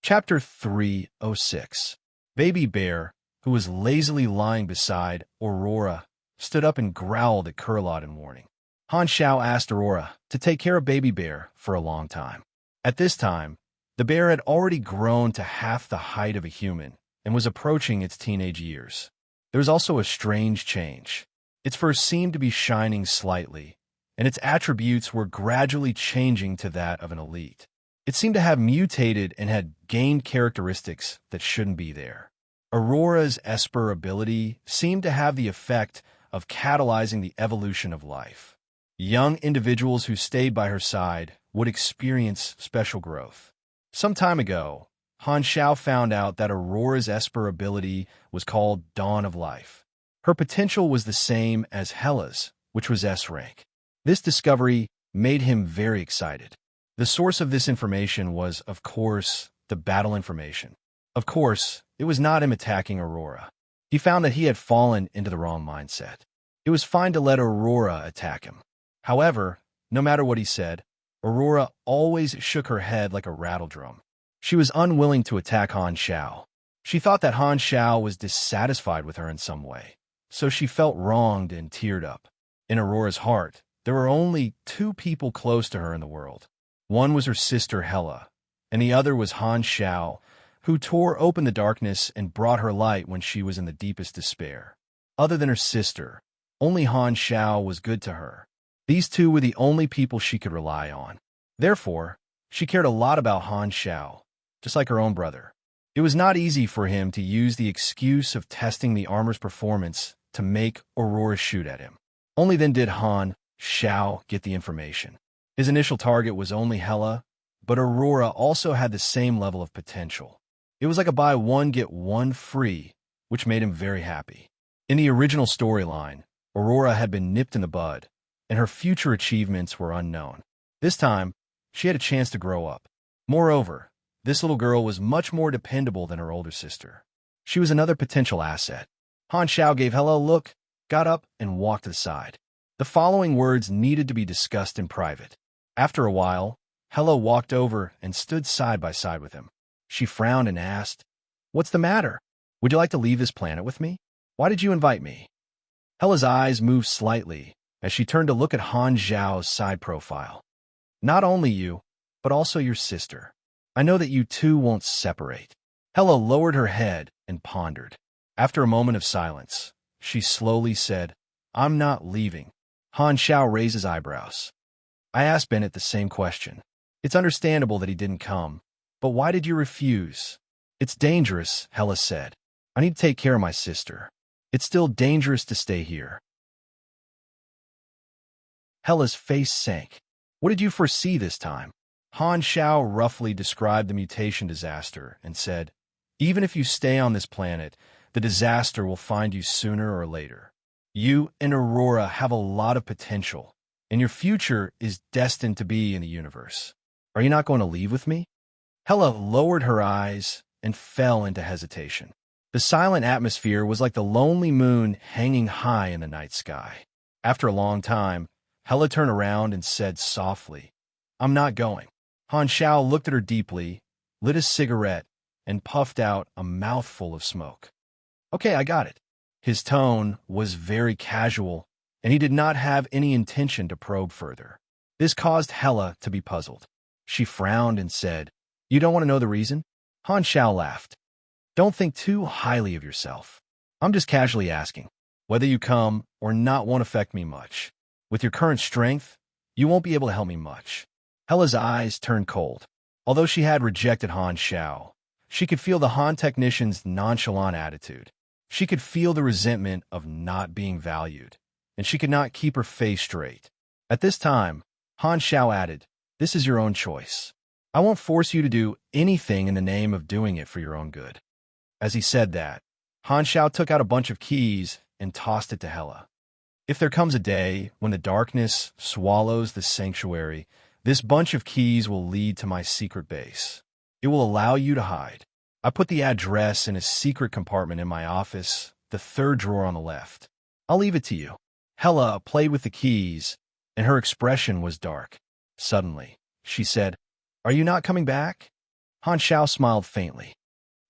Chapter 306. Baby Bear, who was lazily lying beside Aurora, stood up and growled at Kurlad in warning. Han Zhao asked Aurora to take care of Baby Bear for a long time. At this time, the bear had already grown to half the height of a human and was approaching its teenage years. There was also a strange change. Its fur seemed to be shining slightly, and its attributes were gradually changing to that of an elite. It seemed to have mutated and had gained characteristics that shouldn't be there. Aurora's Esper ability seemed to have the effect of catalyzing the evolution of life. Young individuals who stayed by her side would experience special growth. Some time ago, Han Zhao found out that Aurora's Esper ability was called Dawn of Life. Her potential was the same as Hela's, which was S rank. This discovery made him very excited. The source of this information was, of course, the battle information. Of course, it was not him attacking Aurora. He found that he had fallen into the wrong mindset. It was fine to let Aurora attack him. However, no matter what he said, Aurora always shook her head like a rattledrum. She was unwilling to attack Han Zhao. She thought that Han Zhao was dissatisfied with her in some way, so she felt wronged and teared up. In Aurora's heart, there were only two people close to her in the world. One was her sister Hela, and the other was Han Zhao, who tore open the darkness and brought her light when she was in the deepest despair. Other than her sister, only Han Zhao was good to her. These two were the only people she could rely on. Therefore, she cared a lot about Han Zhao, just like her own brother. It was not easy for him to use the excuse of testing the armor's performance to make Aurora shoot at him. Only then did Han Xiao get the information. His initial target was only Hela, but Aurora also had the same level of potential. It was like a buy one, get one free, which made him very happy. In the original storyline, Aurora had been nipped in the bud, and her future achievements were unknown. This time, she had a chance to grow up. Moreover, this little girl was much more dependable than her older sister. She was another potential asset. Han Xiao gave Hela a look, got up, and walked to the side. The following words needed to be discussed in private. After a while, Hela walked over and stood side by side with him. She frowned and asked, "What's the matter? Would you like to leave this planet with me? Why did you invite me?" Hela's eyes moved slightly as she turned to look at Han Xiao's side profile. "Not only you, but also your sister. I know that you two won't separate." Hela lowered her head and pondered. After a moment of silence, she slowly said, "I'm not leaving." Han Xiao raised his eyebrows. "I asked Bennett the same question. It's understandable that he didn't come, but why did you refuse?" "It's dangerous," Hela said. "I need to take care of my sister. It's still dangerous to stay here." Hela's face sank. "What did you foresee this time?" Han Xiao roughly described the mutation disaster and said, "Even if you stay on this planet, the disaster will find you sooner or later. You and Aurora have a lot of potential, and your future is destined to be in the universe. Are you not going to leave with me?" Hela lowered her eyes and fell into hesitation. The silent atmosphere was like the lonely moon hanging high in the night sky. After a long time, Hela turned around and said softly, "I'm not going." Han Xiao looked at her deeply, lit a cigarette, and puffed out a mouthful of smoke. "Okay, I got it." His tone was very casual, and he did not have any intention to probe further. This caused Hela to be puzzled. She frowned and said, "You don't want to know the reason?" Han Xiao laughed. "Don't think too highly of yourself. I'm just casually asking. Whether you come or not won't affect me much. With your current strength, you won't be able to help me much." Hela's eyes turned cold. Although she had rejected Han Xiao, she could feel the Han technician's nonchalant attitude. She could feel the resentment of not being valued, and she could not keep her face straight. At this time, Han Xiao added, "This is your own choice. I won't force you to do anything in the name of doing it for your own good." As he said that, Han Xiao took out a bunch of keys and tossed it to Hela. "If there comes a day when the darkness swallows the sanctuary, this bunch of keys will lead to my secret base. It will allow you to hide. I put the address in a secret compartment in my office, the third drawer on the left. I'll leave it to you." Hela played with the keys, and her expression was dark. Suddenly, she said, "Are you not coming back?" Han Xiao smiled faintly.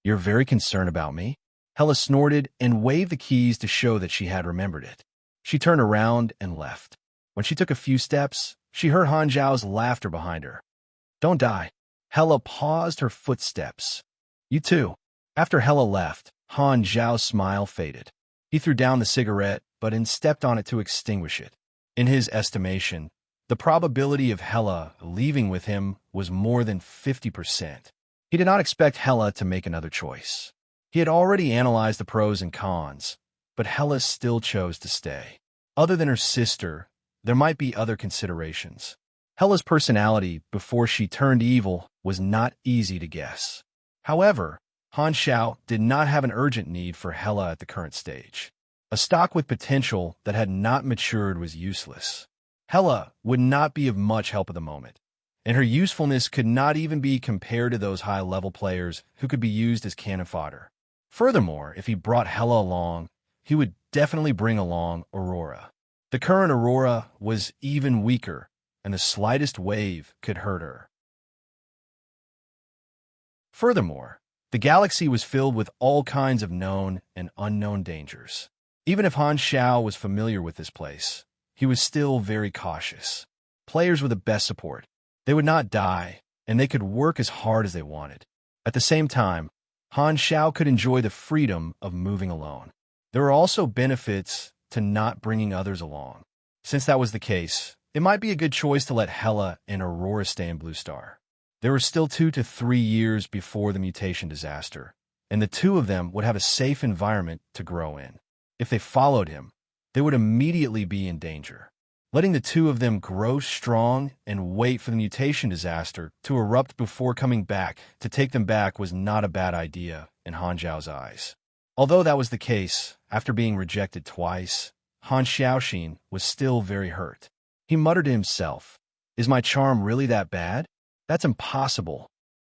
"You're very concerned about me?" Hela snorted and waved the keys to show that she had remembered it. She turned around and left. When she took a few steps, she heard Han Xiao's laughter behind her. "Don't die." Hela paused her footsteps. "You too." After Hela left, Han Xiao's smile faded. He threw down the cigarette, but then stepped on it to extinguish it. In his estimation, the probability of Hela leaving with him was more than 50%. He did not expect Hela to make another choice. He had already analyzed the pros and cons, but Hela still chose to stay. Other than her sister, there might be other considerations. Hela's personality before she turned evil was not easy to guess. However, Han Xiao did not have an urgent need for Hela at the current stage. A stock with potential that had not matured was useless. Hela would not be of much help at the moment, and her usefulness could not even be compared to those high-level players who could be used as cannon fodder. Furthermore, if he brought Hela along, he would definitely bring along Aurora. The current Aurora was even weaker, and the slightest wave could hurt her. Furthermore, the galaxy was filled with all kinds of known and unknown dangers. Even if Han Xiao was familiar with this place, he was still very cautious. Players were the best support. They would not die, and they could work as hard as they wanted. At the same time, Han Xiao could enjoy the freedom of moving alone. There were also benefits to not bringing others along. Since that was the case, it might be a good choice to let Hela and Aurora stay in Blue Star. There were still 2 to 3 years before the mutation disaster, and the two of them would have a safe environment to grow in. If they followed him, they would immediately be in danger. Letting the two of them grow strong and wait for the mutation disaster to erupt before coming back to take them back was not a bad idea in Han Zhao's eyes. Although that was the case, after being rejected twice, Han Xiaoxin was still very hurt. He muttered to himself, "Is my charm really that bad? That's impossible."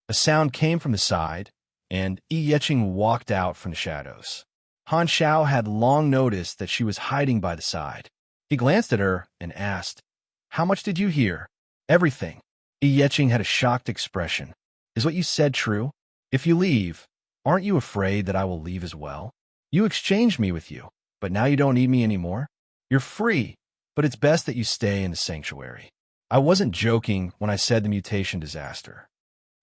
A sound came from the side, and Yi Yeqing walked out from the shadows. Han Xiao had long noticed that she was hiding by the side. He glanced at her and asked, "How much did you hear?" "Everything." Yi Yeqing had a shocked expression. "Is what you said true? If you leave, aren't you afraid that I will leave as well? You exchanged me with you, but now you don't need me anymore? You're free, but it's best that you stay in the sanctuary." I wasn't joking when I said the mutation disaster.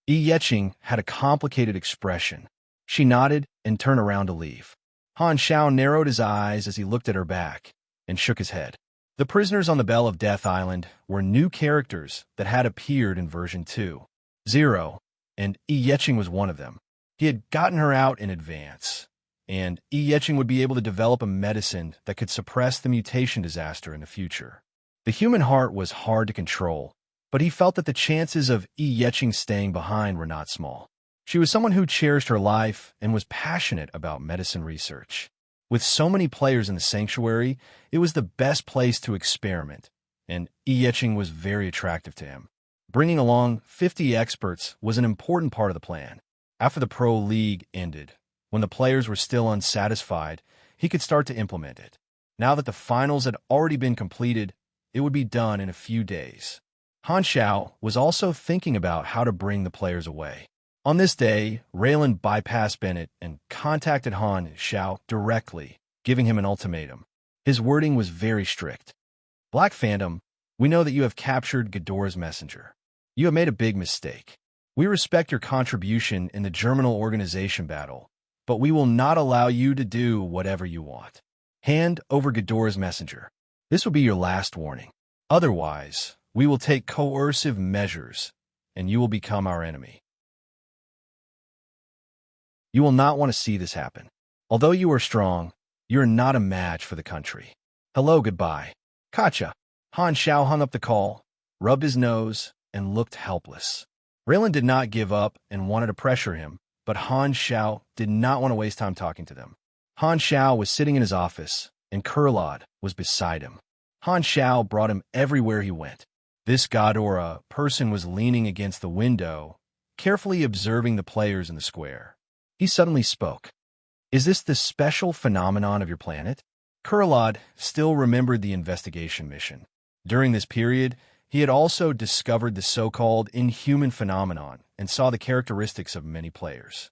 Yi Yeqing had a complicated expression. She nodded and turned around to leave. Han Xiao narrowed his eyes as he looked at her back and shook his head. The prisoners on the Bell of Death Island were new characters that had appeared in version 2.0, and Yi Yeqing was one of them. He had gotten her out in advance, and Yi Yeqing would be able to develop a medicine that could suppress the mutation disaster in the future. The human heart was hard to control, but he felt that the chances of Yi Yeqing staying behind were not small. She was someone who cherished her life and was passionate about medicine research. With so many players in the sanctuary, it was the best place to experiment, and Yi Yeqing was very attractive to him. Bringing along 50 experts was an important part of the plan. After the Pro League ended, when the players were still unsatisfied, he could start to implement it. Now that the finals had already been completed, it would be done in a few days. Han Xiao was also thinking about how to bring the players away. On this day, Raylan bypassed Bennett and contacted Han Xiao directly, giving him an ultimatum. His wording was very strict. "Black Phantom, we know that you have captured Ghidorah's messenger. You have made a big mistake. We respect your contribution in the Germinal Organization battle, but we will not allow you to do whatever you want. Hand over Ghidorah's messenger. This will be your last warning. Otherwise, we will take coercive measures, and you will become our enemy. You will not want to see this happen. Although you are strong, you are not a match for the country. Hello, goodbye. Gotcha." Han Xiao hung up the call, rubbed his nose, and looked helpless. Raylan did not give up and wanted to pressure him, but Han Xiao did not want to waste time talking to them. Han Xiao was sitting in his office, and Kurlad was beside him. Han Xiao brought him everywhere he went. This Ghidorah person was leaning against the window, carefully observing the players in the square. He suddenly spoke. "Is this the special phenomenon of your planet?" Kurlad still remembered the investigation mission. During this period, he had also discovered the so-called inhuman phenomenon and saw the characteristics of many players.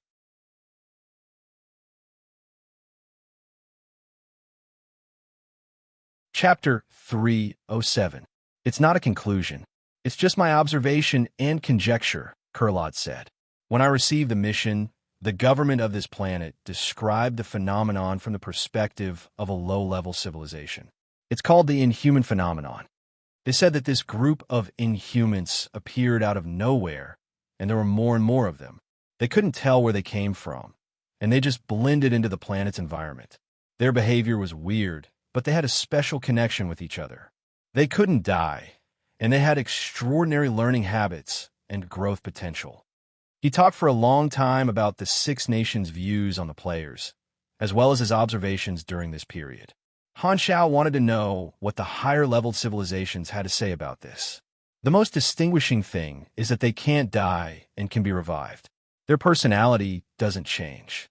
Chapter 307. It's not a conclusion. It's just my observation and conjecture, Kurlad said. When I received the mission, the government of this planet described the phenomenon from the perspective of a low-level civilization. It's called the inhuman phenomenon. They said that this group of inhumans appeared out of nowhere, and there were more and more of them. They couldn't tell where they came from, and they just blended into the planet's environment. Their behavior was weird, but they had a special connection with each other. They couldn't die, and they had extraordinary learning habits and growth potential. He talked for a long time about the Six Nations' views on the players, as well as his observations during this period. Han Xiao wanted to know what the higher-level civilizations had to say about this. The most distinguishing thing is that they can't die and can be revived. Their personality doesn't change.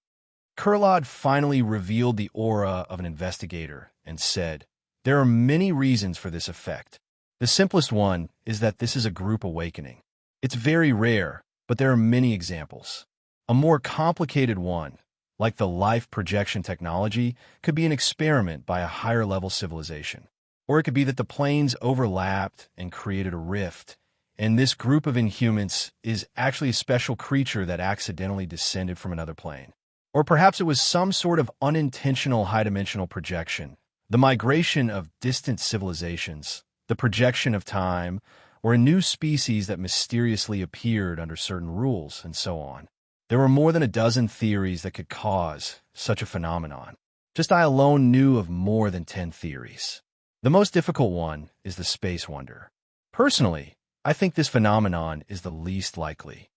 Kurlad finally revealed the aura of an investigator and said, "There are many reasons for this effect. The simplest one is that this is a group awakening. It's very rare, but there are many examples. A more complicated one, like the life projection technology, could be an experiment by a higher-level civilization. Or it could be that the planes overlapped and created a rift, and this group of inhumans is actually a special creature that accidentally descended from another plane. Or perhaps it was some sort of unintentional high-dimensional projection, the migration of distant civilizations, the projection of time, or a new species that mysteriously appeared under certain rules, and so on. There were more than a dozen theories that could cause such a phenomenon. Just I alone knew of more than 10 theories. The most difficult one is the space wonder. Personally, I think this phenomenon is the least likely.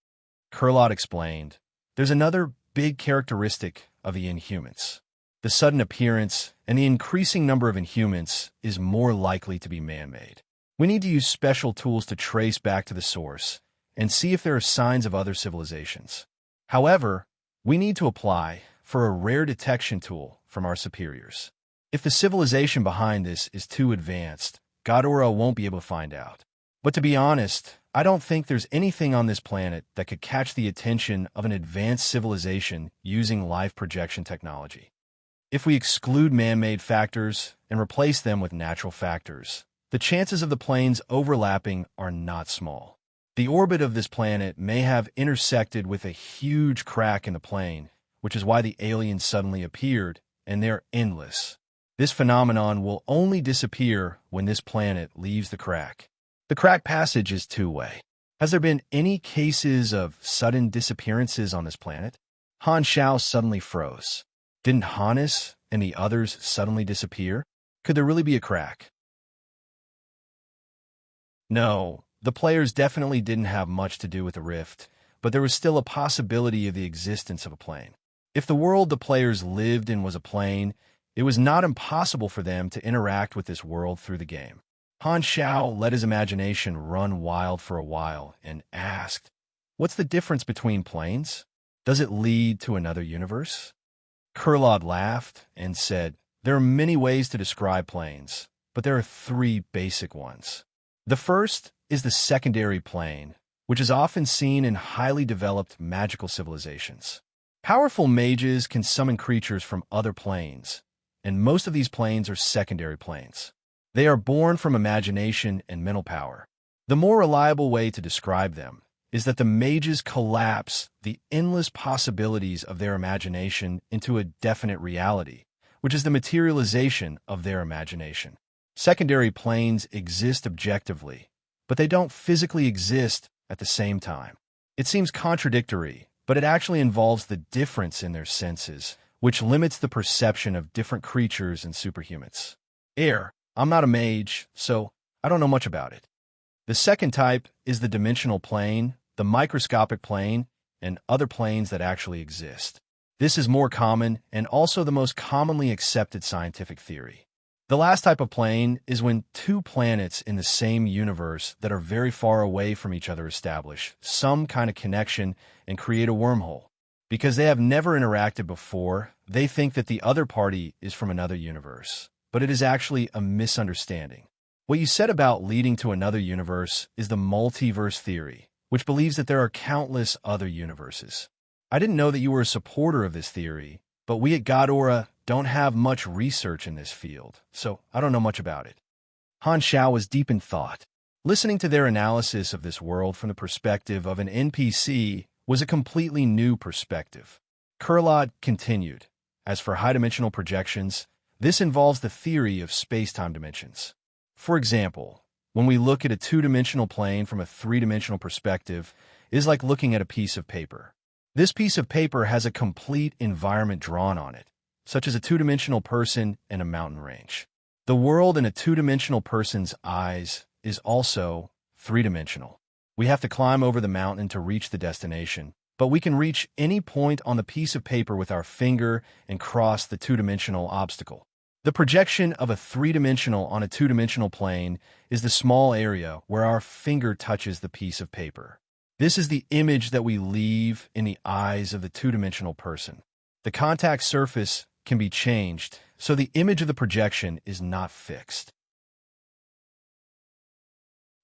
Kurlot explained, there's another big characteristic of the Inhumans. The sudden appearance and the increasing number of Inhumans is more likely to be man-made. We need to use special tools to trace back to the source and see if there are signs of other civilizations. However, we need to apply for a rare detection tool from our superiors. If the civilization behind this is too advanced, Ghidorah won't be able to find out. But to be honest, I don't think there's anything on this planet that could catch the attention of an advanced civilization using life projection technology. If we exclude man-made factors and replace them with natural factors, the chances of the planes overlapping are not small. The orbit of this planet may have intersected with a huge crack in the plane, which is why the aliens suddenly appeared, and they're endless. This phenomenon will only disappear when this planet leaves the crack. The crack passage is two-way. Has there been any cases of sudden disappearances on this planet? Han Shao suddenly froze. Didn't Hannes and the others suddenly disappear? Could there really be a crack? No, the players definitely didn't have much to do with the rift, but there was still a possibility of the existence of a plane. If the world the players lived in was a plane, it was not impossible for them to interact with this world through the game. Han Shao let his imagination run wild for a while and asked, what's the difference between planes? Does it lead to another universe? Kurlot laughed and said, there are many ways to describe planes, but there are 3 basic ones. The first is the secondary plane, which is often seen in highly developed magical civilizations. Powerful mages can summon creatures from other planes, and most of these planes are secondary planes. They are born from imagination and mental power. The more reliable way to describe them is that the mages collapse the endless possibilities of their imagination into a definite reality, which is the materialization of their imagination. Secondary planes exist objectively, but they don't physically exist at the same time. It seems contradictory, but it actually involves the difference in their senses, which limits the perception of different creatures and superhumans. I'm not a mage, so I don't know much about it. The second type is the dimensional plane, the microscopic plane, and other planes that actually exist. This is more common and also the most commonly accepted scientific theory. The last type of plane is when 2 planets in the same universe that are very far away from each other establish some kind of connection and create a wormhole. Because they have never interacted before, they think that the other party is from another universe. But it is actually a misunderstanding. What you said about leading to another universe is the multiverse theory, which believes that there are countless other universes. I didn't know that you were a supporter of this theory, but we at Ghidorah don't have much research in this field, so I don't know much about it. Han Shao was deep in thought. Listening to their analysis of this world from the perspective of an NPC was a completely new perspective. Kurlot continued, as for high-dimensional projections, this involves the theory of space-time dimensions. For example, when we look at a 2-dimensional plane from a 3-dimensional perspective, it is like looking at a piece of paper. This piece of paper has a complete environment drawn on it, such as a 2-dimensional person and a mountain range. The world in a 2-dimensional person's eyes is also 3-dimensional. We have to climb over the mountain to reach the destination, but we can reach any point on the piece of paper with our finger and cross the 2-dimensional obstacle. The projection of a 3-dimensional on a 2-dimensional plane is the small area where our finger touches the piece of paper. This is the image that we leave in the eyes of the 2-dimensional person. The contact surface can be changed, so the image of the projection is not fixed.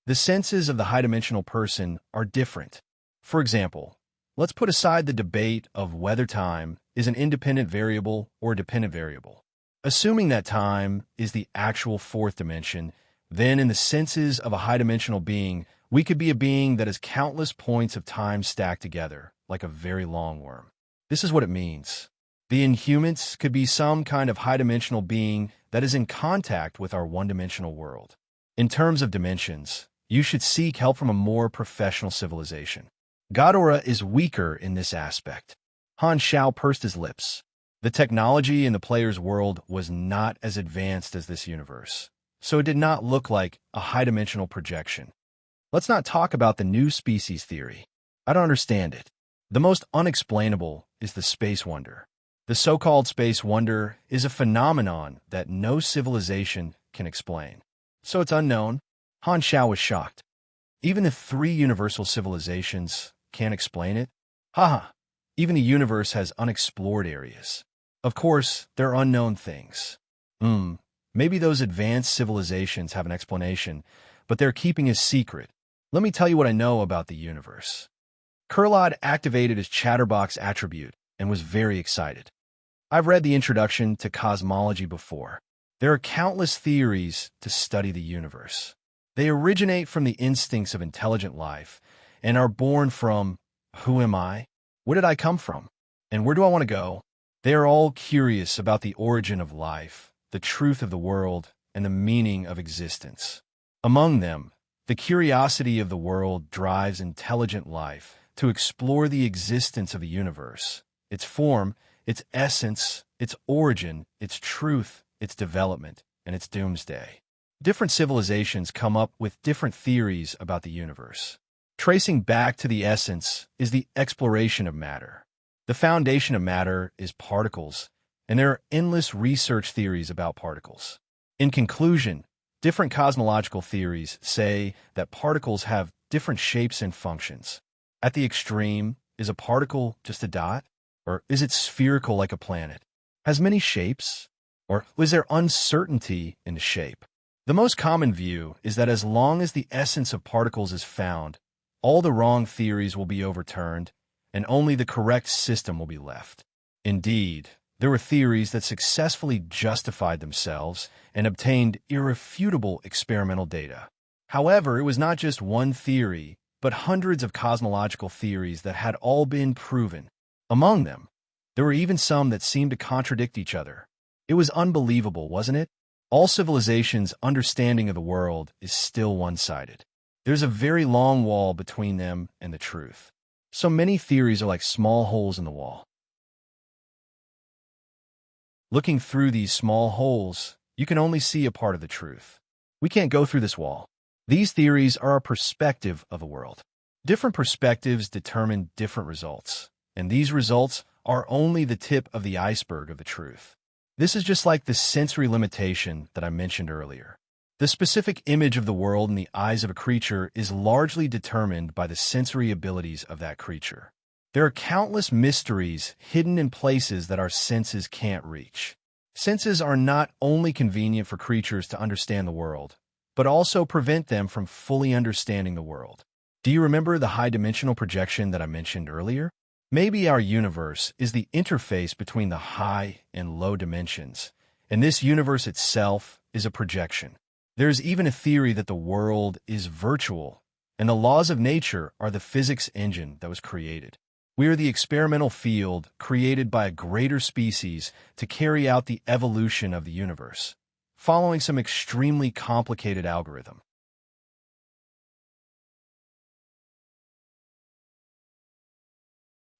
The senses of the high-dimensional person are different. For example, let's put aside the debate of whether time is an independent variable or a dependent variable. Assuming that time is the actual 4th dimension, then in the senses of a high-dimensional being, we could be a being that has countless points of time stacked together, like a very long worm. This is what it means. The Inhumans could be some kind of high-dimensional being that is in contact with our 1-dimensional world. In terms of dimensions, you should seek help from a more professional civilization. Godora is weaker in this aspect. Han Xiao pursed his lips. The technology in the player's world was not as advanced as this universe, so it did not look like a high-dimensional projection. Let's not talk about the new species theory. I don't understand it. The most unexplainable is the space wonder. The so-called space wonder is a phenomenon that no civilization can explain. So it's unknown. Han Xiao was shocked. Even if 3 universal civilizations can't explain it? Haha, even the universe has unexplored areas. Of course, there are unknown things. Maybe those advanced civilizations have an explanation, but they're keeping a secret. Let me tell you what I know about the universe. Kurlod activated his Chatterbox attribute and was very excited. I've read the introduction to cosmology before. There are countless theories to study the universe. They originate from the instincts of intelligent life and are born from, who am I? Where did I come from? And where do I want to go? They are all curious about the origin of life, the truth of the world, and the meaning of existence. Among them, the curiosity of the world drives intelligent life to explore the existence of the universe, its form, its essence, its origin, its truth, its development, and its doomsday. Different civilizations come up with different theories about the universe. Tracing back to the essence is the exploration of matter. The foundation of matter is particles, and there are endless research theories about particles. In conclusion, different cosmological theories say that particles have different shapes and functions. At the extreme, is a particle just a dot? Or is it spherical like a planet? Has many shapes? Or is there uncertainty in the shape? The most common view is that as long as the essence of particles is found, all the wrong theories will be overturned, and only the correct system will be left. Indeed, there were theories that successfully justified themselves and obtained irrefutable experimental data. However, it was not just one theory, but hundreds of cosmological theories that had all been proven. Among them, there were even some that seemed to contradict each other. It was unbelievable, wasn't it? All civilizations' understanding of the world is still one-sided. There's a very long wall between them and the truth. So many theories are like small holes in the wall. Looking through these small holes, you can only see a part of the truth. We can't go through this wall. These theories are a perspective of the world. Different perspectives determine different results, and these results are only the tip of the iceberg of the truth. This is just like the sensory limitation that I mentioned earlier. The specific image of the world in the eyes of a creature is largely determined by the sensory abilities of that creature. There are countless mysteries hidden in places that our senses can't reach. Senses are not only convenient for creatures to understand the world, but also prevent them from fully understanding the world. Do you remember the high-dimensional projection that I mentioned earlier? Maybe our universe is the interface between the high and low dimensions, and this universe itself is a projection. There's even a theory that the world is virtual, and the laws of nature are the physics engine that was created. We are the experimental field created by a greater species to carry out the evolution of the universe, following some extremely complicated algorithm.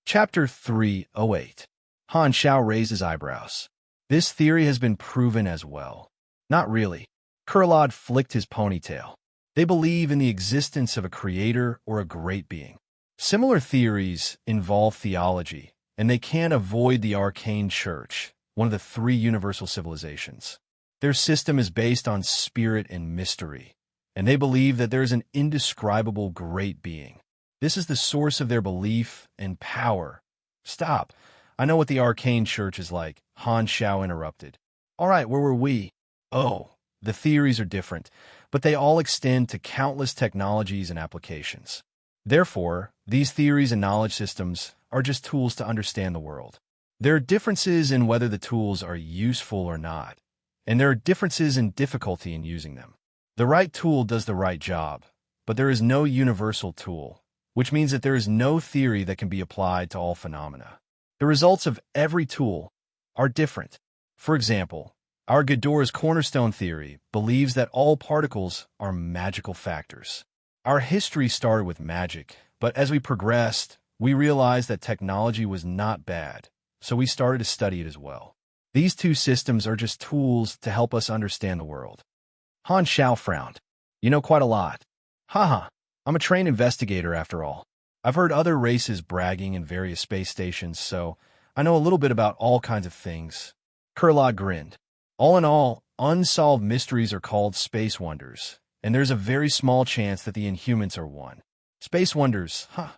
Chapter 308. Han Xiao raised his eyebrows. This theory has been proven as well. Not really. Kurlod flicked his ponytail. They believe in the existence of a creator or a great being. Similar theories involve theology, and they can't avoid the arcane church, one of the 3 universal civilizations. Their system is based on spirit and mystery, and they believe that there is an indescribable great being. This is the source of their belief and power. Stop. I know what the arcane church is like, Han Xiao interrupted. All right, where were we? Oh, the theories are different, but they all extend to countless technologies and applications. Therefore, these theories and knowledge systems are just tools to understand the world. There are differences in whether the tools are useful or not, and there are differences in difficulty in using them. The right tool does the right job, but there is no universal tool, which means that there is no theory that can be applied to all phenomena. The results of every tool are different. For example, our Godora's cornerstone theory believes that all particles are magical factors. Our history started with magic, but as we progressed, we realized that technology was not bad, so we started to study it as well. These two systems are just tools to help us understand the world. Han Xiao frowned. You know quite a lot. Haha, I'm a trained investigator after all. I've heard other races bragging in various space stations, so I know a little bit about all kinds of things. Kurlog grinned. All in all, unsolved mysteries are called space wonders, and there's a very small chance that the Inhumans are one. Space wonders, huh?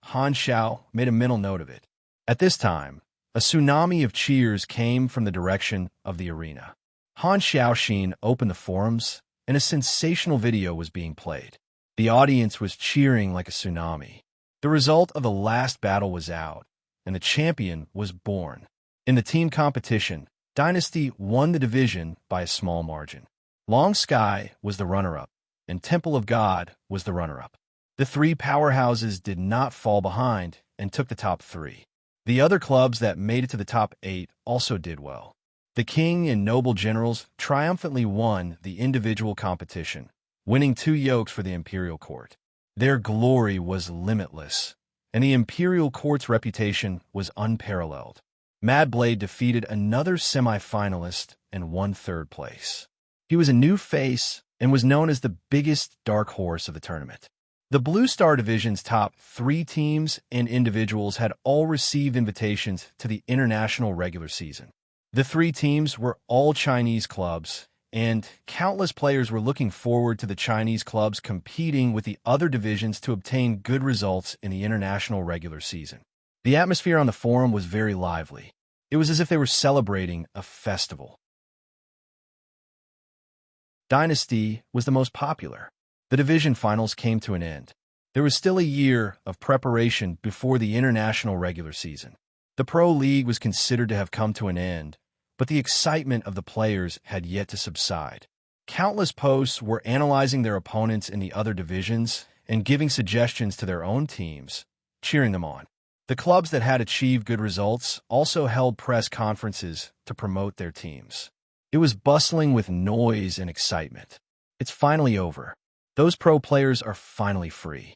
Han Xiao made a mental note of it. At this time, a tsunami of cheers came from the direction of the arena. Han Xiaoxin opened the forums, and a sensational video was being played. The audience was cheering like a tsunami. The result of the last battle was out, and the champion was born. In the team competition, Dynasty won the division by a small margin. Long Sky was the runner-up, and Temple of God was the runner-up. The three powerhouses did not fall behind and took the top 3. The other clubs that made it to the top 8 also did well. The king and noble generals triumphantly won the individual competition, winning 2 yokes for the imperial court. Their glory was limitless, and the imperial court's reputation was unparalleled. Mad Blade defeated another semi-finalist and won 3rd place. He was a new face and was known as the biggest dark horse of the tournament. The Blue Star Division's top 3 teams and individuals had all received invitations to the international regular season. The 3 teams were all Chinese clubs, and countless players were looking forward to the Chinese clubs competing with the other divisions to obtain good results in the international regular season. The atmosphere on the forum was very lively. It was as if they were celebrating a festival. Dynasty was the most popular. The division finals came to an end. There was still a year of preparation before the international regular season. The Pro League was considered to have come to an end, but the excitement of the players had yet to subside. Countless posts were analyzing their opponents in the other divisions and giving suggestions to their own teams, cheering them on. The clubs that had achieved good results also held press conferences to promote their teams. It was bustling with noise and excitement. It's finally over. Those pro players are finally free.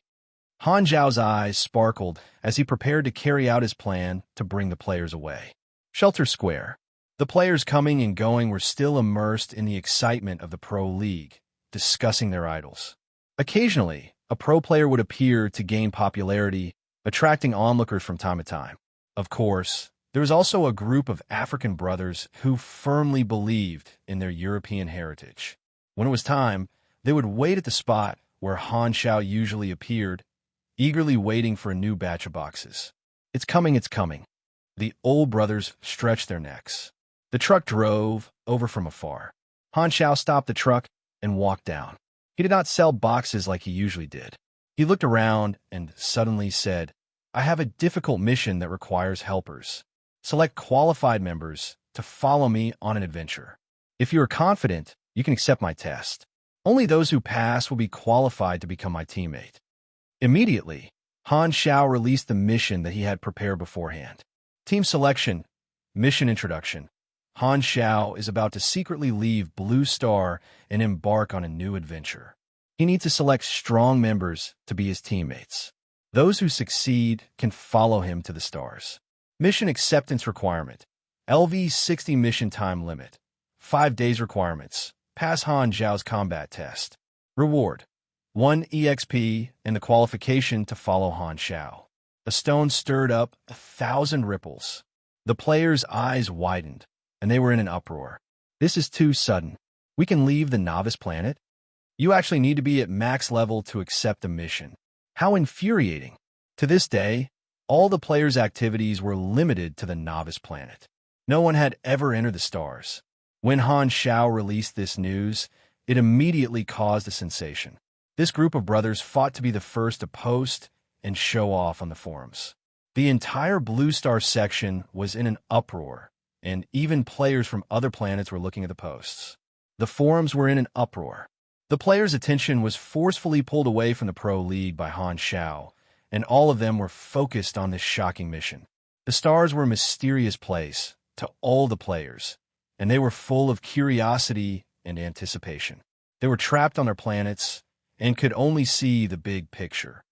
Han Zhao's eyes sparkled as he prepared to carry out his plan to bring the players away. Shelter Square. The players coming and going were still immersed in the excitement of the Pro League, discussing their idols. Occasionally, a pro player would appear to gain popularity, attracting onlookers from time to time. Of course, there was also a group of African brothers who firmly believed in their European heritage. When it was time, they would wait at the spot where Han Xiao usually appeared, eagerly waiting for a new batch of boxes. It's coming, it's coming. The old brothers stretched their necks. The truck drove over from afar. Han Xiao stopped the truck and walked down. He did not sell boxes like he usually did. He looked around and suddenly said, I have a difficult mission that requires helpers. Select qualified members to follow me on an adventure. If you are confident, you can accept my test. Only those who pass will be qualified to become my teammate. Immediately, Han Xiao released the mission that he had prepared beforehand. Team selection, mission introduction. Han Xiao is about to secretly leave Blue Star and embark on a new adventure. He needs to select strong members to be his teammates. Those who succeed can follow him to the stars. Mission acceptance requirement. LV60 mission time limit. 5 days requirements. Pass Han Zhao's combat test. Reward. 1 EXP and the qualification to follow Han Xiao. A stone stirred up 1,000 ripples. The players' eyes widened, and they were in an uproar. This is too sudden. We can leave the novice planet? You actually need to be at max level to accept the mission. How infuriating. To this day, all the players' activities were limited to the novice planet. No one had ever entered the stars. When Han Xiao released this news, it immediately caused a sensation. This group of brothers fought to be the first to post and show off on the forums. The entire Blue Star section was in an uproar, and even players from other planets were looking at the posts. The forums were in an uproar. The players' attention was forcefully pulled away from the Pro League by Han Xiao, and all of them were focused on this shocking mission. The stars were a mysterious place to all the players, and they were full of curiosity and anticipation. They were trapped on their planets, and could only see the big picture.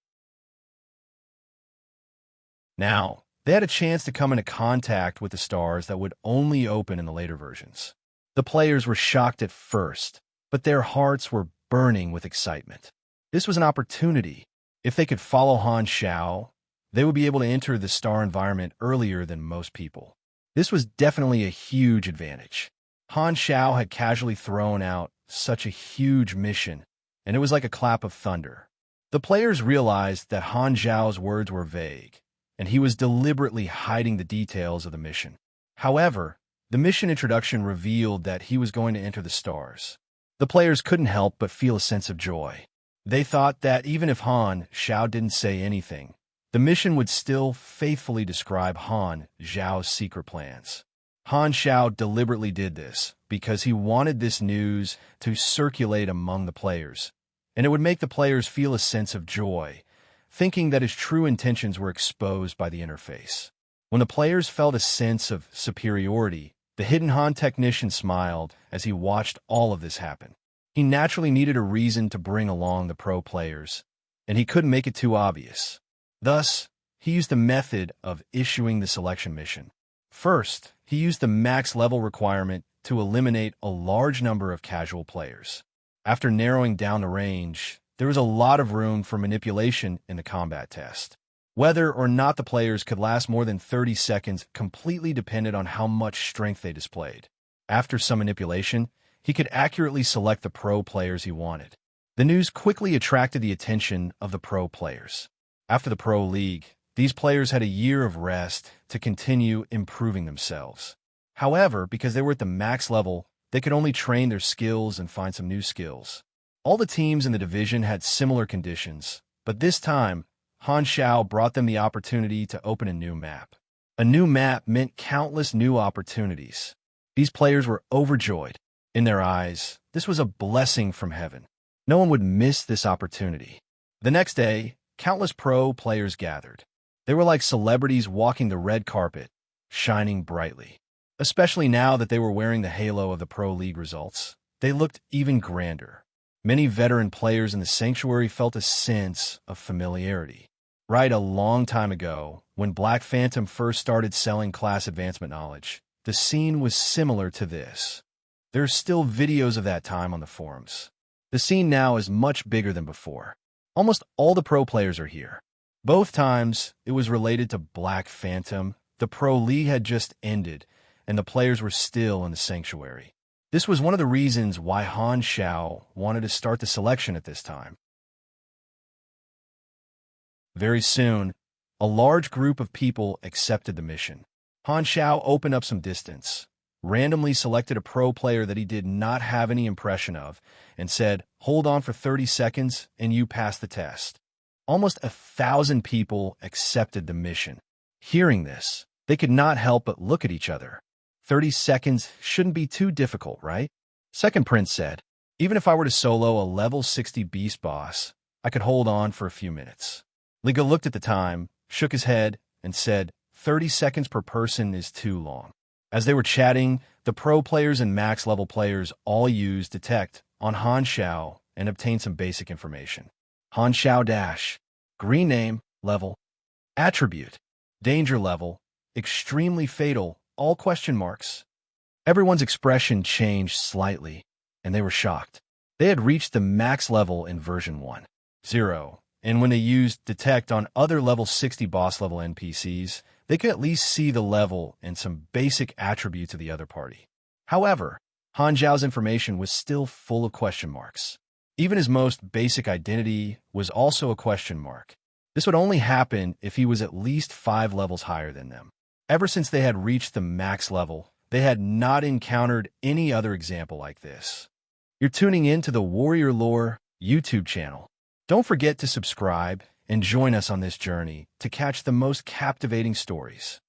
Now, they had a chance to come into contact with the stars that would only open in the later versions. The players were shocked at first, but their hearts were burning with excitement. This was an opportunity. If they could follow Han Xiao, they would be able to enter the star environment earlier than most people. This was definitely a huge advantage. Han Xiao had casually thrown out such a huge mission, and it was like a clap of thunder. The players realized that Han Xiao's words were vague, and he was deliberately hiding the details of the mission. However, the mission introduction revealed that he was going to enter the stars. The players couldn't help but feel a sense of joy. They thought that even if Han Xiao didn't say anything, the mission would still faithfully describe Han Xiao's secret plans. Han Xiao deliberately did this because he wanted this news to circulate among the players, and it would make the players feel a sense of joy, thinking that his true intentions were exposed by the interface. When the players felt a sense of superiority, the hidden Han technician smiled as he watched all of this happen. He naturally needed a reason to bring along the pro players, and he couldn't make it too obvious. Thus, he used the method of issuing the selection mission. First, he used the max level requirement to eliminate a large number of casual players. After narrowing down the range, there was a lot of room for manipulation in the combat test. Whether or not the players could last more than 30 seconds completely depended on how much strength they displayed. After some manipulation, he could accurately select the pro players he wanted. The news quickly attracted the attention of the pro players. After the Pro League, these players had a year of rest to continue improving themselves. However, because they were at the max level, they could only train their skills and find some new skills. All the teams in the division had similar conditions, but this time, Han Xiao brought them the opportunity to open a new map. A new map meant countless new opportunities. These players were overjoyed. In their eyes, this was a blessing from heaven. No one would miss this opportunity. The next day, countless pro players gathered. They were like celebrities walking the red carpet, shining brightly. Especially now that they were wearing the halo of the Pro League results, they looked even grander. Many veteran players in the sanctuary felt a sense of familiarity. Right, a long time ago, when Black Phantom first started selling class advancement knowledge, the scene was similar to this. There are still videos of that time on the forums. The scene now is much bigger than before. Almost all the pro players are here. Both times, it was related to Black Phantom. The Pro League had just ended, and the players were still in the sanctuary. This was one of the reasons why Han Xiao wanted to start the selection at this time. Very soon, a large group of people accepted the mission. Han Xiao opened up some distance, randomly selected a pro player that he did not have any impression of, and said, "Hold on for 30 seconds and you pass the test." Almost 1,000 people accepted the mission. Hearing this, they could not help but look at each other. 30 seconds shouldn't be too difficult, right? Second Prince said, "Even if I were to solo a level 60 beast boss, I could hold on for a few minutes." Liga looked at the time, shook his head, and said, 30 seconds per person is too long. As they were chatting, the pro players and max level players all used Detect on Han Xiao and obtained some basic information. Han Xiao dash, green name, level, attribute, danger level, extremely fatal, all question marks. Everyone's expression changed slightly, and they were shocked. They had reached the max level in version 1.0, and when they used Detect on other level 60 boss level NPCs, they could at least see the level and some basic attributes of the other party. However, Han Xiao's information was still full of question marks. Even his most basic identity was also a question mark. This would only happen if he was at least 5 levels higher than them. Ever since they had reached the max level, they had not encountered any other example like this. You're tuning in to the Warrior Lore YouTube channel. Don't forget to subscribe and join us on this journey to catch the most captivating stories.